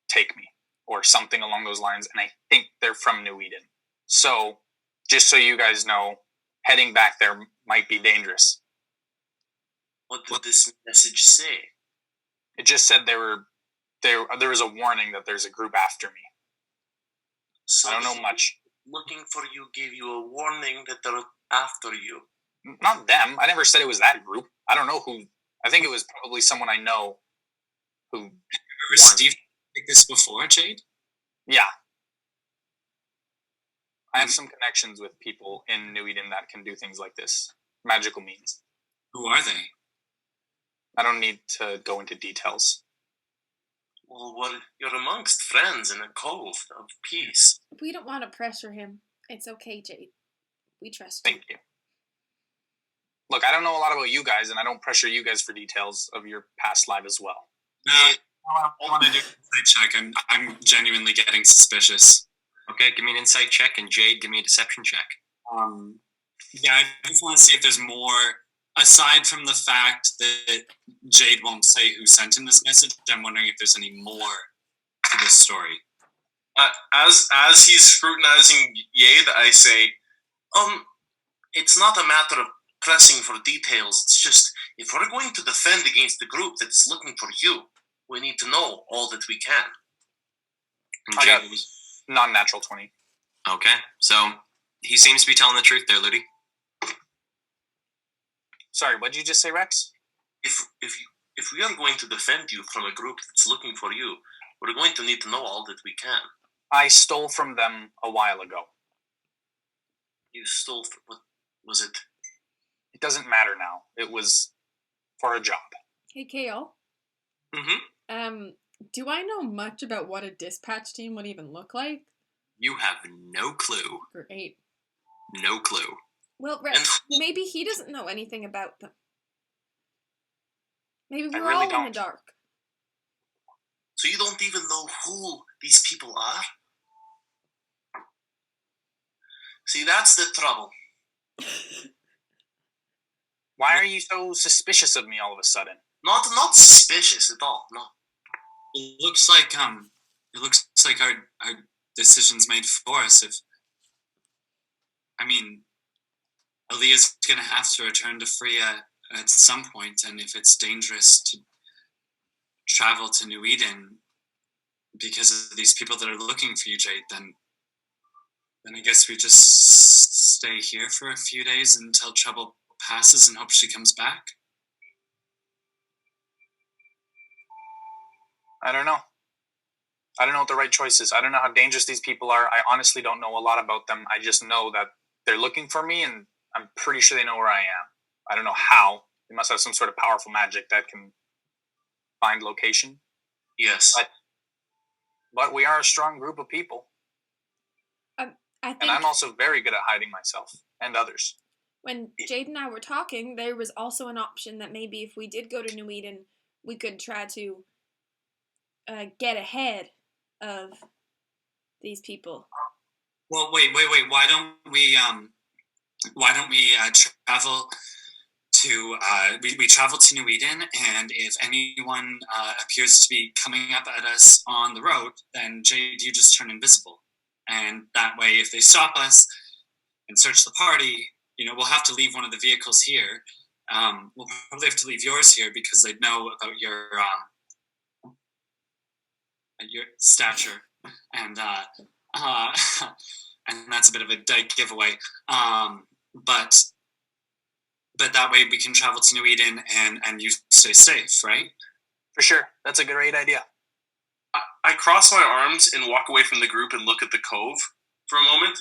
take me or something along those lines, and I think they're from New Eden. So, just so you guys know, heading back there might be dangerous. What did this message say? It just said there was a warning that there's a group after me. So I don't know much. Looking for you gave you a warning that they're after you. Not them. I never said it was that group. I don't know who. I think it was probably someone I know who. Have you received this before, Jade? Yeah. I have some connections with people in New Eden that can do things like this. Magical means. Who are they? I don't need to go into details. Well, you're amongst friends in a cove of peace. We don't want to pressure him. It's okay, Jade. We trust you. Thank you. Look, I don't know a lot about you guys, and I don't pressure you guys for details of your past life as well. I want to do an insight check. I'm genuinely getting suspicious. Okay, give me an insight check, and Jade, give me a deception check. Yeah, I just want to see if there's more, aside from the fact that Jade won't say who sent him this message. I'm wondering if there's any more to this story. As he's scrutinizing Yade, I say, it's not a matter of pressing for details. It's just, if we're going to defend against the group that's looking for you, we need to know all that we can. I got non-natural 20. Okay, so he seems to be telling the truth there, Ludi. Sorry, what did you just say, Rex? If we are going to defend you from a group that's looking for you, we're going to need to know all that we can. I stole from them a while ago. You stole from, what was it? It doesn't matter now. It was for a job. Hey, Kale. Mm-hmm. Do I know much about what a dispatch team would even look like? You have no clue. Great. No clue. Well, Rex, maybe he doesn't know anything about them. Maybe we're really all in don't. the dark. So you don't even know who these people are? See, that's the trouble. Why are you so suspicious of me all of a sudden? Not suspicious at all, no. It looks like our decision's made for us. Aaliyah's gonna have to return to Freya at some point, and if it's dangerous to travel to New Eden, because of these people that are looking for you, Jade, then I guess we just stay here for a few days until trouble passes and hope she comes back. I don't know. I don't know what the right choice is. I don't know how dangerous these people are. I honestly don't know a lot about them. I just know that they're looking for me, and I'm pretty sure they know where I am. I don't know how. They must have some sort of powerful magic that can find location. Yes. But we are a strong group of people. I think And I'm also very good at hiding myself and others. when Jade and I were talking, there was also an option that maybe if we did go to New Eden, we could try to get ahead of these people. Well, wait. Why don't we travel to we travel to New Eden, and if anyone appears to be coming up at us on the road, then Jade, you just turn invisible, and that way, if they stop us and search the party, we'll have to leave one of the vehicles here. We'll probably have to leave yours here because they'd know about your stature, and and that's a bit of a dead giveaway. But that way we can travel to New Eden and you stay safe, right? For sure. That's a great idea. I cross my arms and walk away from the group and look at the cove for a moment.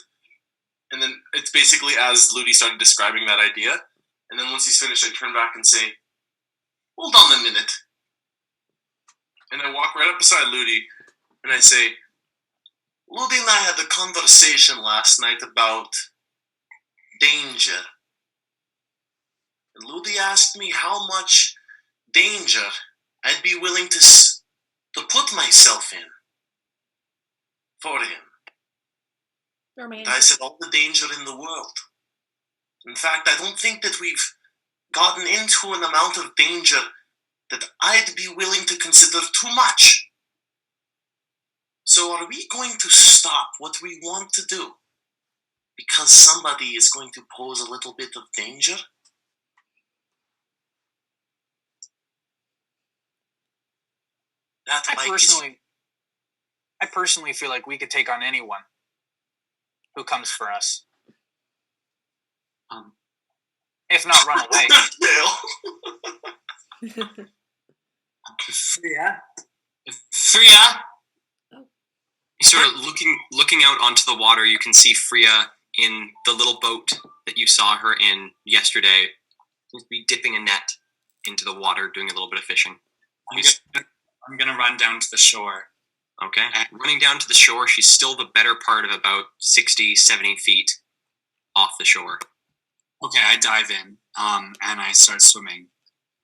And then it's basically as Ludi started describing that idea. And then once he's finished, I turn back and say, "Hold on a minute." And I walk right up beside Ludi and I say, "Ludi and I had a conversation last night about danger. And Ludi asked me how much danger I'd be willing to put myself in for him. And I said, all the danger in the world. In fact, I don't think that we've gotten into an amount of danger that I'd be willing to consider too much. So are we going to stop what we want to do because somebody is going to pose a little bit of danger?" I personally feel like we could take on anyone who comes for us. If not run away. Freya! Sort of looking out onto the water, you can see Freya in the little boat that you saw her in yesterday. Seems to be dipping a net into the water, doing a little bit of fishing. I'm going to run down to the shore. Okay. Running down to the shore, she's still the better part of about 60, 70 feet off the shore. Okay, I dive in, and I start swimming.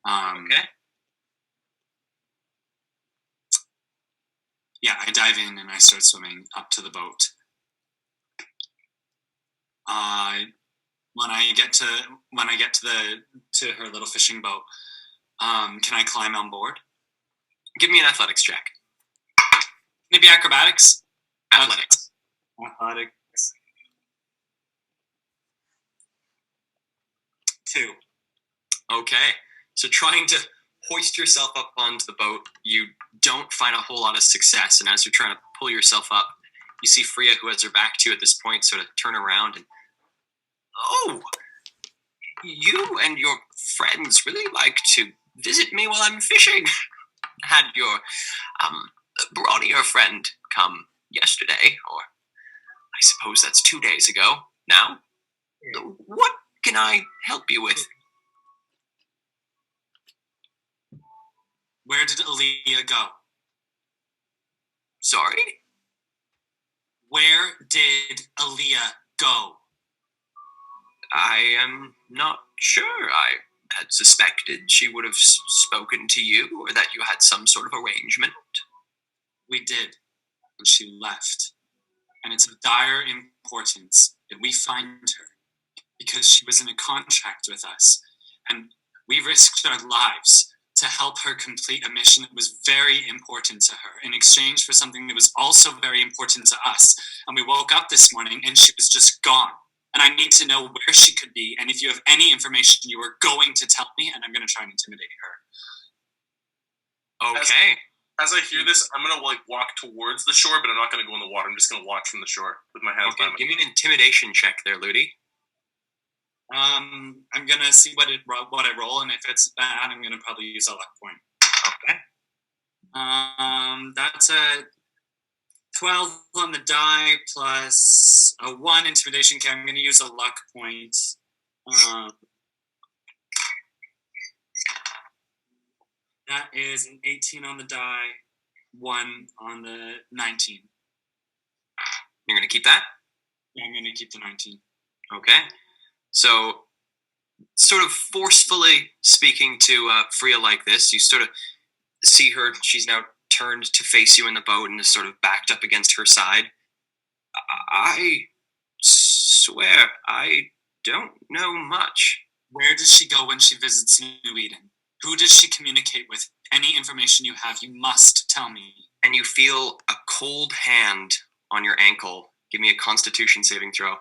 Okay. Yeah, I dive in and I start swimming up to the boat. When I get to her little fishing boat, can I climb on board? Give me an athletics check. Maybe acrobatics? Athletics. Athletics. 2. Okay. So trying to hoist yourself up onto the boat, you don't find a whole lot of success. And as you're trying to pull yourself up, you see Freya, who has her back to you at this point, sort of turn around and, "Oh, you and your friends really like to visit me while I'm fishing. Had your brawnier friend come yesterday, or I suppose that's 2 days ago now. What can I help you with?" Where did Aaliyah go? Sorry? Where did Aaliyah go? I am not sure. I had suspected she would have spoken to you, or that you had some sort of arrangement. We did, and she left. And it's of dire importance that we find her, because she was in a contract with us, and we risked our lives to help her complete a mission that was very important to her in exchange for something that was also very important to us. And we woke up this morning and she was just gone. And I need to know where she could be. And if you have any information, you are going to tell me, and I'm going to try and intimidate her. Okay. As I hear this, I'm gonna like walk towards the shore, but I'm not gonna go in the water. I'm just gonna watch from the shore with my hands Okay, behind my give me an intimidation check there, Ludi. I'm gonna see what I roll, and if it's bad, I'm gonna probably use a luck point. Okay. That's a 12 on the die plus a 1 intimidation. Okay, I'm gonna use a luck point. That is an 18 on the die, 1 on the 19. You're gonna keep that? Yeah, I'm gonna keep the 19. Okay. So, sort of forcefully speaking to Freya like this, you sort of see her. She's now turned to face you in the boat and is sort of backed up against her side. I swear, I don't know much. Where does she go when she visits New Eden? Who does she communicate with? Any information you have, you must tell me. And you feel a cold hand on your ankle. Give me a Constitution saving throw.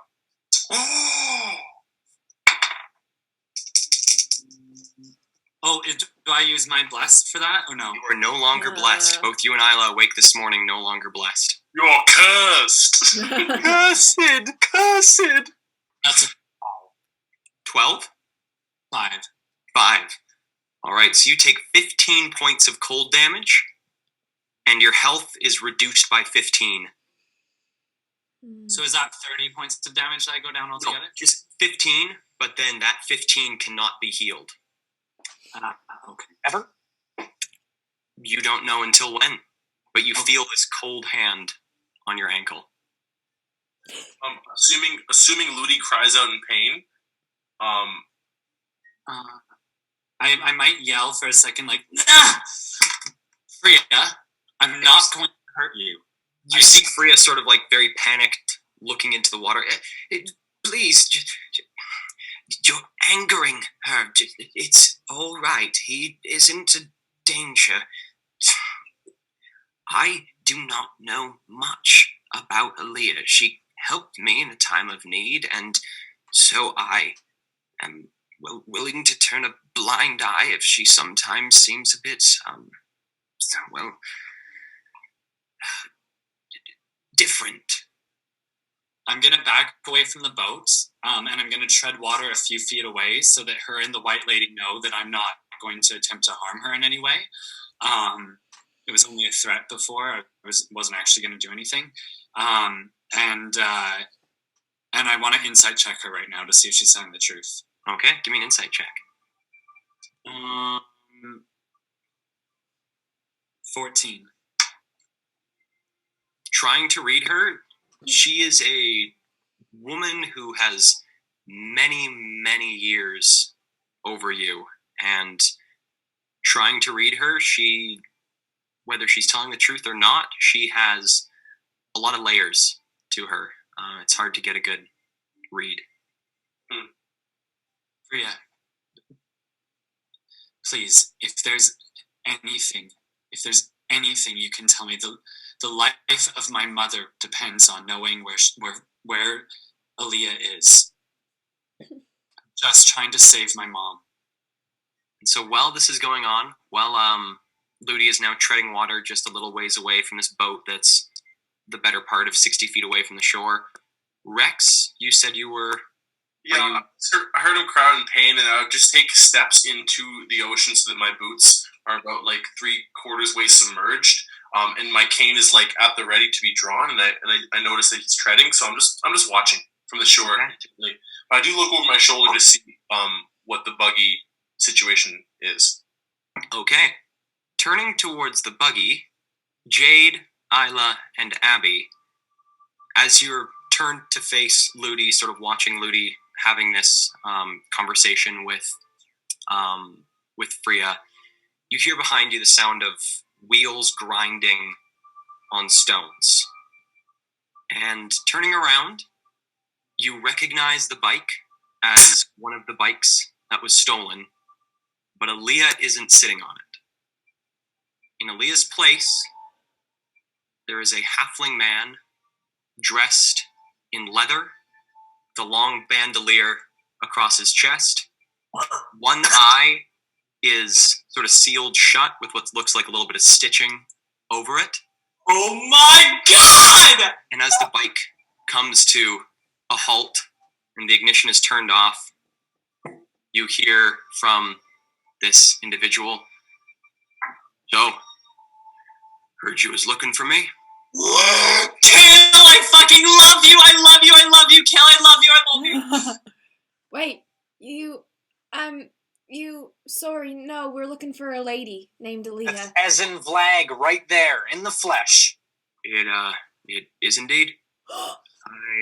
Oh, do I use my bless for that or no? You are no longer blessed. Both you and Isla awake this morning no longer blessed. You're cursed. Cursed. That's a 12? 5. 5. All right, so you take 15 points of cold damage, and your health is reduced by 15. So is that 30 points of damage that I go down altogether? No, just 15, but then that 15 cannot be healed. Okay. Ever? You don't know until when, but you feel this cold hand on your ankle. Assuming Ludi cries out in pain. I might yell for a second, like, ah! Freya, I'm not going to hurt you. You see Freya sort of like very panicked, looking into the water. Please, you're angering her. It's all right. He isn't a danger. I do not know much about Aaliyah. She helped me in a time of need, and so I am willing to turn a blind eye if she sometimes seems a bit, different. I'm going to back away from the boat, and I'm going to tread water a few feet away so that her and the white lady know that I'm not going to attempt to harm her in any way. It was only a threat before. I wasn't actually going to do anything. And I want to insight check her right now to see if she's telling the truth. Okay, give me an insight check. 14. Trying to read her, she is a woman who has many, many years over you, and trying to read her, whether she's telling the truth or not, she has a lot of layers to her. It's hard to get a good read. Freya, please, if there's anything you can tell me, the life of my mother depends on knowing where Aaliyah is. I'm just trying to save my mom. And so while this is going on, Ludi is now treading water just a little ways away from this boat that's the better part of 60 feet away from the shore. Rex, you said you were... Yeah, I heard him cry out in pain, and I would just take steps into the ocean so that my boots are about like 3/4 way submerged, and my cane is like at the ready to be drawn, and I notice that he's treading, so I'm just watching from the shore. Okay. But I do look over my shoulder to see what the buggy situation is. Okay, turning towards the buggy, Jade, Isla, and Abby, as you're turned to face Ludi, sort of watching Ludi having this conversation with Freya, you hear behind you the sound of wheels grinding on stones. And turning around, you recognize the bike as one of the bikes that was stolen, but Aaliyah isn't sitting on it. In Aaliyah's place, there is a halfling man dressed in leather, the long bandolier across his chest. One eye is sort of sealed shut with what looks like a little bit of stitching over it. Oh my god! And as the bike comes to a halt and the ignition is turned off, you hear from this individual, "So, heard you was looking for me?" Kale, I fucking love you! I love you! I love you! Kale, I love you! I love you! Wait, sorry, no, we're looking for a lady named That's Aaliyah. as in Vlag, right there, in the flesh. It is indeed.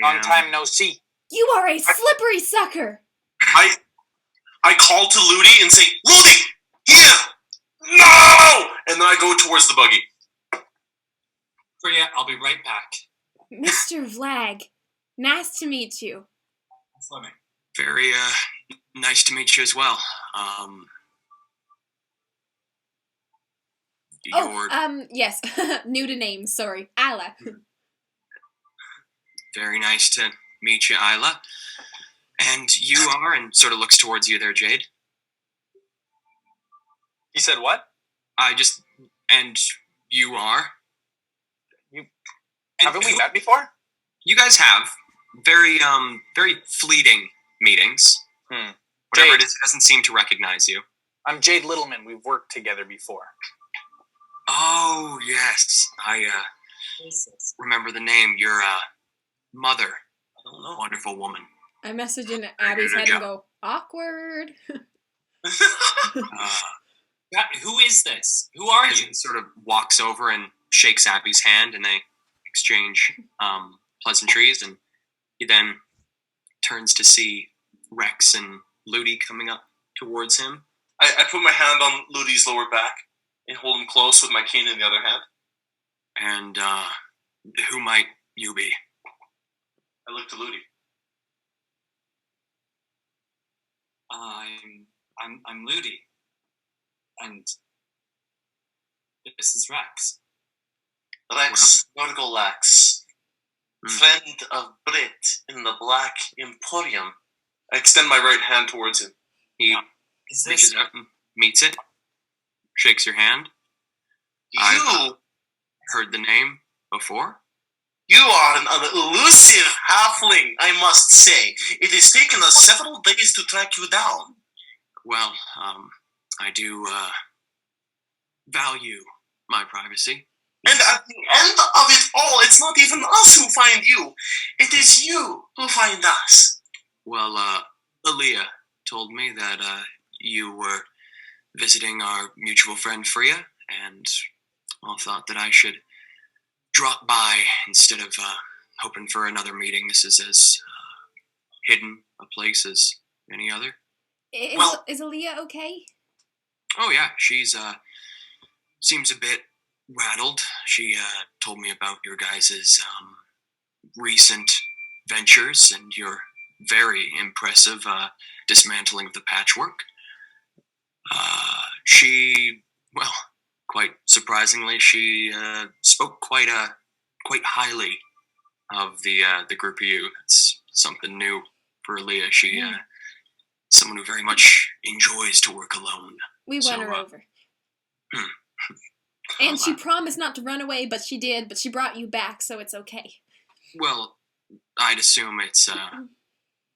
Long time no see. You are a slippery sucker! I call to Ludi and say, "Ludi, here! No!" And then I go towards the buggy. Freya, I'll be right back. Mr. Vlag, nice to meet you. Fleming. Very, nice to meet you as well. Yes, new to names, sorry. Isla. Very nice to meet you, Isla. And you are, and sort of looks towards you there, Jade. He said what? And you are. Haven't we met before? You guys have very fleeting meetings. Whatever Jade. it is, it doesn't seem to recognize you. I'm Jade Littleman. We've worked together before. Oh, yes. I, remember the name. Your, mother. I don't know. Wonderful woman. I message in Abby's head and go, awkward. Who is this? Who are you? He sort of walks over and shakes Abby's hand, and they exchange pleasantries, and he then turns to see Rex and Ludi coming up towards him. I put my hand on Ludi's lower back and hold him close with my cane in the other hand. And, who might you be? I look to Ludi. I'm Ludi. And this is Rex. Rex Norgolax, friend of Brit in the Black Emporium. I extend my right hand towards him. He reaches out and meets it, shakes your hand. I've heard the name before. You are an elusive halfling, I must say. It has taken us several days to track you down. Well, I do value my privacy. And at the end of it all, it's not even us who find you. It is you who find us. Well, Aaliyah told me that you were visiting our mutual friend Freya, and I thought that I should drop by instead of hoping for another meeting. This is as hidden a place as any other. Is Aaliyah okay? Oh yeah, she's seems a bit rattled. She told me about your guys' recent ventures and your very impressive dismantling of the patchwork. Quite surprisingly, she spoke quite highly of the group of you. It's something new for Aaliyah. She someone who very much enjoys to work alone. We won her over. And she promised not to run away, but she did. But she brought you back, so it's okay. Well, I'd assume it's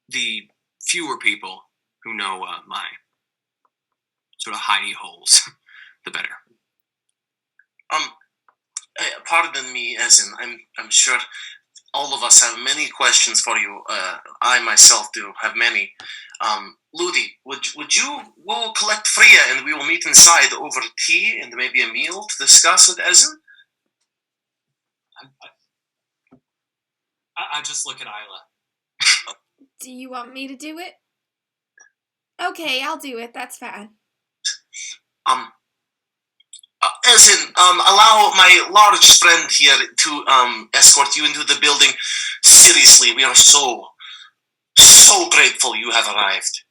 the fewer people who know my sort of hidey holes, the better. Pardon me, as in, I'm sure all of us have many questions for you. I myself do have many. Ludi, would you go collect Freya and we will meet inside over tea and maybe a meal to discuss with Ezen? I just look at Isla. Do you want me to do it? Okay, I'll do it. That's fine. Ezen, allow my large friend here to escort you into the building. Seriously, we are so grateful you have arrived.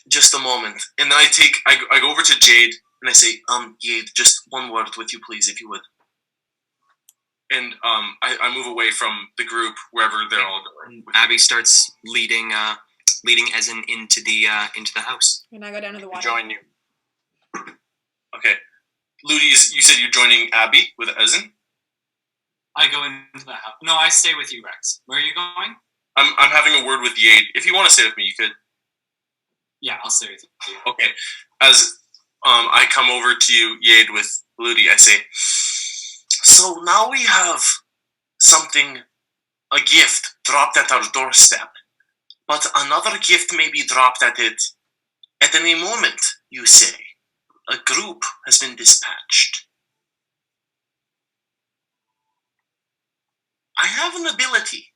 Just a moment. And then I go over to Jade and I say, Jade, just one word with you, please, if you would. And I move away from the group wherever they're all going. Abby starts leading Ezen into the house. And I go down to the water. Join you. Okay. Ludi, you said you're joining Abby with Ezen? I go into the house. No, I stay with you, Rex. Where are you going? I'm having a word with Yade. If you want to stay with me, you could. Yeah, I'll stay with you. Okay. As I come over to you, Yade, with Ludi, I say, so now we have something, a gift, dropped at our doorstep. But another gift may be dropped at it at any moment, you say. A group has been dispatched. I have an ability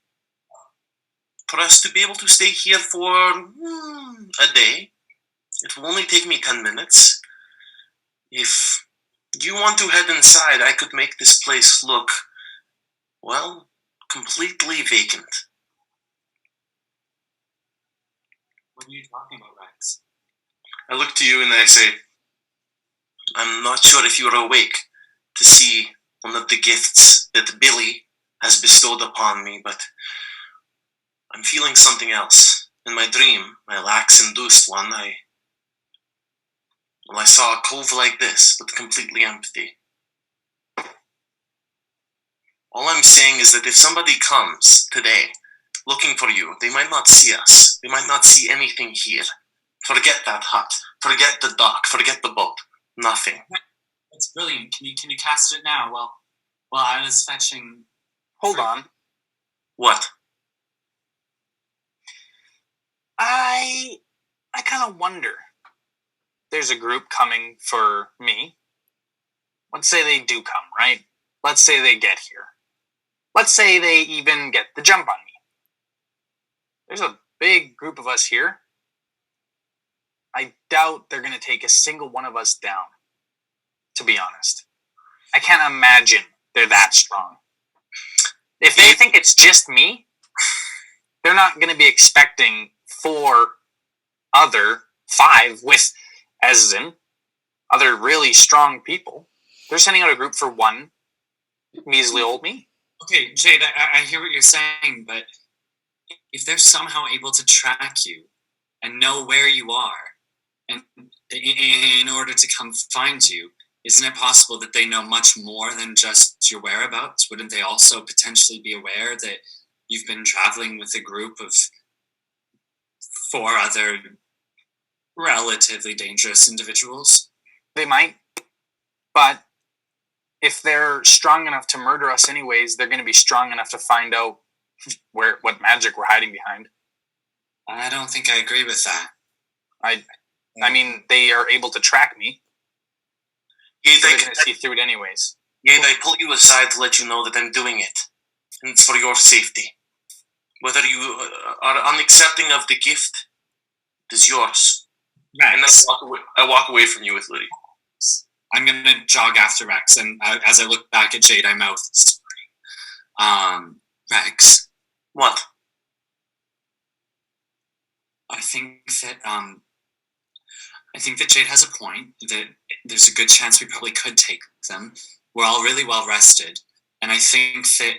for us to be able to stay here for a day. It will only take me 10 minutes. If you want to head inside, I could make this place look, well, completely vacant. What are you talking about, Rex? I look to you and I say, I'm not sure if you are awake to see one of the gifts that Billy has bestowed upon me, but I'm feeling something else. In my dream, my lax-induced one, I saw a cove like this, but completely empty. All I'm saying is that if somebody comes today looking for you, they might not see us. They might not see anything here. Forget that hut. Forget the dock. Forget the boat. Nothing. That's brilliant. Can you cast it now? Well, I was fetching. Hold on. What? I kind of wonder. There's a group coming for me. Let's say they do come, right? Let's say they get here. Let's say they even get the jump on me. There's a big group of us here. I doubt they're going to take a single one of us down, to be honest. I can't imagine they're that strong. If they think it's just me, they're not going to be expecting 5 with Ezen, other really strong people. They're sending out a group for one measly old me. Okay, Jade, I hear what you're saying, but if they're somehow able to track you and know where you are, and in order to come find you, isn't it possible that they know much more than just your whereabouts? Wouldn't they also potentially be aware that you've been traveling with a group of 4 other relatively dangerous individuals? They might, but if they're strong enough to murder us anyways, they're going to be strong enough to find out what magic we're hiding behind. I don't think I agree with that. I mean, they are able to track me. Yeah, so they're going to see through it anyways. Yeah, I pull you aside to let you know that I'm doing it. And it's for your safety. Whether you are unaccepting of the gift, it is yours. Rex. And then I walk away from you with Ludi. I'm going to jog after Rex, and as I look back at Jade, I mouth, Rex. What? I think that Jade has a point, that there's a good chance we probably could take them. We're all really well rested. And I think that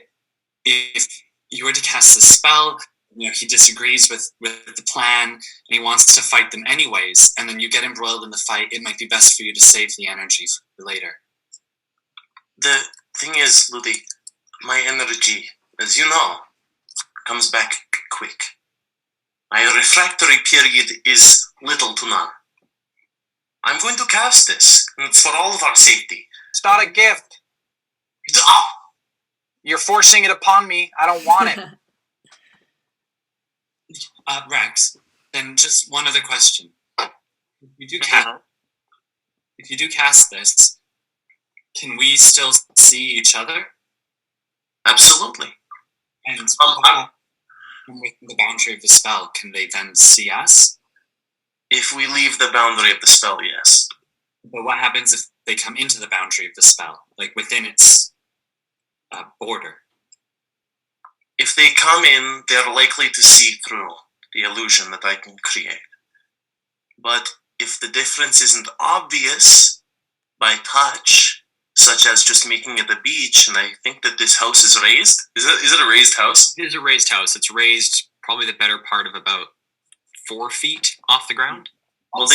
if you were to cast a spell, he disagrees with the plan, and he wants to fight them anyways, and then you get embroiled in the fight, it might be best for you to save the energy for later. The thing is, Ludi, my energy, as you know, comes back quick. My refractory period is little to none. I'm going to cast this, and it's for all of our safety. It's not a gift. You're forcing it upon me. I don't want it. Rex, then just one other question. If you do cast this, can we still see each other? Absolutely. And within the boundary of the spell, can they then see us? If we leave the boundary of the spell, yes. But what happens if they come into the boundary of the spell, like within its border? If they come in, they're likely to see through the illusion that I can create. But if the difference isn't obvious by touch, such as just making it a beach, and I think that this house is raised. Is it a raised house? It is a raised house. It's raised probably the better part of about 4 feet off the ground. Well,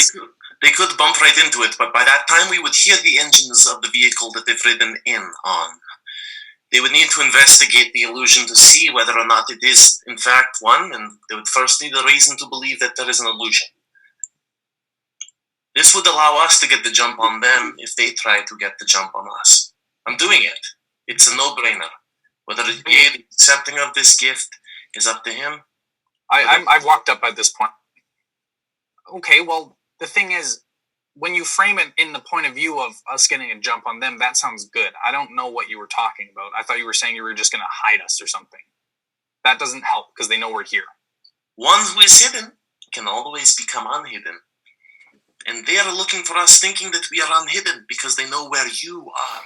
They could bump right into it, but by that time we would hear the engines of the vehicle that they've ridden in on. They would need to investigate the illusion to see whether or not it is, in fact, one, and they would first need a reason to believe that there is an illusion. This would allow us to get the jump on them if they try to get the jump on us. I'm doing it. It's a no-brainer. Whether Jade accepting of this gift is up to him. I've walked up at this point. Okay, well, the thing is, when you frame it in the point of view of us getting a jump on them, that sounds good. I don't know what you were talking about. I thought you were saying you were just going to hide us or something. That doesn't help because they know we're here. One who is hidden can always become unhidden. And they are looking for us thinking that we are unhidden because they know where you are.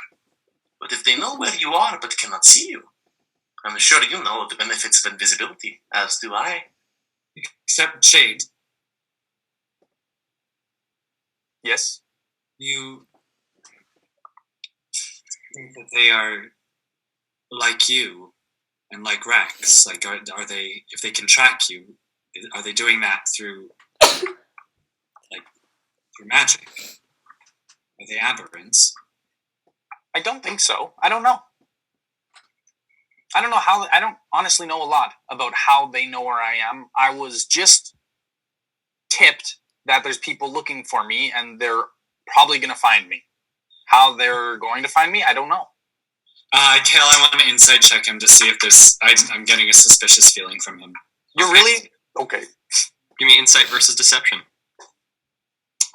But if they know where you are but cannot see you, I'm sure you know the benefits of invisibility, as do I. Except Jade. Yes? You think that they are like you and like Rex? Like, are they, if they can track you, are they doing that through, like, through magic? Are they aberrants? I don't think so. I don't know. I don't know how, I don't honestly know a lot about how they know where I am. I was just tipped that there's people looking for me and they're probably going to find me. How they're going to find me, I don't know. Kale, I want to insight check him to see if there's, I'm getting a suspicious feeling from him. You're really? Okay. Give me insight versus deception.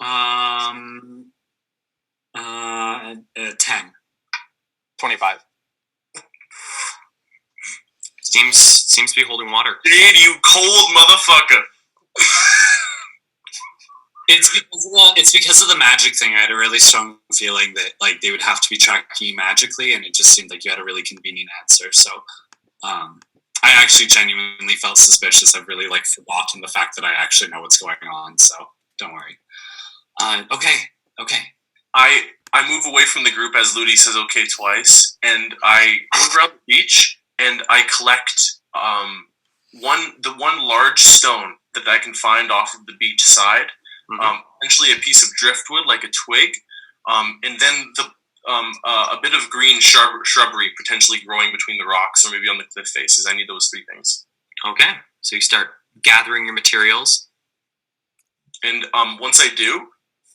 10. 25. Seems to be holding water. Jade, you cold motherfucker! It's because of the magic thing. I had a really strong feeling that like they would have to be tracking you magically, and it just seemed like you had a really convenient answer. So, I actually genuinely felt suspicious. I've really like forgotten the fact that I actually know what's going on. So don't worry. Okay. I move away from the group as Ludi says okay twice, and I move around the beach and I collect the one large stone that I can find off of the beach side. Potentially a piece of driftwood, like a twig, and then a bit of green shrubbery potentially growing between the rocks or maybe on the cliff faces. I need those three things. Okay, so you start gathering your materials. And once I do,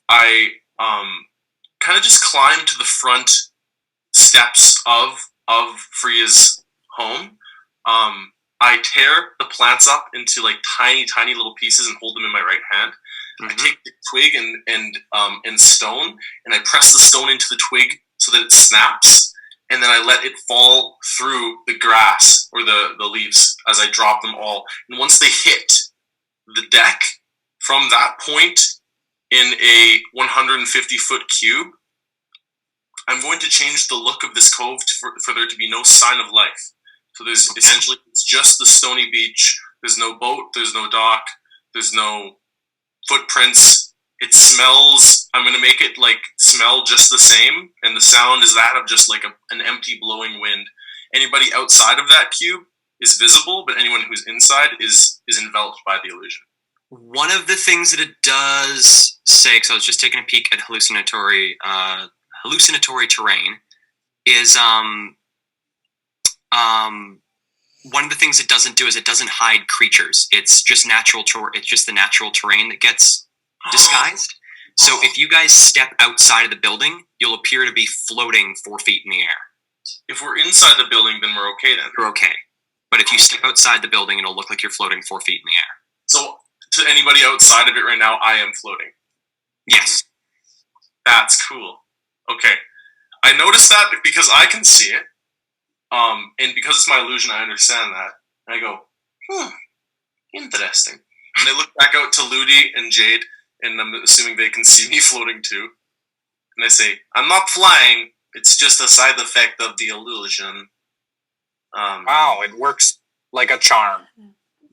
I kind of just climb to the front steps of Freya's home. I tear the plants up into like tiny little pieces and hold them in my right hand. I take the twig and stone, and I press the stone into the twig so that it snaps, and then I let it fall through the grass or the leaves as I drop them all. And once they hit the deck, from that point in a 150-foot cube, I'm going to change the look of this cove for there to be no sign of life. So there's essentially, it's just the stony beach. There's no boat, there's no dock, there's no footprints. It smells, I'm going to make it like smell just the same, and the sound is that of just like an empty blowing wind. Anybody outside of that cube is visible, but anyone who's inside is enveloped by the illusion. One of the things that it does say, because I was just taking a peek at hallucinatory terrain, is one of the things it doesn't do is it doesn't hide creatures. It's just it's just the natural terrain that gets disguised. So if you guys step outside of the building, you'll appear to be floating 4 feet in the air. If we're inside the building, then we're okay then. You're okay. But if you step outside the building, it'll look like you're floating 4 feet in the air. So to anybody outside of it right now, I am floating. Yes. That's cool. Okay. I noticed that because I can see it. And because it's my illusion, I understand that. And I go, interesting. And I look back out to Ludi and Jade, and I'm assuming they can see me floating too. And I say, I'm not flying. It's just a side effect of the illusion. Wow, it works like a charm.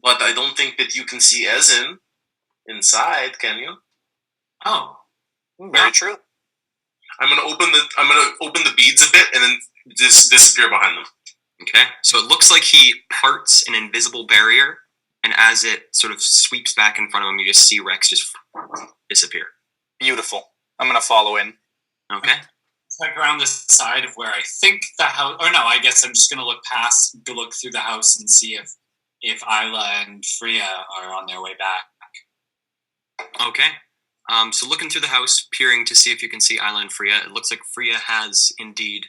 But I don't think that you can see Ezen inside, can you? Oh, very true. I'm gonna open the beads a bit and then just disappear behind them. Okay, so it looks like he parts an invisible barrier, and as it sort of sweeps back in front of him, you just see Rex just disappear. Beautiful. I'm going to follow in. Okay. Check around the side of where I think the house. Or no, I guess I'm just gonna look through the house and see if Isla and Freya are on their way back. Okay. So looking through the house, peering to see if you can see Isla and Freya, it looks like Freya has indeed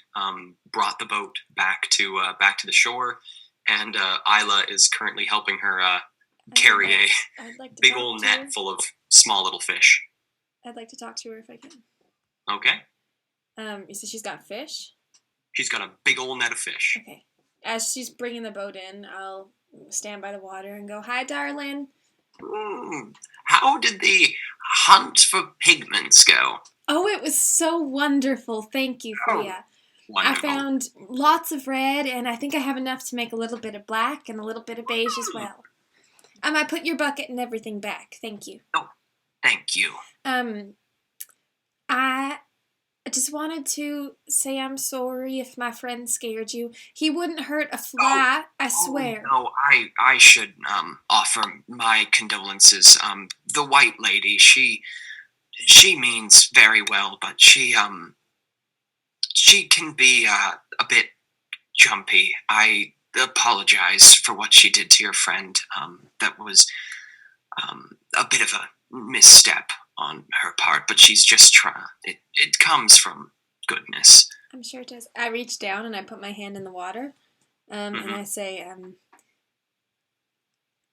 brought the boat back to the shore, and Isla is currently helping her carry I'd like to big talk old to her. net full of small little fish. I'd like to talk to her if I can. Okay. You said she's got fish? She's got a big old net of fish. Okay. As she's bringing the boat in, I'll stand by the water and go, "Hi, darling." How did the hunt for pigments go? Oh, it was so wonderful. Thank you, Freya. Wonderful. I found lots of red, and I think I have enough to make a little bit of black and a little bit of beige as well. I put your bucket and everything back. Thank you. Thank you. I just wanted to say I'm sorry if my friend scared you. He wouldn't hurt a fly, I swear. Oh, no, I should offer my condolences. The white lady, she means very well, but she can be a bit jumpy. I apologize for what she did to your friend. That was a bit of a misstep on her part, but she's just trying. It comes from goodness. I'm sure it does. I reach down and I put my hand in the water, and I say,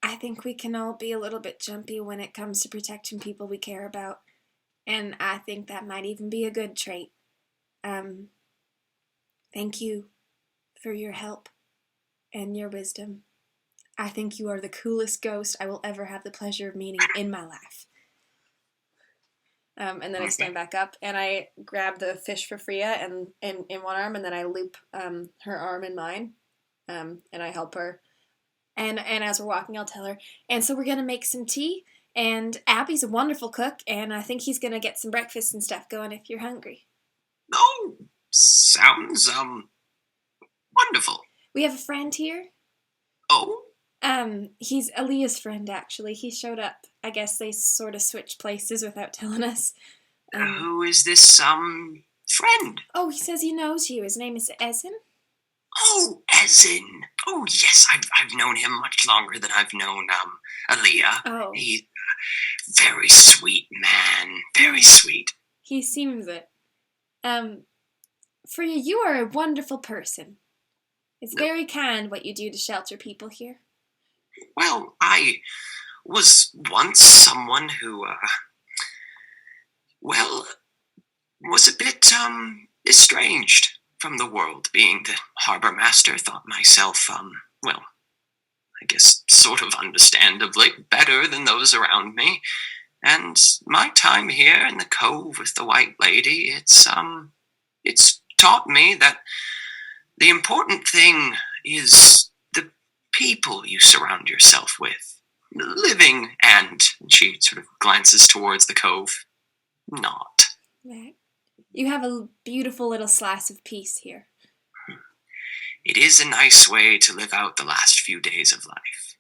I think we can all be a little bit jumpy when it comes to protecting people we care about, and I think that might even be a good trait. Thank you for your help and your wisdom. I think you are the coolest ghost I will ever have the pleasure of meeting in my life. And then I stand back up and I grab the fish for Freya and in one arm, and then I loop her arm in mine, and I help her. And as we're walking, I'll tell her, and so we're going to make some tea, and Abby's a wonderful cook, and I think he's going to get some breakfast and stuff going if you're hungry. Oh, sounds wonderful. We have a friend here. Oh? He's Aaliyah's friend, actually. He showed up. I guess they sort of switched places without telling us. Who is this friend? Oh, he says he knows you. His name is Ezen. Oh, Ezen. Oh, yes, I've known him much longer than I've known Aaliyah. Oh. He's a very sweet man. Very sweet. He seems it. Freya, you are a wonderful person. It's very kind what you do to shelter people here. Well, I was once someone who, was a bit, estranged from the world. Being the harbor master, thought myself, I guess sort of understandably better than those around me. And my time here in the cove with the White Lady, it's taught me that the important thing is the people you surround yourself with. Living and, she sort of glances towards the cove, not. Right. You have a beautiful little slice of peace here. It is a nice way to live out the last few days of life.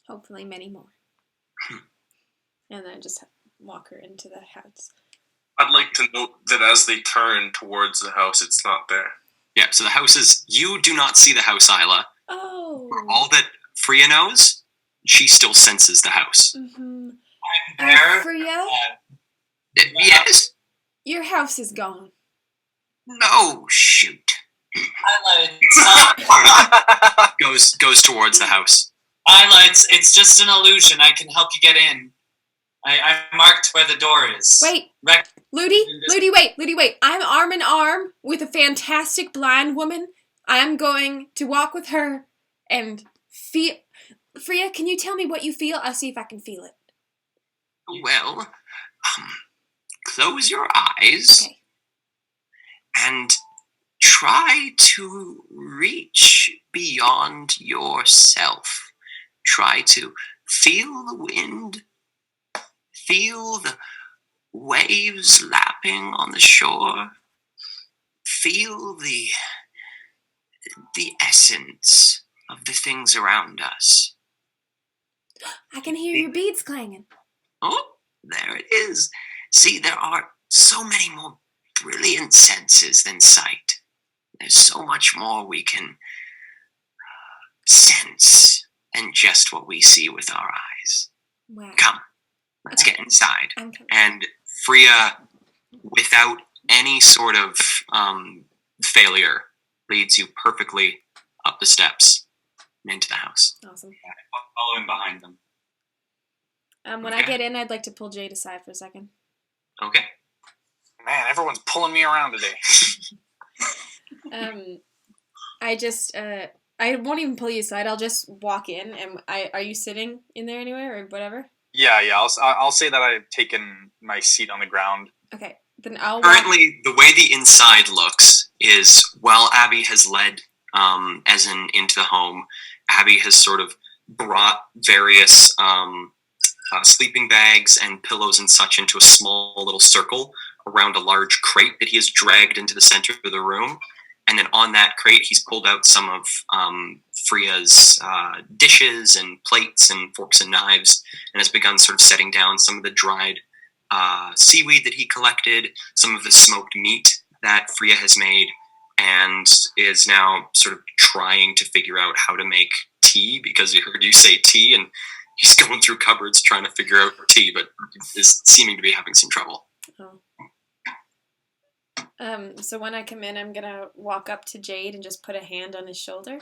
Hopefully many more. And then just walk her into the house. I'd like to note that as they turn towards the house, it's not there. Yeah, so the house is, you do not see the house, Isla. Oh. For all that Freya knows, she still senses the house. Mm-hmm. There. Freya, Yes? your house is gone. No, shoot. Isla, Goes towards the house. it's just an illusion. I can help you get in. I marked where the door is. Wait, Rex, Ludi, wait. I'm arm in arm with a fantastic blind woman. I'm going to walk with her and feel... Freya, can you tell me what you feel? I'll see if I can feel it. Well, close your eyes Okay. and try to reach beyond yourself. Try to feel the wind, feel the waves lapping on the shore, feel the essence of the things around us. I can hear your beads clanging. Oh, there it is. See, there are so many more brilliant senses than sight. There's so much more we can sense than just what we see with our eyes. Wow. Come, let's get inside. I'm coming. And Freya, without any sort of failure, leads you perfectly up the steps and into the house. Awesome. Following behind them. When I get in, I'd like to pull Jade aside for a second. Okay. Man, everyone's pulling me around today. I won't even pull you aside. I'll just walk in. And are you sitting in there anywhere or whatever? Yeah. I'll say that I've taken my seat on the ground. Okay. Then I'll Currently, the way the inside looks is while Abby has led Ezen into the home, Abby has sort of brought various sleeping bags and pillows and such into a small little circle around a large crate that he has dragged into the center of the room. And then on that crate, he's pulled out some of Freya's dishes and plates and forks and knives and has begun sort of setting down some of the dried seaweed that he collected, some of the smoked meat that Freya has made, and is now sort of trying to figure out how to make tea, because he heard you say tea, and he's going through cupboards trying to figure out tea, but is seeming to be having some trouble. Oh. So when I come in, I'm gonna walk up to Jade and just put a hand on his shoulder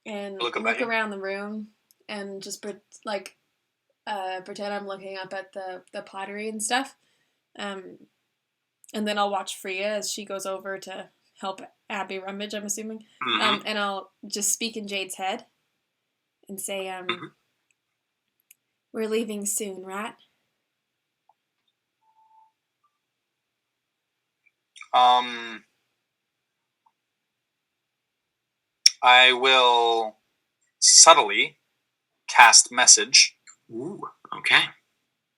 and look around the room and just pretend I'm looking up at the pottery and stuff. And then I'll watch Freya as she goes over to help Abby rummage, I'm assuming. Mm-hmm. And I'll just speak in Jade's head and say, we're leaving soon, right? I will subtly cast message. Ooh, okay.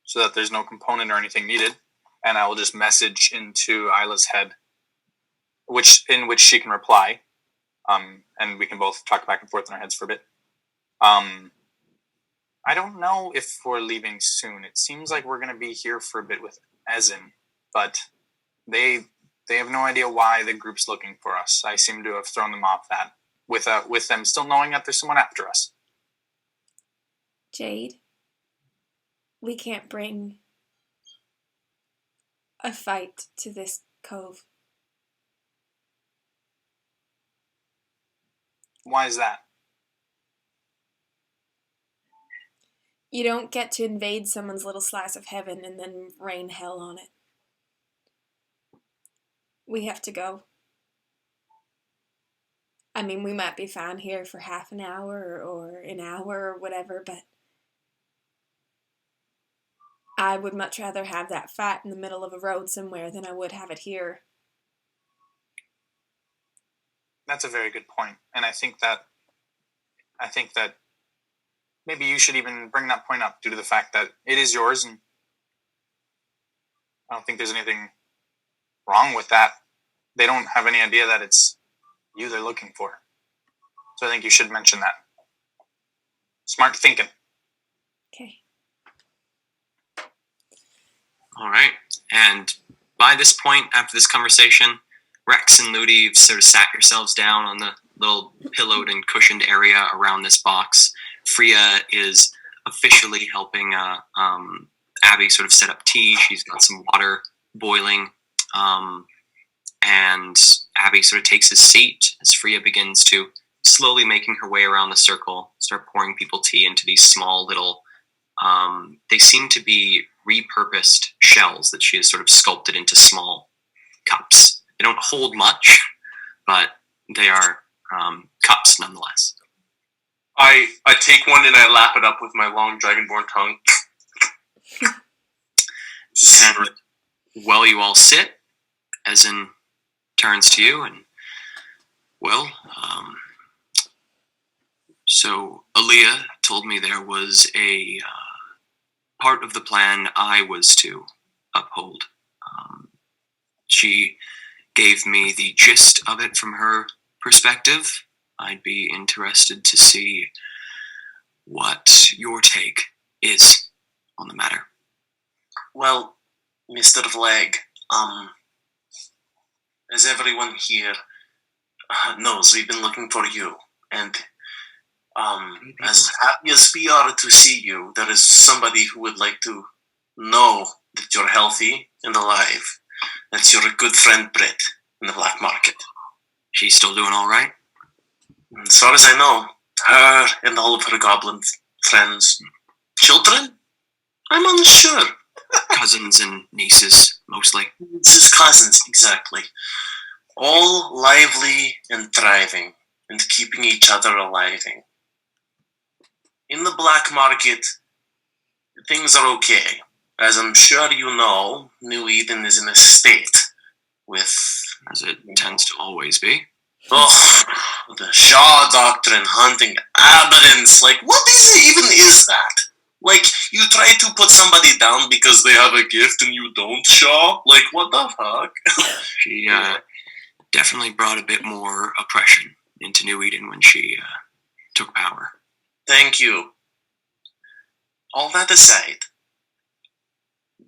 So that there's no component or anything needed, and I will just message into Isla's head, in which she can reply, and we can both talk back and forth in our heads for a bit. I don't know if we're leaving soon. It seems like we're going to be here for a bit with Ezen, but they have no idea why the group's looking for us. I seem to have thrown them off that, with them still knowing that there's someone after us. Jade, we can't bring a fight to this cove. Why is that? You don't get to invade someone's little slice of heaven and then rain hell on it. We have to go. I mean, we might be found here for half an hour or an hour or whatever, but I would much rather have that fight in the middle of a road somewhere than I would have it here. That's a very good point, and I think that maybe you should even bring that point up due to the fact that it is yours, and I don't think there's anything wrong with that. They don't have any idea that it's you they're looking for. So I think you should mention that. Smart thinking. Okay. All right. And by this point, after this conversation, Rex and Ludi, you've sort of sat yourselves down on the little pillowed and cushioned area around this box. Freya is officially helping Abby sort of set up tea. She's got some water boiling. And Abby sort of takes his seat as Freya begins to slowly making her way around the circle, start pouring people tea into these small little, they seem to be repurposed shells that she has sort of sculpted into small cups. They don't hold much, but they are cups nonetheless. I take one and I lap it up with my long dragonborn tongue. Just savor it. While you all sit, Ezen turns to you and, so Aaliyah told me there was a part of the plan I was to uphold. She gave me the gist of it from her perspective. I'd be interested to see what your take is on the matter. Well, Mr. Vlag, as everyone here knows, we've been looking for you, and as happy as we are to see you, there is somebody who would like to know that you're healthy and alive. That's your good friend Britt in the black market. She's still doing all right? As far as I know, her and all of her goblin friends, children? I'm unsure. Cousins and nieces, mostly. It's his cousins, exactly. All lively and thriving and keeping each other alive. In the black market, things are okay. As I'm sure you know, New Eden is in a state with... As it tends to always be. Oh, the Shaw Doctrine hunting evidence. Like, what even is that? Like, you try to put somebody down because they have a gift and you don't, Shaw? Like, what the fuck? She definitely brought a bit more oppression into New Eden when she took power. Thank you. All that aside,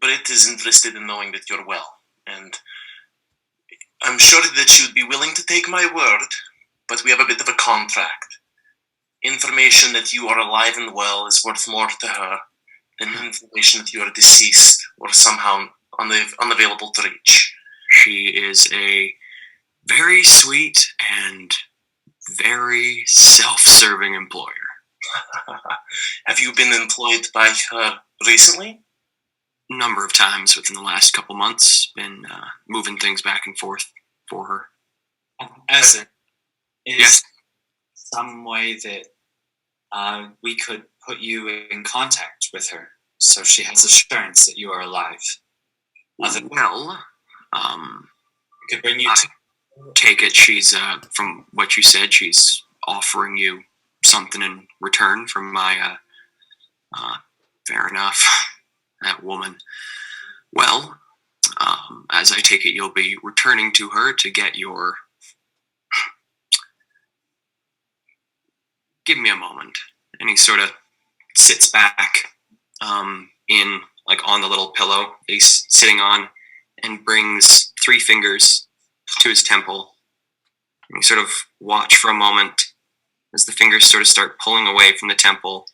Britt is interested in knowing that you're well, and I'm sure that she'd be willing to take my word, but we have a bit of a contract. Information that you are alive and well is worth more to her than information that you are deceased or somehow unavailable to reach. She is a very sweet and very self-serving employer. Have you been employed by her recently? Number of times within the last couple months. Been moving things back and forth for her. Essen, is Yes? some way that we could put you in contact with her so she has assurance that you are alive? Well, We could bring you I to... take it she's, from what you said, she's offering you something in return for my, fair enough. That woman. Well, as I take it, you'll be returning to her to get your... Give me a moment. And he sort of sits back, in, like, on the little pillow he's sitting on, and brings 3 fingers to his temple. And you sort of watch for a moment as the fingers sort of start pulling away from the temple,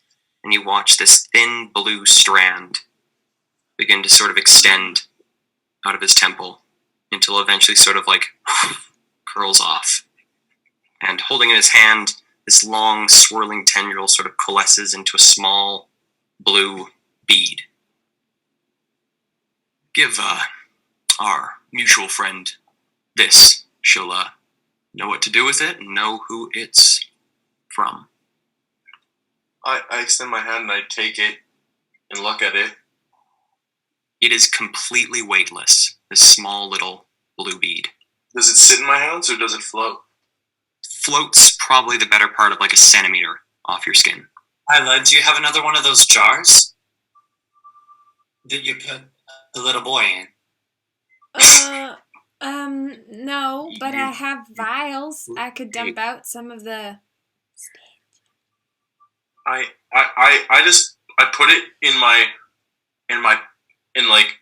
and you watch this thin blue strand begin to sort of extend out of his temple until eventually sort of like curls off. And holding in his hand, this long swirling tendril sort of coalesces into a small blue bead. Give our mutual friend this. She'll know what to do with it and know who it's from. I extend my hand and I take it and look at it. It is completely weightless, this small little blue bead. Does it sit in my hands or does it float? Floats probably the better part of like a centimeter off your skin. Hyla, do you have another one of those jars that you put the little boy in? No, but I have vials. I could dump out some of the... I put it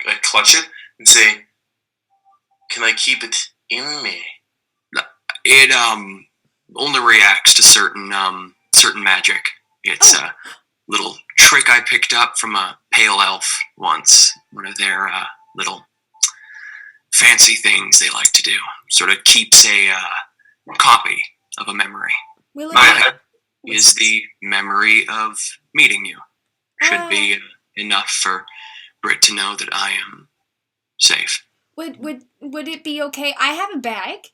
I clutch it and say, can I keep it in me? It only reacts to certain magic. It's a little trick I picked up from a pale elf once. One of their little fancy things they like to do. Sort of keeps a copy of a memory. Will Mine is the memory of meeting you. Should be enough for Britt to know that I am safe. Would it be okay? I have a bag.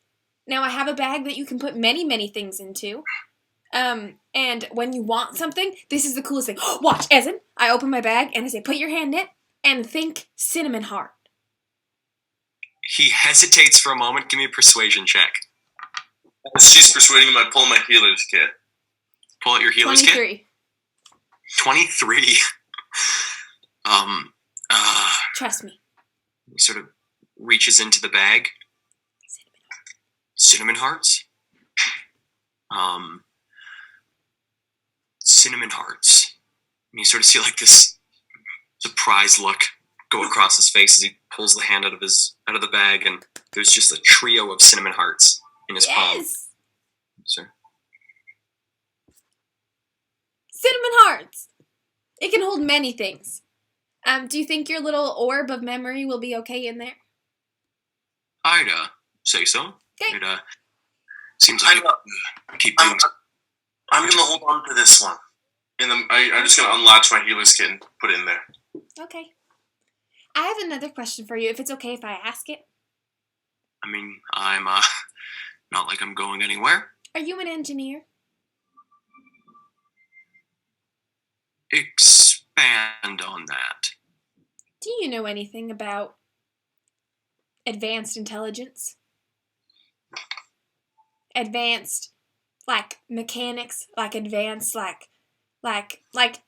Now I have a bag that you can put many things into. And when you want something, this is the coolest thing. Watch, Essen. I open my bag and I say, put your hand in it and think cinnamon heart. He hesitates for a moment. Give me a persuasion check. As she's persuading him, I pull my healer's kit. Pull out your healer's kit. 23. 23. Trust me. He sort of reaches into the bag. Cinnamon hearts? Cinnamon hearts. And you sort of see like this surprised look go across his face as he pulls the hand out of the bag, and there's just a trio of cinnamon hearts in his palm. Yes! Sir. Cinnamon hearts! It can hold many things. Do you think your little orb of memory will be okay in there? I'd say so. Okay. It seems like keep things. I'm gonna hold on to this one. And I'm just gonna unlatch my healer's kit and put it in there. Okay. I have another question for you, if it's okay if I ask it. I mean, I'm not like I'm going anywhere. Are you an engineer? Expand on that. Do you know anything about advanced intelligence? Advanced, like, mechanics? Like, advanced, like,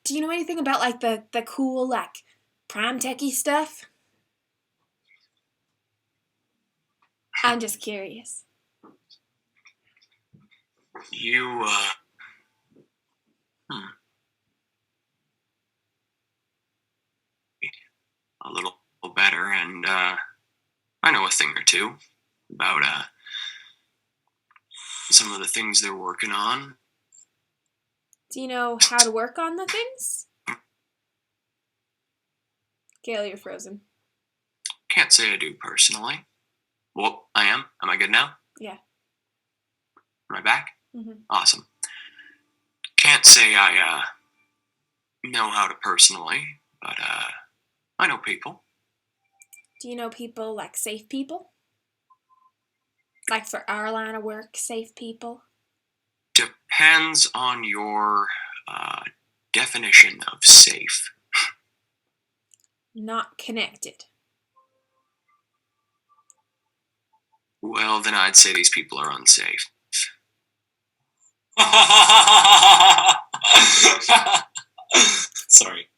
do you know anything about, like, the cool, like, prime techie stuff? I'm just curious. You, a little better, and I know a thing or two about some of the things they're working on. Do you know how to work on the things? Gale, you're frozen. Can't say I do personally. Well, I am. Am I good now? Yeah. Am I back? Mm-hmm. Awesome. Can't say I know how to personally, but I know people. Do you know people, like, safe people? Like, for our line of work, safe people? Depends on your definition of safe. Not connected. Well, then I'd say these people are unsafe. Sorry.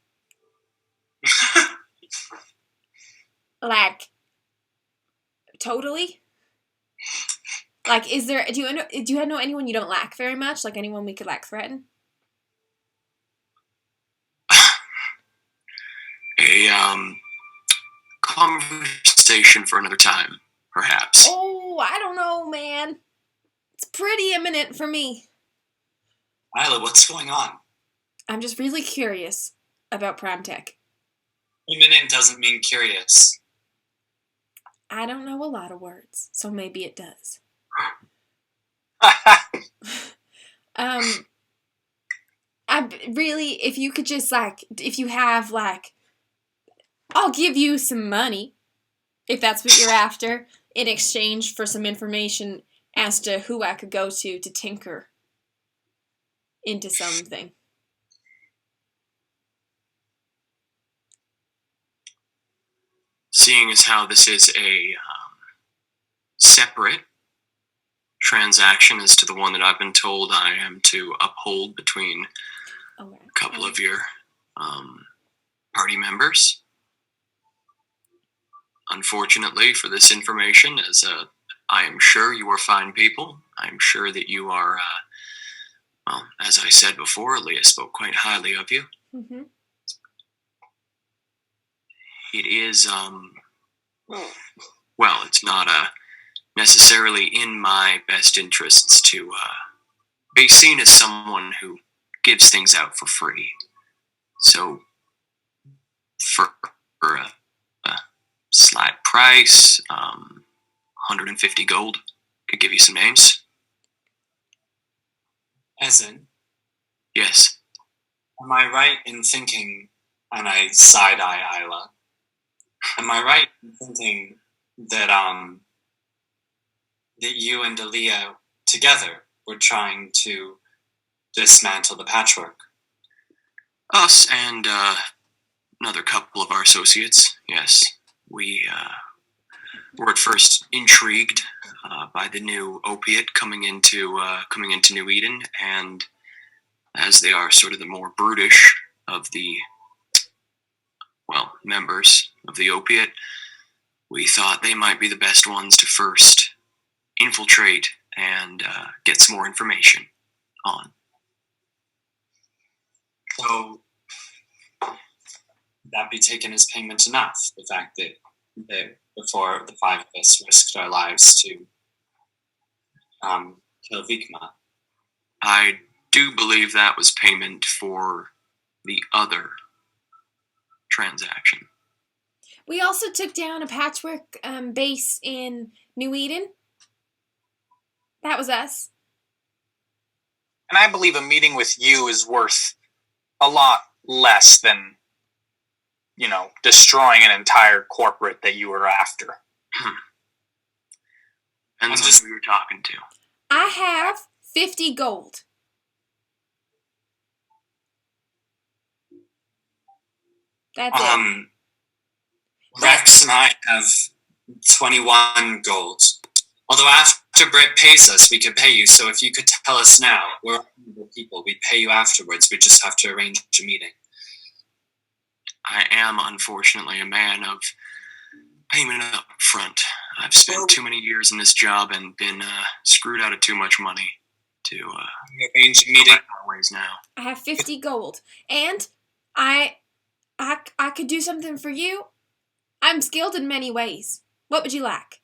Like, totally? Like, is there, do you know anyone you don't like very much? Like, anyone we could, like, threaten? A conversation for another time, perhaps. Oh, I don't know, man. It's pretty imminent for me. Isla, what's going on? I'm just really curious about Prime Tech. Imminent doesn't mean curious. I don't know a lot of words, so maybe it does. I really, if you could just, like, if you have, like, I'll give you some money, if that's what you're after, in exchange for some information as to who I could go to tinker into something. Seeing as how this is a separate transaction as to the one that I've been told I am to uphold between a couple of your party members. Unfortunately for this information, as I am sure you are fine people, I am sure that you are, well, as I said before, Leah spoke quite highly of you. Mm-hmm. It is, well, it's not necessarily in my best interests to be seen as someone who gives things out for free. So, for a slight price, 150 gold, could give you some names. As in? Yes. Am I right in thinking, and I side-eye Isla, am I right in thinking that that you and Aaliyah together were trying to dismantle the patchwork? Us and another couple of our associates, yes. We were at first intrigued by the new opiate coming into New Eden, and as they are sort of the more brutish of the, well, members of the opiate, we thought they might be the best ones to first infiltrate and get some more information on. So, that be taken as payment enough? The fact that before the five of us risked our lives to kill Vikma. I do believe that was payment for the other transaction. We also took down a patchwork base in New Eden. That was us. And I believe a meeting with you is worth a lot less than, destroying an entire corporate that you were after. And just- who you're talking to. I have 50 gold. That's it. Rex and I have 21 gold. Although after Britt pays us, we could pay you. So if you could tell us now, we're honorable people. We'd pay you afterwards. We just have to arrange a meeting. I am, unfortunately, a man of payment up front. I've spent too many years in this job and been screwed out of too much money to Arrange a meeting. my ways now. I have 50 gold. And I could do something for you. I'm skilled in many ways. What would you like?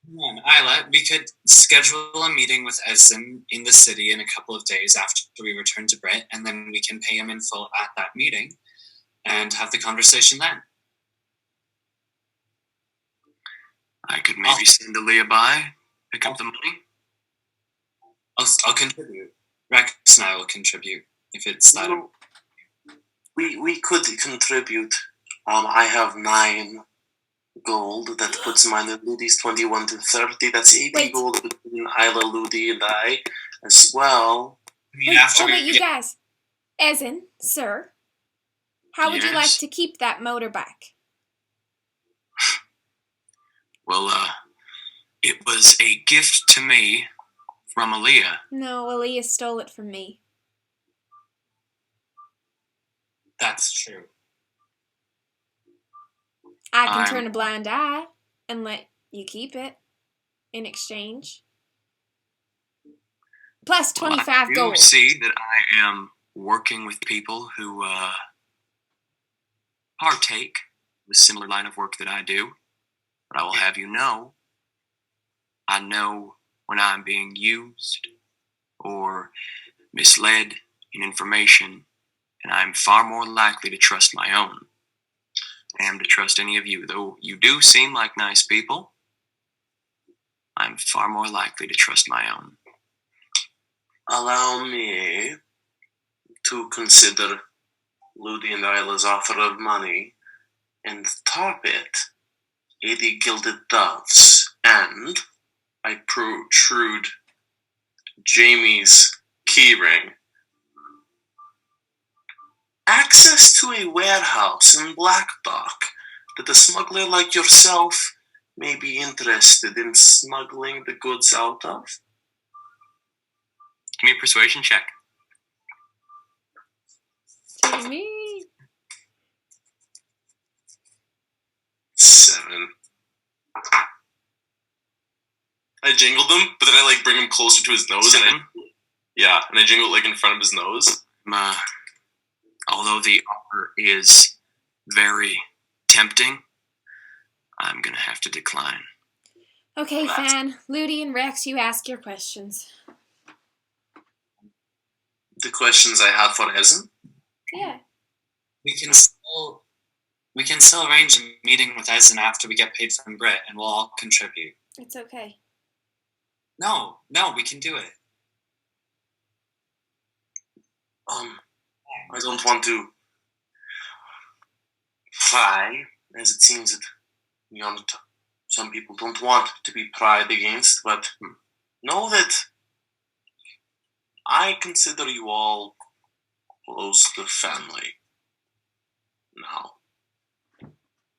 Come on, Isla, we could schedule a meeting with Essen in the city in a couple of days after we return to Britt, and then we can pay him in full at that meeting and have the conversation then. I could maybe send Aaliyah by, pick up the money. I'll contribute. Rex and I will contribute if it's that. We could contribute. I have 9 gold. That puts mine and Ludi's 21 to 30. That's 80 Wait. gold between Isla, Ludi, and I as well. I mean, after wait, we you guys. Ezen, sir. How would you like Yes? to keep that motorbike? Well, it was a gift to me from Aaliyah. No, Aaliyah stole it from me. That's true. I can I'm- turn a blind eye and let you keep it in exchange. Plus Well, 25 I do gold. see that I am working with people who partake in the similar line of work that I do. But I will have you know, I know when I'm being used or misled in information, and I'm far more likely to trust my own than I am to trust any of you. Though you do seem like nice people, I'm far more likely to trust my own. Allow me to consider Ludi and Isla's offer of money and top it 80 gilded doves, and I protrude Jamie's keyring. Access to a warehouse in Blackdock that a smuggler like yourself may be interested in smuggling the goods out of. Give me a persuasion check. Jamie. 7. I jingled them, but then I bring him closer to his nose, and I jingle it in front of his nose. Although the offer is very tempting, I'm gonna have to decline. Okay, Fan. Ludi and Rex, you ask your questions. The questions I had for Ezen. Yeah. We can still arrange a meeting with Ezen after we get paid from Britt, and we'll all contribute. It's okay. No, we can do it. I don't want to pry, as it seems that some people don't want to be pried against, but know that I consider you all close to family. Now,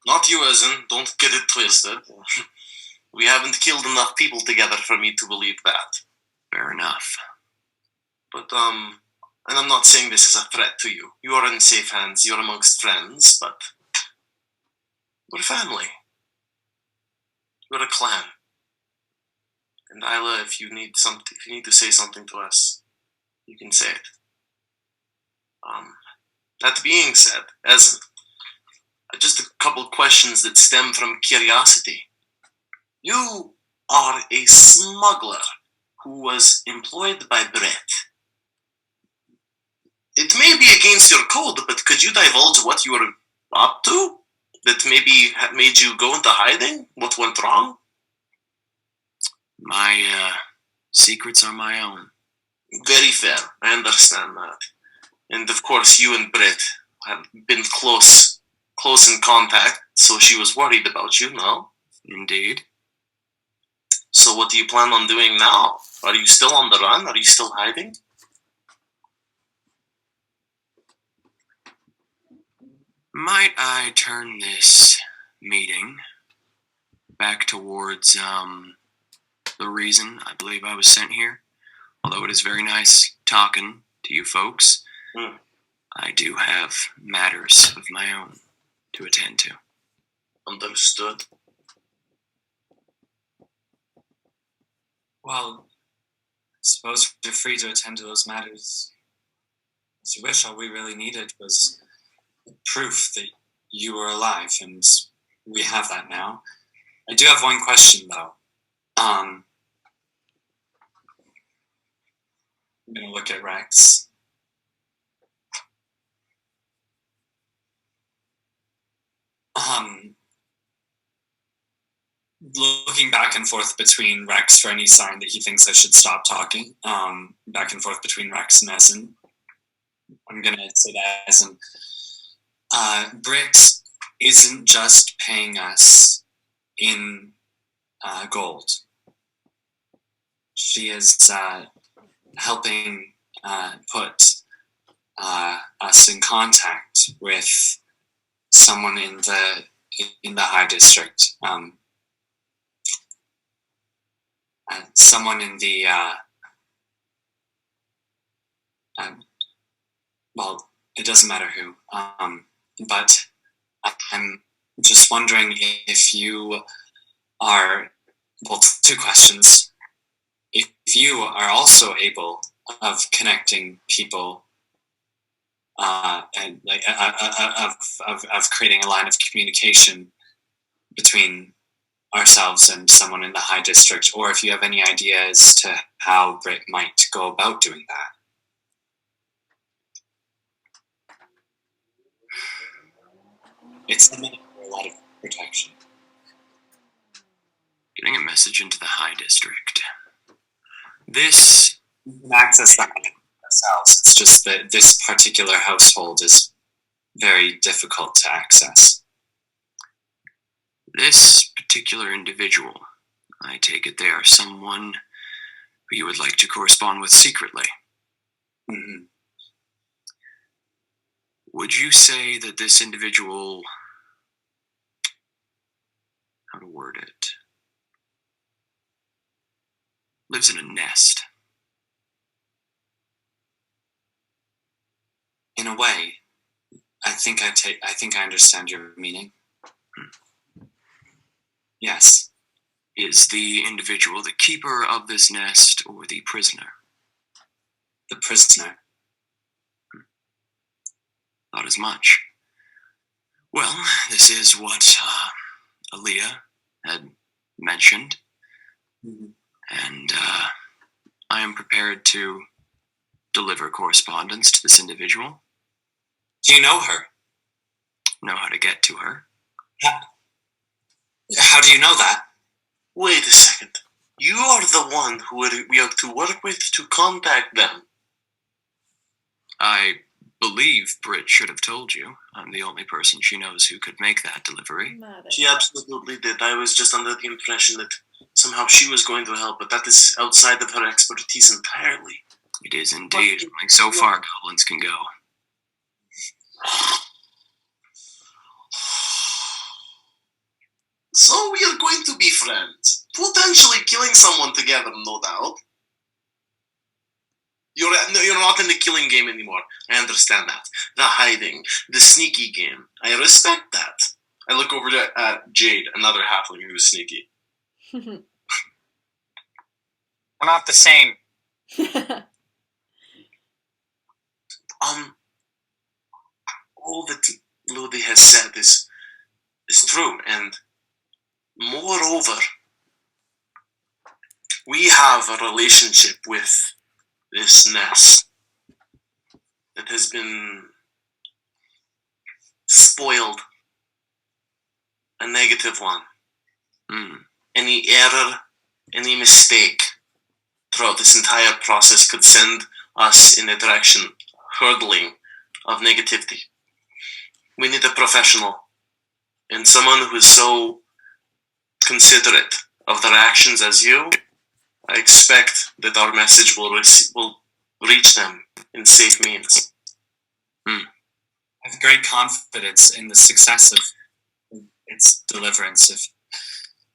not you, Ezen, don't get it twisted. We haven't killed enough people together for me to believe that. Fair enough. But, and I'm not saying this is a threat to you. You are in safe hands, you're amongst friends, but we're family. We're a clan. And Isla, if you need to say something to us, you can say it. That being said, Ezen, Just a couple questions that stem from curiosity. You are a smuggler who was employed by Brett. It may be against your code, but could you divulge what you were up to? That maybe made you go into hiding? What went wrong? My secrets are my own. Very fair. I understand that. And of course, you and Brett have been close in contact, so she was worried about you, no? Indeed. So what do you plan on doing now? Are you still on the run? Are you still hiding? Might I turn this meeting back towards the reason I believe I was sent here? Although it is very nice talking to you folks, I do have matters of my own to attend to. Understood. Well, I suppose you're free to attend to those matters as you wish. All we really needed was proof that you were alive, and we have that now. I do have one question, though. I'm going to look at Rex. Looking back and forth between Rex for any sign that he thinks I should stop talking. Back and forth between Rex and Essen. I'm going to say that Essen. Britt isn't just paying us in gold. She is helping put us in contact with someone in the High District. Someone in the well, it doesn't matter who. But I'm just wondering if you are, well, two questions. If you are also able of connecting people and like of creating a line of communication between ourselves and someone in the High District, or if you have any idea as to how Britt might go about doing that. It's a minute for a lot of protection. Getting a message into the High District. This... You can access that ourselves. It's just that this particular household is very difficult to access. This particular individual, I take it they are someone who you would like to correspond with secretly. Mm-hmm. Would you say that this individual, how to word it, lives in a nest? In a way, I think I understand your meaning. Yes. Is the individual the keeper of this nest or the prisoner? The prisoner. Not as much. Well, this is what Aaliyah had mentioned. Mm-hmm. And I am prepared to deliver correspondence to this individual. Do you know her? Know how to get to her. How do you know that? Wait a second. You are the one who we are to work with to contact them. I believe Britt should have told you. I'm the only person she knows who could make that delivery. Mother. She absolutely did. I was just under the impression that somehow she was going to help, but that is outside of her expertise entirely. It is indeed. Only so far goblins can go. So we are going to be friends. Potentially killing someone together, no doubt. You're not in the killing game anymore. I understand that. The hiding, the sneaky game. I respect that. I look over at Jade, another halfling who is sneaky. We're not the same. All that Lodi has said is is true, and moreover, we have a relationship with this Ness that has been spoiled, a negative one. Any error, any mistake throughout this entire process could send us in a direction hurtling of negativity. We need a professional and someone who is so considerate of their actions as you. I expect that our message will reach them in safe means. I have great confidence in the success of its deliverance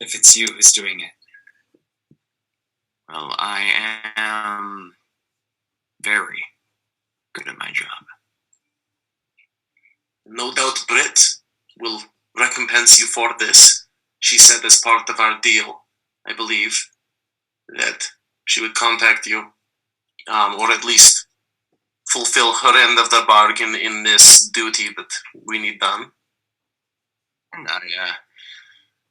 if it's you who's doing it. Well, I am very good at my job. No doubt Britt will recompense you for this. She said as part of our deal, I believe, that she would contact you, or at least fulfill her end of the bargain in this duty that we need done. And I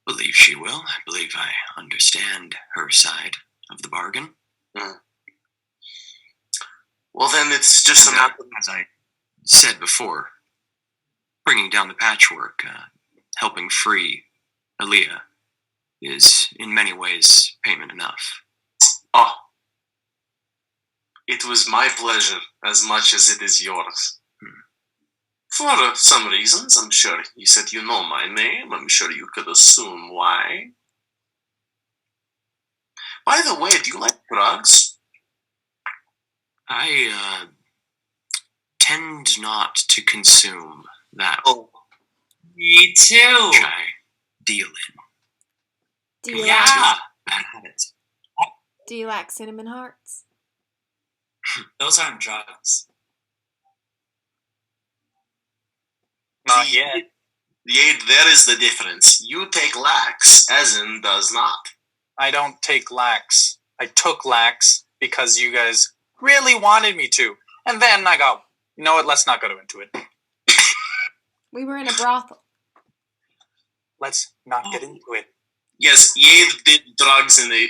believe she will. I believe I understand her side of the bargain. Well, then it's just a matter. As I said before, bringing down the patchwork, helping free Aaliyah is in many ways payment enough. Oh, it was my pleasure as much as it is yours. For some reasons, I'm sure. You said you know my name. I'm sure you could assume why. By the way, do you like drugs? I tend not to consume that Oh, Me too. which I deal in. Do you Yeah. like Bad habits. Do you like cinnamon hearts? Those aren't drugs. Not yet. Yeah, there is the difference. You take lax, Ezen does not. I don't take lax. I took lax because you guys really wanted me to. And then I go, you know what, let's not go into it. We were in a brothel. Let's not get into it. Yes, Yade did drugs in a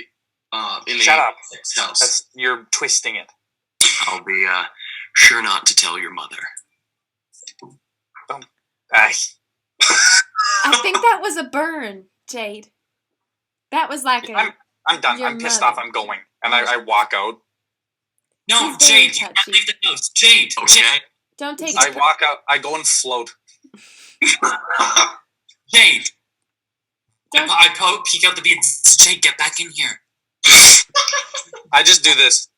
Shut up. house. You're twisting it. I'll be sure not to tell your mother. Ay, I think that was a burn, Jade. That was like a. I'm done. Your I'm pissed mother. off. I'm going. And I walk out. No, She's very Jade, you can't touchy. leave the house. Jade, Okay. Don't take I it. walk out. I go and float. Jade. Don't, Peek out the beads. Jade, get back in here. I just do this.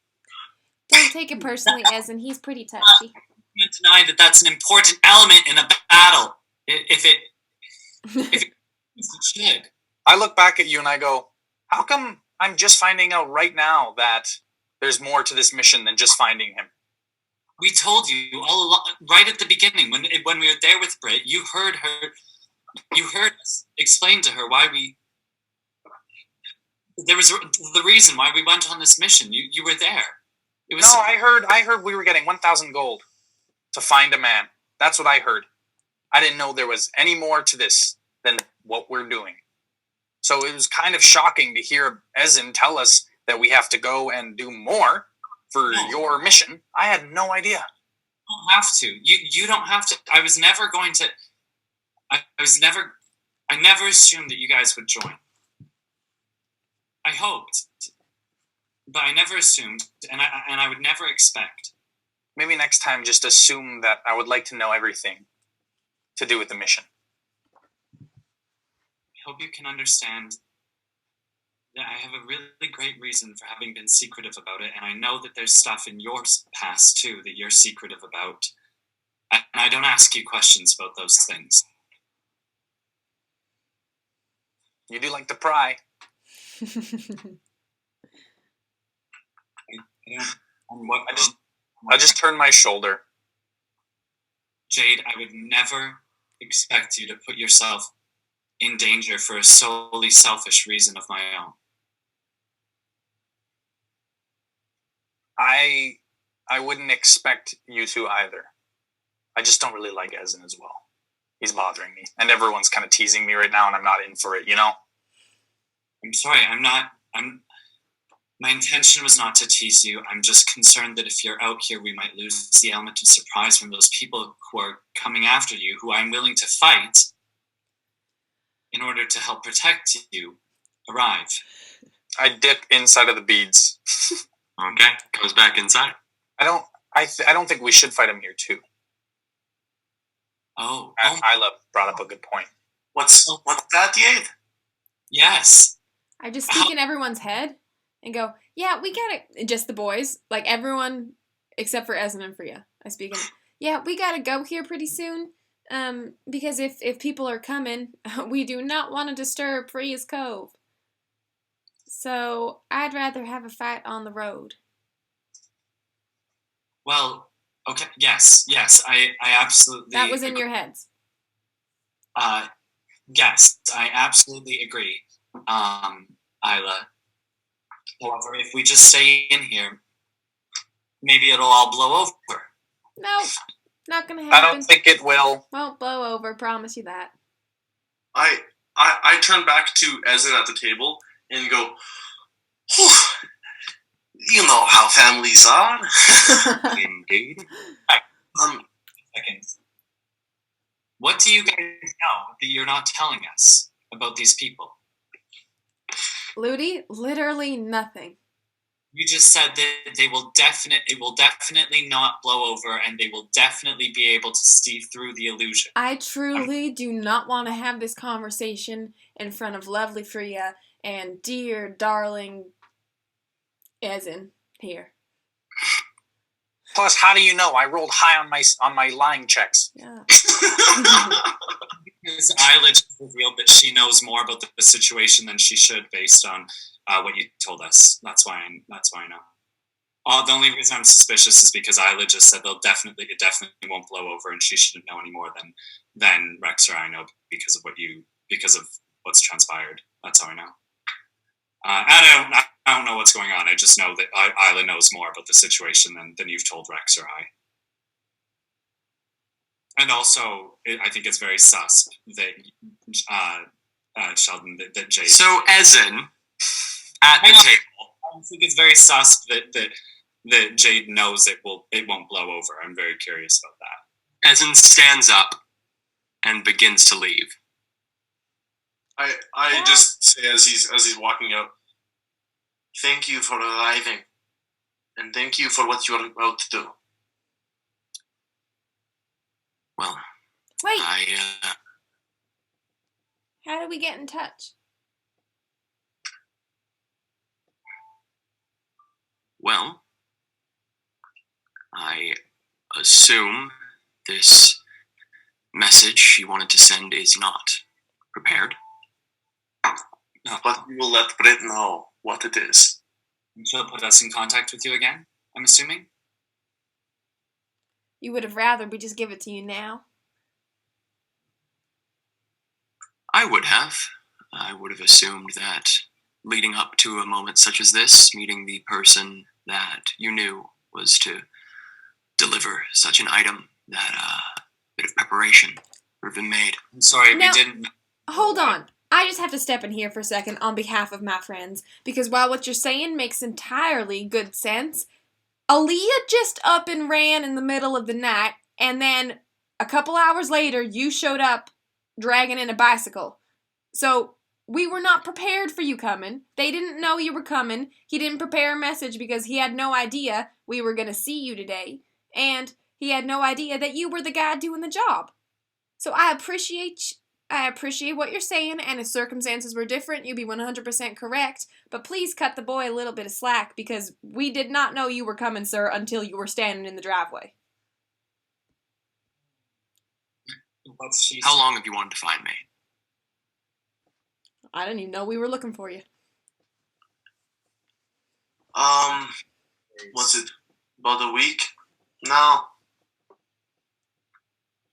don't take it personally, Ezen. He's pretty touchy. You can't deny that that's an important element in a battle. If it should. I look back at you and I go, how come I'm just finding out right now that there's more to this mission than just finding him? We told you all along, right at the beginning when we were there with Britt. You heard her. You heard us explain to her why we. There was the reason why we went on this mission. You were there. It was No, I heard we were getting 1,000 gold to find a man. That's what I heard. I didn't know there was any more to this than what we're doing. So it was kind of shocking to hear Ezen tell us that we have to go and do more for No. your mission. I had no idea. You don't have to. You don't have to. I was never going to. I never assumed that you guys would join. I hoped, but I never assumed, and I would never expect. Maybe next time just assume that I would like to know everything to do with the mission. I hope you can understand that I have a really great reason for having been secretive about it, and I know that there's stuff in your past too that you're secretive about, and I don't ask you questions about those things. You do like to pry. I just turned my shoulder. Jade, I would never expect you to put yourself in danger for a solely selfish reason of my own. I wouldn't expect you to either. I just don't really like Ezen as well. He's bothering me. And everyone's kind of teasing me right now, and I'm not in for it, you know? I'm sorry, my intention was not to tease you. I'm just concerned that if you're out here, we might lose the element of surprise from those people who are coming after you, who I'm willing to fight in order to help protect you, arrive. I dip inside of the beads. Okay, goes back inside. I don't think we should fight him here, too. Oh. Isla brought up a good point. What's that, Yade? Yes. I just speak in everyone's head and go, yeah, we gotta, just the boys, like everyone except for Ezen and Freya. I speak in, yeah, we gotta go here pretty soon, because if people are coming, we do not want to disturb Freya's Cove. So I'd rather have a fight on the road. Well, okay, yes, I absolutely... That was in your heads. Yes, I absolutely agree, Isla. However, if we just stay in here, maybe it'll all blow over. No, not gonna happen. I don't think it will. Won't blow over, promise you that. I turn back to Ezen at the table and go, "Whew, you know how families are." Indeed. Seconds. What do you guys know that you're not telling us about these people? Ludi, literally nothing. You just said that it will definitely not blow over, and they will definitely be able to see through the illusion. I truly do not want to have this conversation in front of lovely Freya and dear, darling Ezen here. Plus, how do you know? I rolled high on my lying checks. Yeah. Because Isla just revealed that she knows more about the situation than she should, based on what you told us. That's why I know. The only reason I'm suspicious is because Isla just said it definitely won't blow over, and she shouldn't know any more than Rex or I know because of what's transpired. That's how I know. I don't know what's going on. I just know that Isla knows more about the situation than you've told Rex or I. And also, I think it's very sus that Sheldon, that Jade. So Ezen at the table. I think it's very sus that Jade knows it won't blow over. I'm very curious about that. Ezen stands up and begins to leave. I just say as he's walking out, "Thank you for arriving, and thank you for what you are about to do." Well, Wait, I how do we get in touch? assume this message she wanted to send is not prepared. But you will let Britt know what it is. And she'll put us in contact with you again, I'm assuming? You would have rather we just give it to you now? I would have. I would have assumed that leading up to a moment such as this, meeting the person that you knew was to deliver such an item, that a bit of preparation would have been made. I'm sorry, Now- we didn't... Hold on. I just have to step in here for a second on behalf of my friends, because while what you're saying makes entirely good sense, Aaliyah just up and ran in the middle of the night, and then a couple hours later, you showed up dragging in a bicycle. So, we were not prepared for you coming. They didn't know you were coming. He didn't prepare a message because he had no idea we were going to see you today. And he had no idea that you were the guy doing the job. So I appreciate what you're saying, and if circumstances were different, you'd be 100% correct. But please cut the boy a little bit of slack, because we did not know you were coming, sir, until you were standing in the driveway. How long have you wanted to find me? I didn't even know we were looking for you. Was it about a week? No.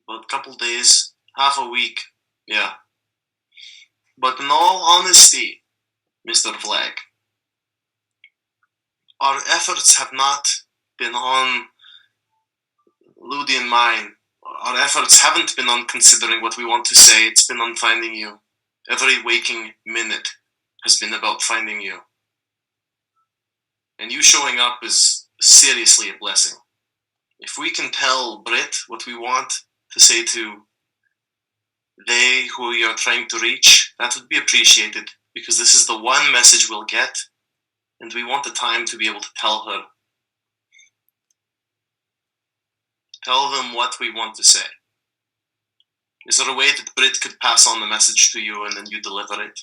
About a couple days, half a week, yeah. But in all honesty, Mr. Flag, our efforts have not been on Ludi and mine, our efforts haven't been on considering what we want to say. It's been on finding you. Every waking minute has been about finding you. And you showing up is seriously a blessing. If we can tell Brit what we want to say to they who we are trying to reach, that would be appreciated, because this is the one message we'll get, and we want the time to be able to tell her. Tell them what we want to say. Is there a way that Brit could pass on the message to you and then you deliver it?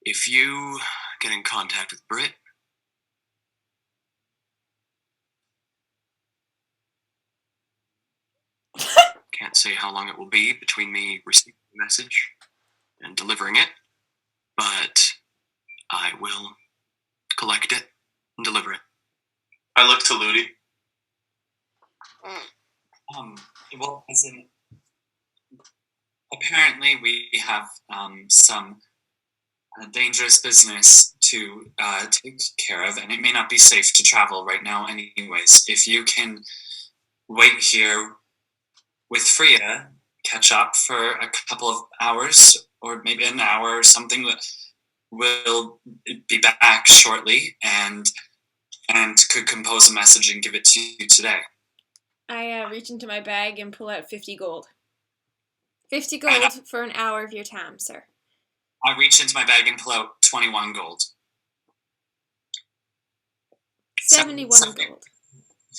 If you get in contact with Brit, can't say how long it will be between me receiving the message and delivering it, but I will collect it and deliver it. I look to Ludi. Well, as in, apparently we have some dangerous business to take care of, and it may not be safe to travel right now anyways. If you can wait here with Freya, catch up for a couple of hours, or maybe an hour or something, we'll be back shortly and could compose a message and give it to you today. I reach into my bag and pull out 50 gold. 50 gold for an hour of your time, sir. I reach into my bag and pull out 21 gold. 71 gold.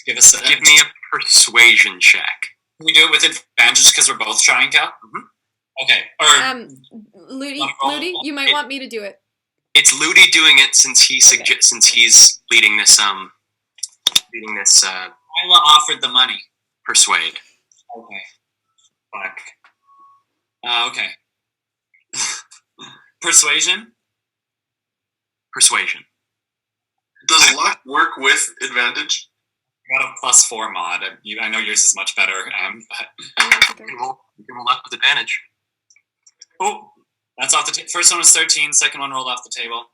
Give me a persuasion check. Can we do it with advantage because we're both trying out? Mm-hmm. Okay. Or Ludi, you might want me to do it. It's Ludi doing it since he's leading this Isla offered the money. Persuade. Okay. Fuck. Okay. Persuasion? Persuasion. Does luck work with advantage? I got a +4 mod. I know yours is much better. You can roll luck with advantage. Oh, that's off the first one was 13. Second one rolled off the table.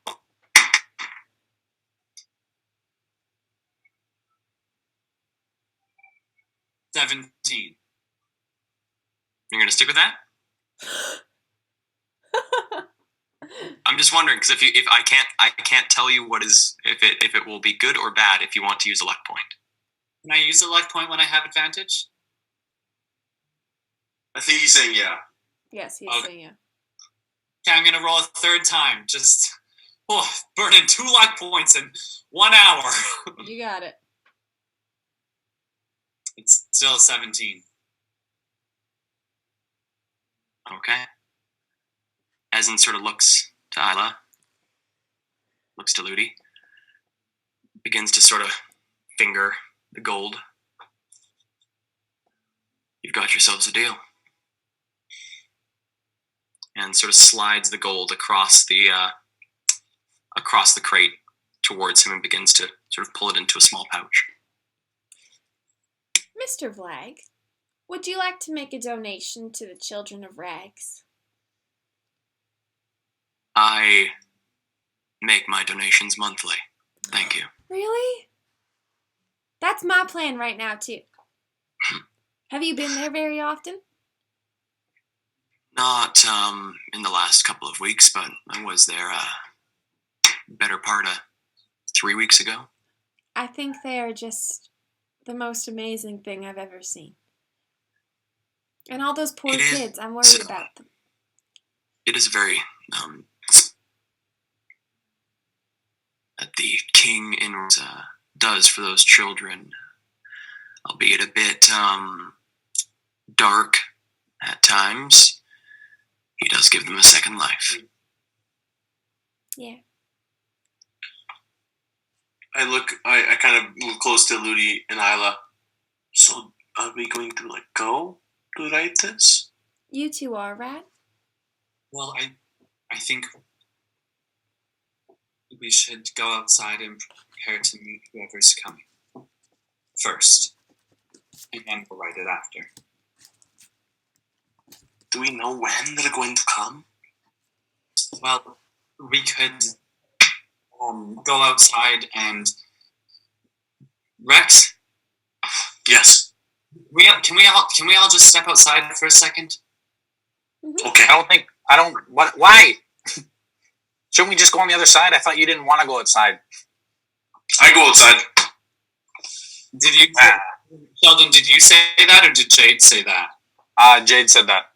17. You're gonna stick with that? I'm just wondering because if I can't tell you what is if it will be good or bad if you want to use a luck point. Can I use a luck point when I have advantage? I think he's saying yeah. Yes, he's saying yeah. Okay, I'm gonna roll a third time. Just burn in 2 luck points in 1 hour. You got it. It's still 17. Okay. Ezen sort of looks to Isla, looks to Ludi, begins to sort of finger the gold. You've got yourselves a deal. And sort of slides the gold across the crate towards him and begins to sort of pull it into a small pouch. Mr. Vlag, would you like to make a donation to the Children of Rags? I make my donations monthly. Thank you. Really? That's my plan right now, too. Have you been there very often? Not in the last couple of weeks, but I was there better part of 3 weeks ago. I think they are just the most amazing thing I've ever seen. And all those poor kids, I'm worried about them. It is very that the king in does for those children, albeit a bit dark at times. He does give them a second life. Yeah. I kind of move close to Ludi and Isla. So, are we going to, go to write this? You two are, right? Well, I think we should go outside and prepare to meet whoever's coming first. And then we'll write it after. Do we know when they're going to come? Well, we could go outside and... Rex, Yes. Can we all just step outside for a second? Okay. Why? Shouldn't we just go on the other side? I thought you didn't want to go outside. I go outside. Did you, Sheldon? Did you say that, or did Jade say that? Jade said that.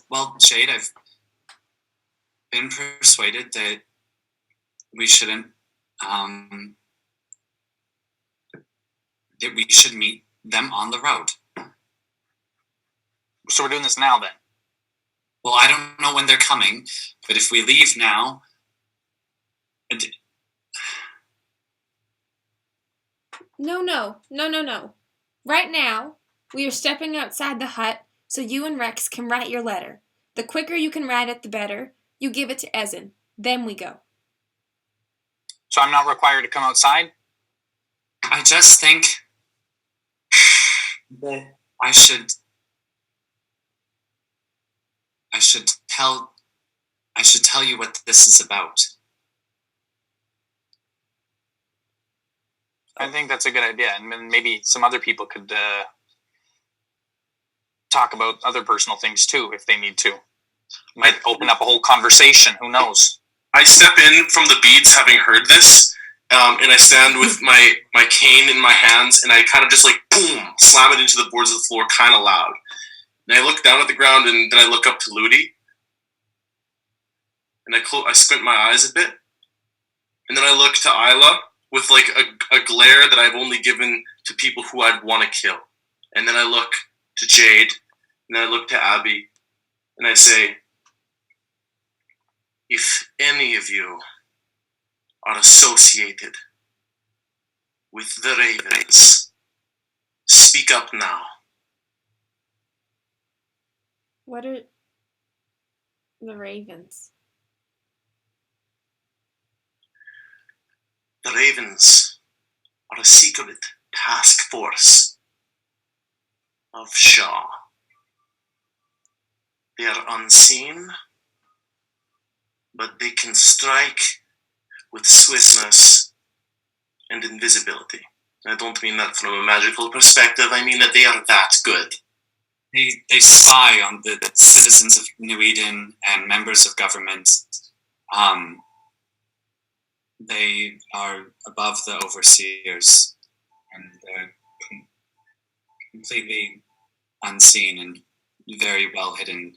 Well, Jade, I've been persuaded that we shouldn't. That we should meet them on the road. So we're doing this now, then? Well, I don't know when they're coming, but if we leave now... No. Right now, we are stepping outside the hut so you and Rex can write your letter. The quicker you can write it, the better. You give it to Ezen. Then we go. So I'm not required to come outside? I just think that I should tell you what this is about. I think that's a good idea, and then maybe some other people could talk about other personal things too, if they need to. Might open up a whole conversation. Who knows? I step in from the beads, having heard this, and I stand with my cane in my hands, and I kind of just like boom, slam it into the boards of the floor, kind of loud. And I look down at the ground, and then I look up to Ludi, and I squint my eyes a bit, and then I look to Isla with like a glare that I've only given to people who I'd want to kill. And then I look to Jade, and then I look to Abby, and I say, if any of you are associated with the Ravens, speak up now. What are the Ravens? The Ravens are a secret task force of Shaw. They are unseen, but they can strike with swiftness and invisibility. I don't mean that from a magical perspective, I mean that they are that good. They spy on the citizens of New Eden and members of government. They are above the overseers, and they're completely unseen and very well hidden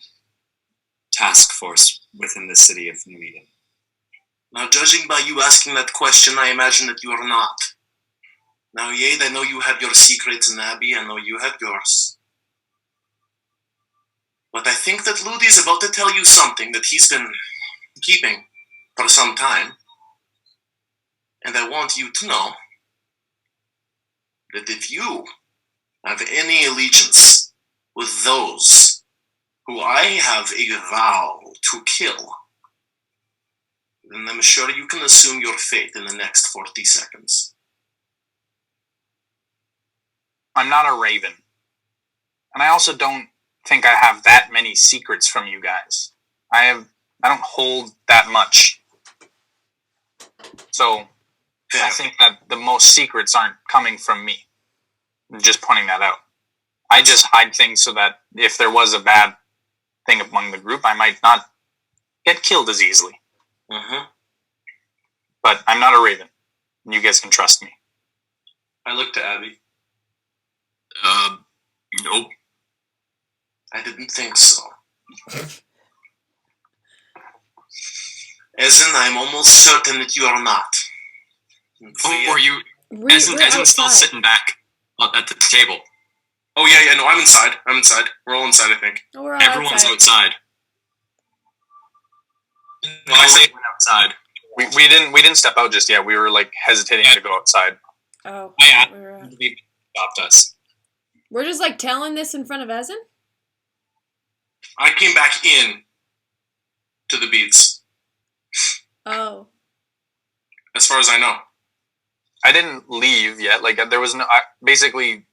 task force within the city of New Eden. Now, judging by you asking that question, I imagine that you are not. Now, Yade, I know you have your secrets, and Abby, I know you have yours. But I think that Ludi is about to tell you something that he's been keeping for some time. And I want you to know that if you have any allegiance with those who I have a vow to kill, then I'm sure you can assume your fate in the next 40 seconds. I'm not a Raven. And I also don't think I have that many secrets from you guys. I don't hold that much. So I think that the most secrets aren't coming from me. I'm just pointing that out. I just hide things so that if there was a bad thing among the group, I might not get killed as easily. Mm-hmm. But I'm not a Raven. And you guys can trust me. I look to Abby. Nope. I didn't think so. Ezen, I'm almost certain that you are not. Or you... Ezen's still sitting back at the table. Oh, yeah, no, I'm inside. We're all inside, I think. Oh, we're all Everyone's outside. When I say outside... We didn't step out just yet. We were, like, hesitating to go outside. Oh. They stopped us. We're just, like, telling this in front of Ezen? I came back in to the beads. Oh. As far as I know. I didn't leave yet. Like, there was no... basically,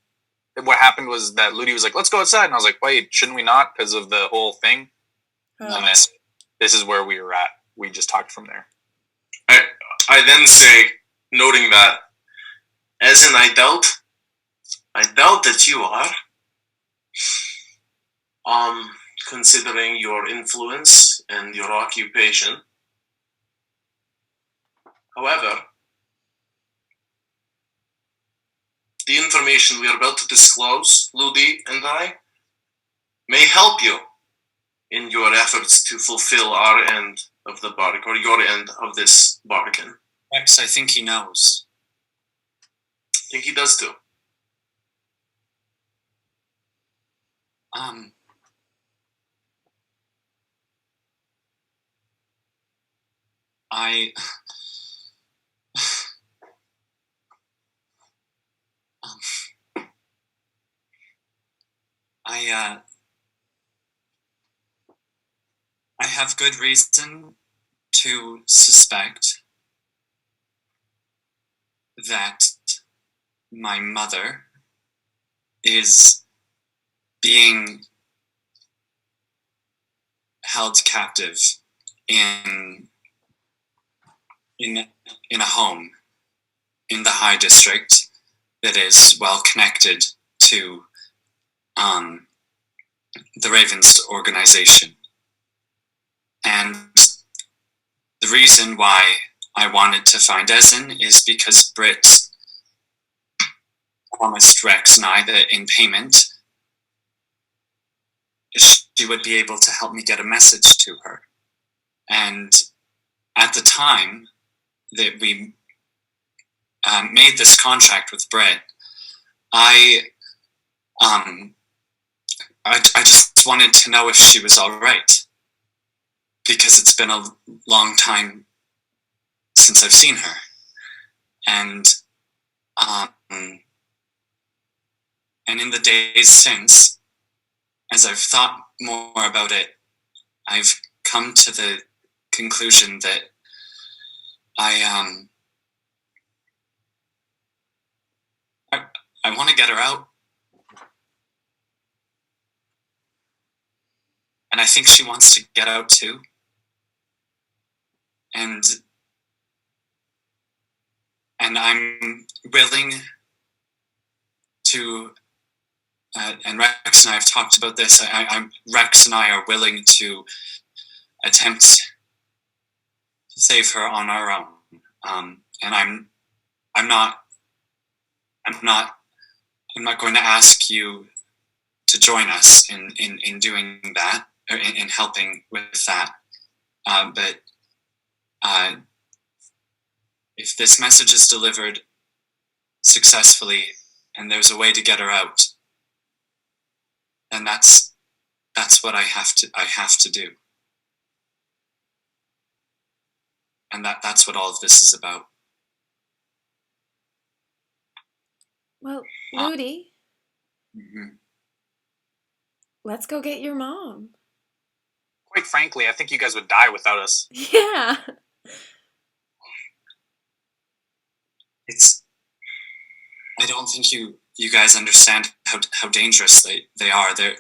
what happened was that Ludi was like, let's go outside. And I was like, wait, shouldn't we not? Because of the whole thing. Oh. And this is where we were at. We just talked from there. I then say, noting that, Ezen, I doubt I doubt that you are. Considering your influence and your occupation. However, the information we are about to disclose, Ludi and I, may help you in your efforts to fulfill our end of the bargain, or your end of this bargain. Rex, I think he knows. I think he does too. I have good reason to suspect that my mother is being held captive in a home in the High District that is well connected to the Ravens organization. And the reason why I wanted to find Ezen is because Britt promised Rex and I that in payment, she would be able to help me get a message to her. And at the time that we made this contract with Britt, I just wanted to know if she was all right, because it's been a long time since I've seen her. And in the days since, as I've thought more about it, I've come to the conclusion that I want to get her out. And I think she wants to get out too. And I'm willing to, and Rex and I have talked about this, Rex and I are willing to attempt to save her on our own. And I'm not going to ask you to join us in doing that, or in helping with that. But if this message is delivered successfully and there's a way to get her out, then that's what I have to do. And that's what all of this is about. Well, Ludi, Mm-hmm. let's go get your mom. Quite frankly, I think you guys would die without us. Yeah. I don't think you guys understand how dangerous they are. They're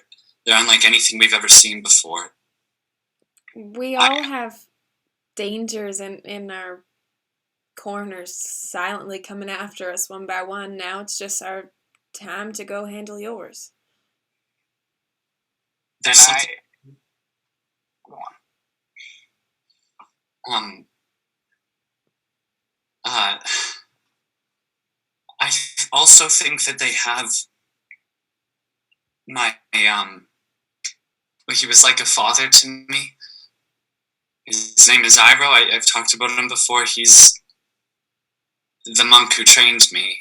unlike anything we've ever seen before. We all have dangers in our corners silently coming after us one by one. Now it's just our time to go handle yours. There's something. Go on. I also think that they have my he was like a father to me. His name is Iroh. I've talked about him before. He's the monk who trained me,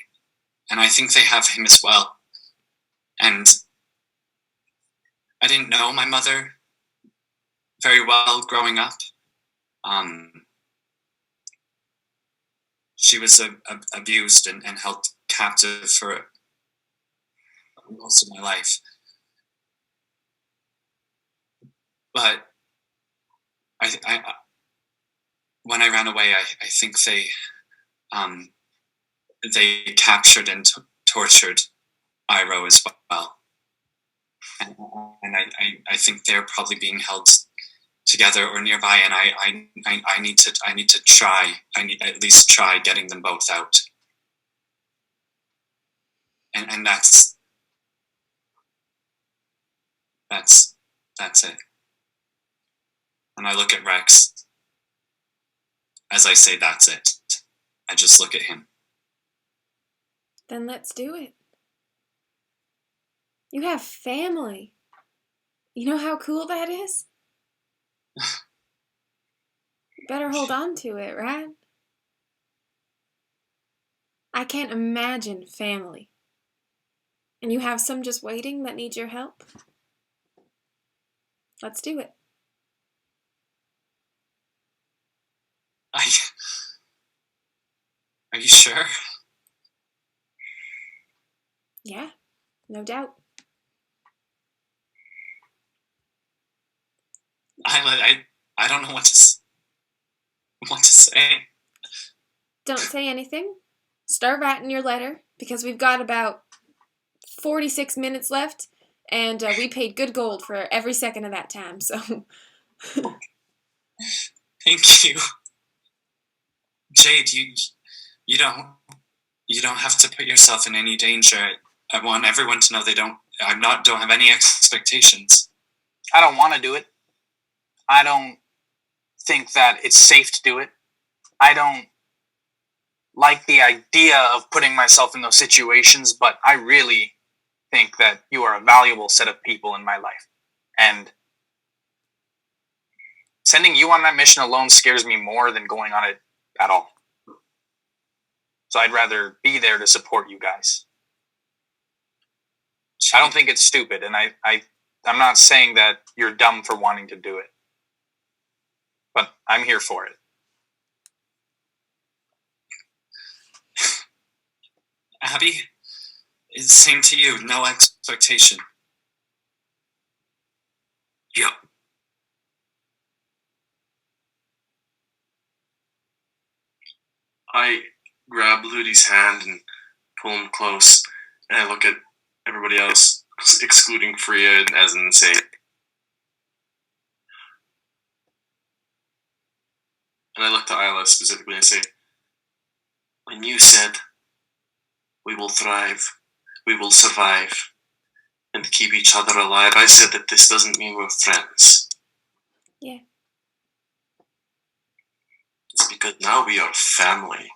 and I think they have him as well. And I didn't know my mother very well growing up. She was abused and held captive for most of my life. But I when I ran away, I think they captured and tortured Iroh as well. And I think they're probably being held together or nearby, and I need to try. I need at least try getting them both out. and that's it. And I look at Rex. As I say, that's it. I just look at him. Then let's do it. You have family. You know how cool that is? You better hold on to it, right? I can't imagine family. And you have some just waiting that need your help? Let's do it. Are you sure? Yeah, no doubt. I don't know what to say. Don't say anything. Start writing your letter, because we've got about 46 minutes left, and we paid good gold for every second of that time, so... Thank you. Jade, you don't have to put yourself in any danger. I want everyone to know don't have any expectations. I don't want to do it. I don't think that it's safe to do it. I don't like the idea of putting myself in those situations, but I really think that you are a valuable set of people in my life. And sending you on that mission alone scares me more than going on it at all. So I'd rather be there to support you guys. I don't think it's stupid, and I'm not saying that you're dumb for wanting to do it. But I'm here for it. Abby, same to you. No expectation. Yep. I grab Ludi's hand and pull him close, and I look at everybody else, excluding Freya, as in say, and I look to Isla specifically and say, when you said, we will thrive, we will survive, and keep each other alive, I said that this doesn't mean we're friends. Yeah. It's because now we are family.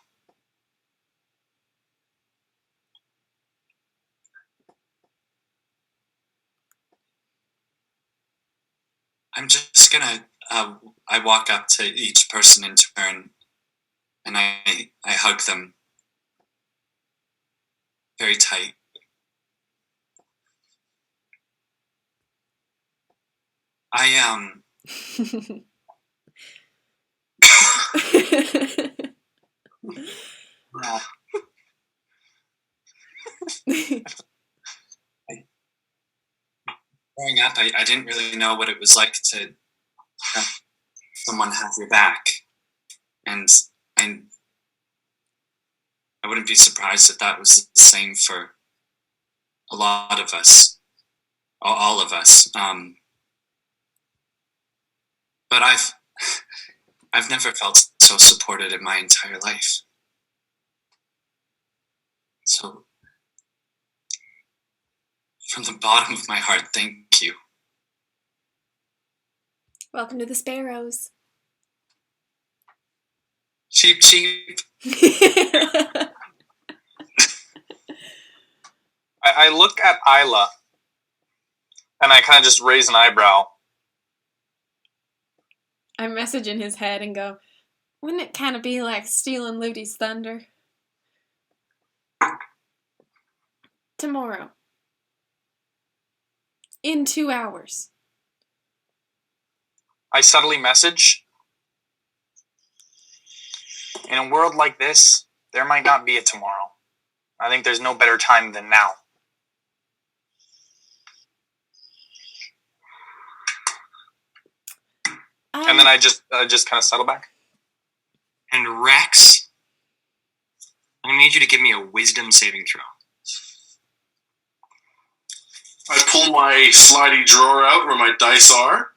I'm just gonna. I walk up to each person in turn, and I hug them very tight. Growing up, I didn't really know what it was like to have someone have your back, and I wouldn't be surprised if that was the same for a lot of us, all of us. But I've never felt so supported in my entire life. So, from the bottom of my heart, thank you. Welcome to the Sparrows. Cheep, cheep. I look at Isla, and I kind of just raise an eyebrow. I message in his head and go, wouldn't it kind of be like stealing Ludi's thunder? Tomorrow. In 2 hours. I subtly message, in a world like this, there might not be a tomorrow. I think there's no better time than now. And then I just kind of settle back. And Rex, I'm gonna need you to give me a wisdom saving throw. I pull my slidey drawer out where my dice are.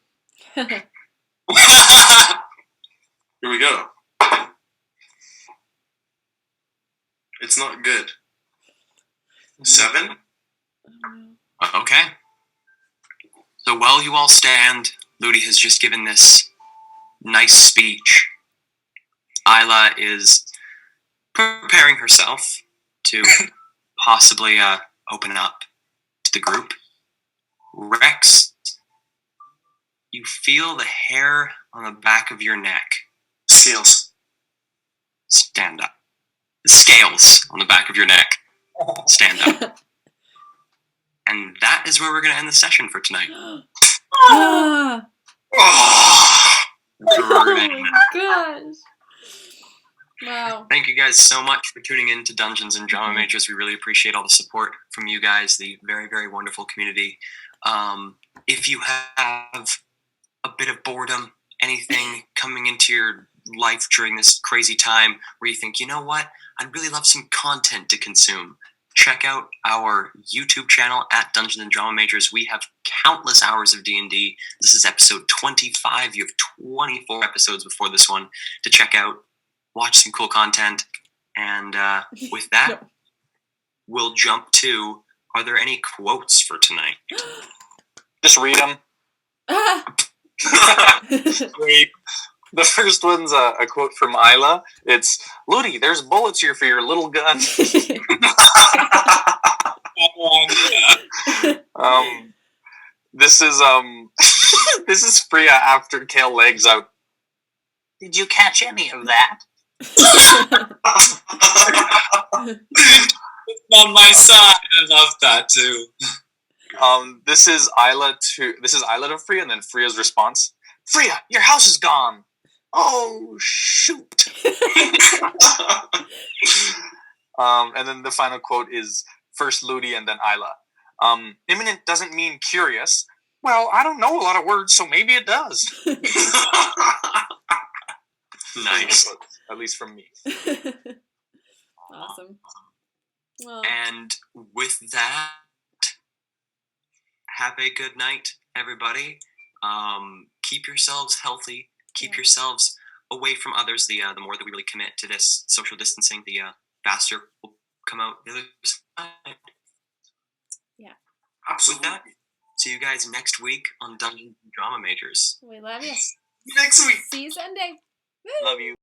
Here we go. It's not good. 7. Okay. So while you all stand, Ludi has just given this nice speech. Isla is preparing herself to possibly open up to the group. Rex, you feel the hair on the back of your neck Scales. stand up. The scales on the back of your neck stand up. And that is where we're going to end the session for tonight. Ah. Oh, Oh my gosh. Wow. Thank you guys so much for tuning in to Dungeons and Drama Majors. We really appreciate all the support from you guys, the very, very wonderful community. If you have a bit of boredom, anything coming into your life during this crazy time where you think, you know what, I'd really love some content to consume, check out our YouTube channel at Dungeons and Drama Majors. We have countless hours of D&D. This is episode 25. You have 24 episodes before this one to check out. Watch some cool content. And with that, we'll jump to, are there any quotes for tonight? Just read them. The first one's a quote from Isla. It's, Ludi, there's bullets here for your little gun. This is this is Freya after Kale legs out. Did you catch any of that? On my side, I love that too. This is Isla to Freya, and then Freya's response. Freya, your house is gone. Oh shoot. And then the final quote is first Ludi and then Isla. Imminent doesn't mean curious. Well, I don't know a lot of words, so maybe it does. Nice. At least from me. Awesome. Well, And with that, have a good night, everybody. Keep yourselves healthy. Keep yourselves away from others. The more that we really commit to this social distancing, the faster we'll come out the other side. yeah. With that, see you guys next week on Dungeons and Drama Majors. We love you. Next week. See you Sunday. Love you.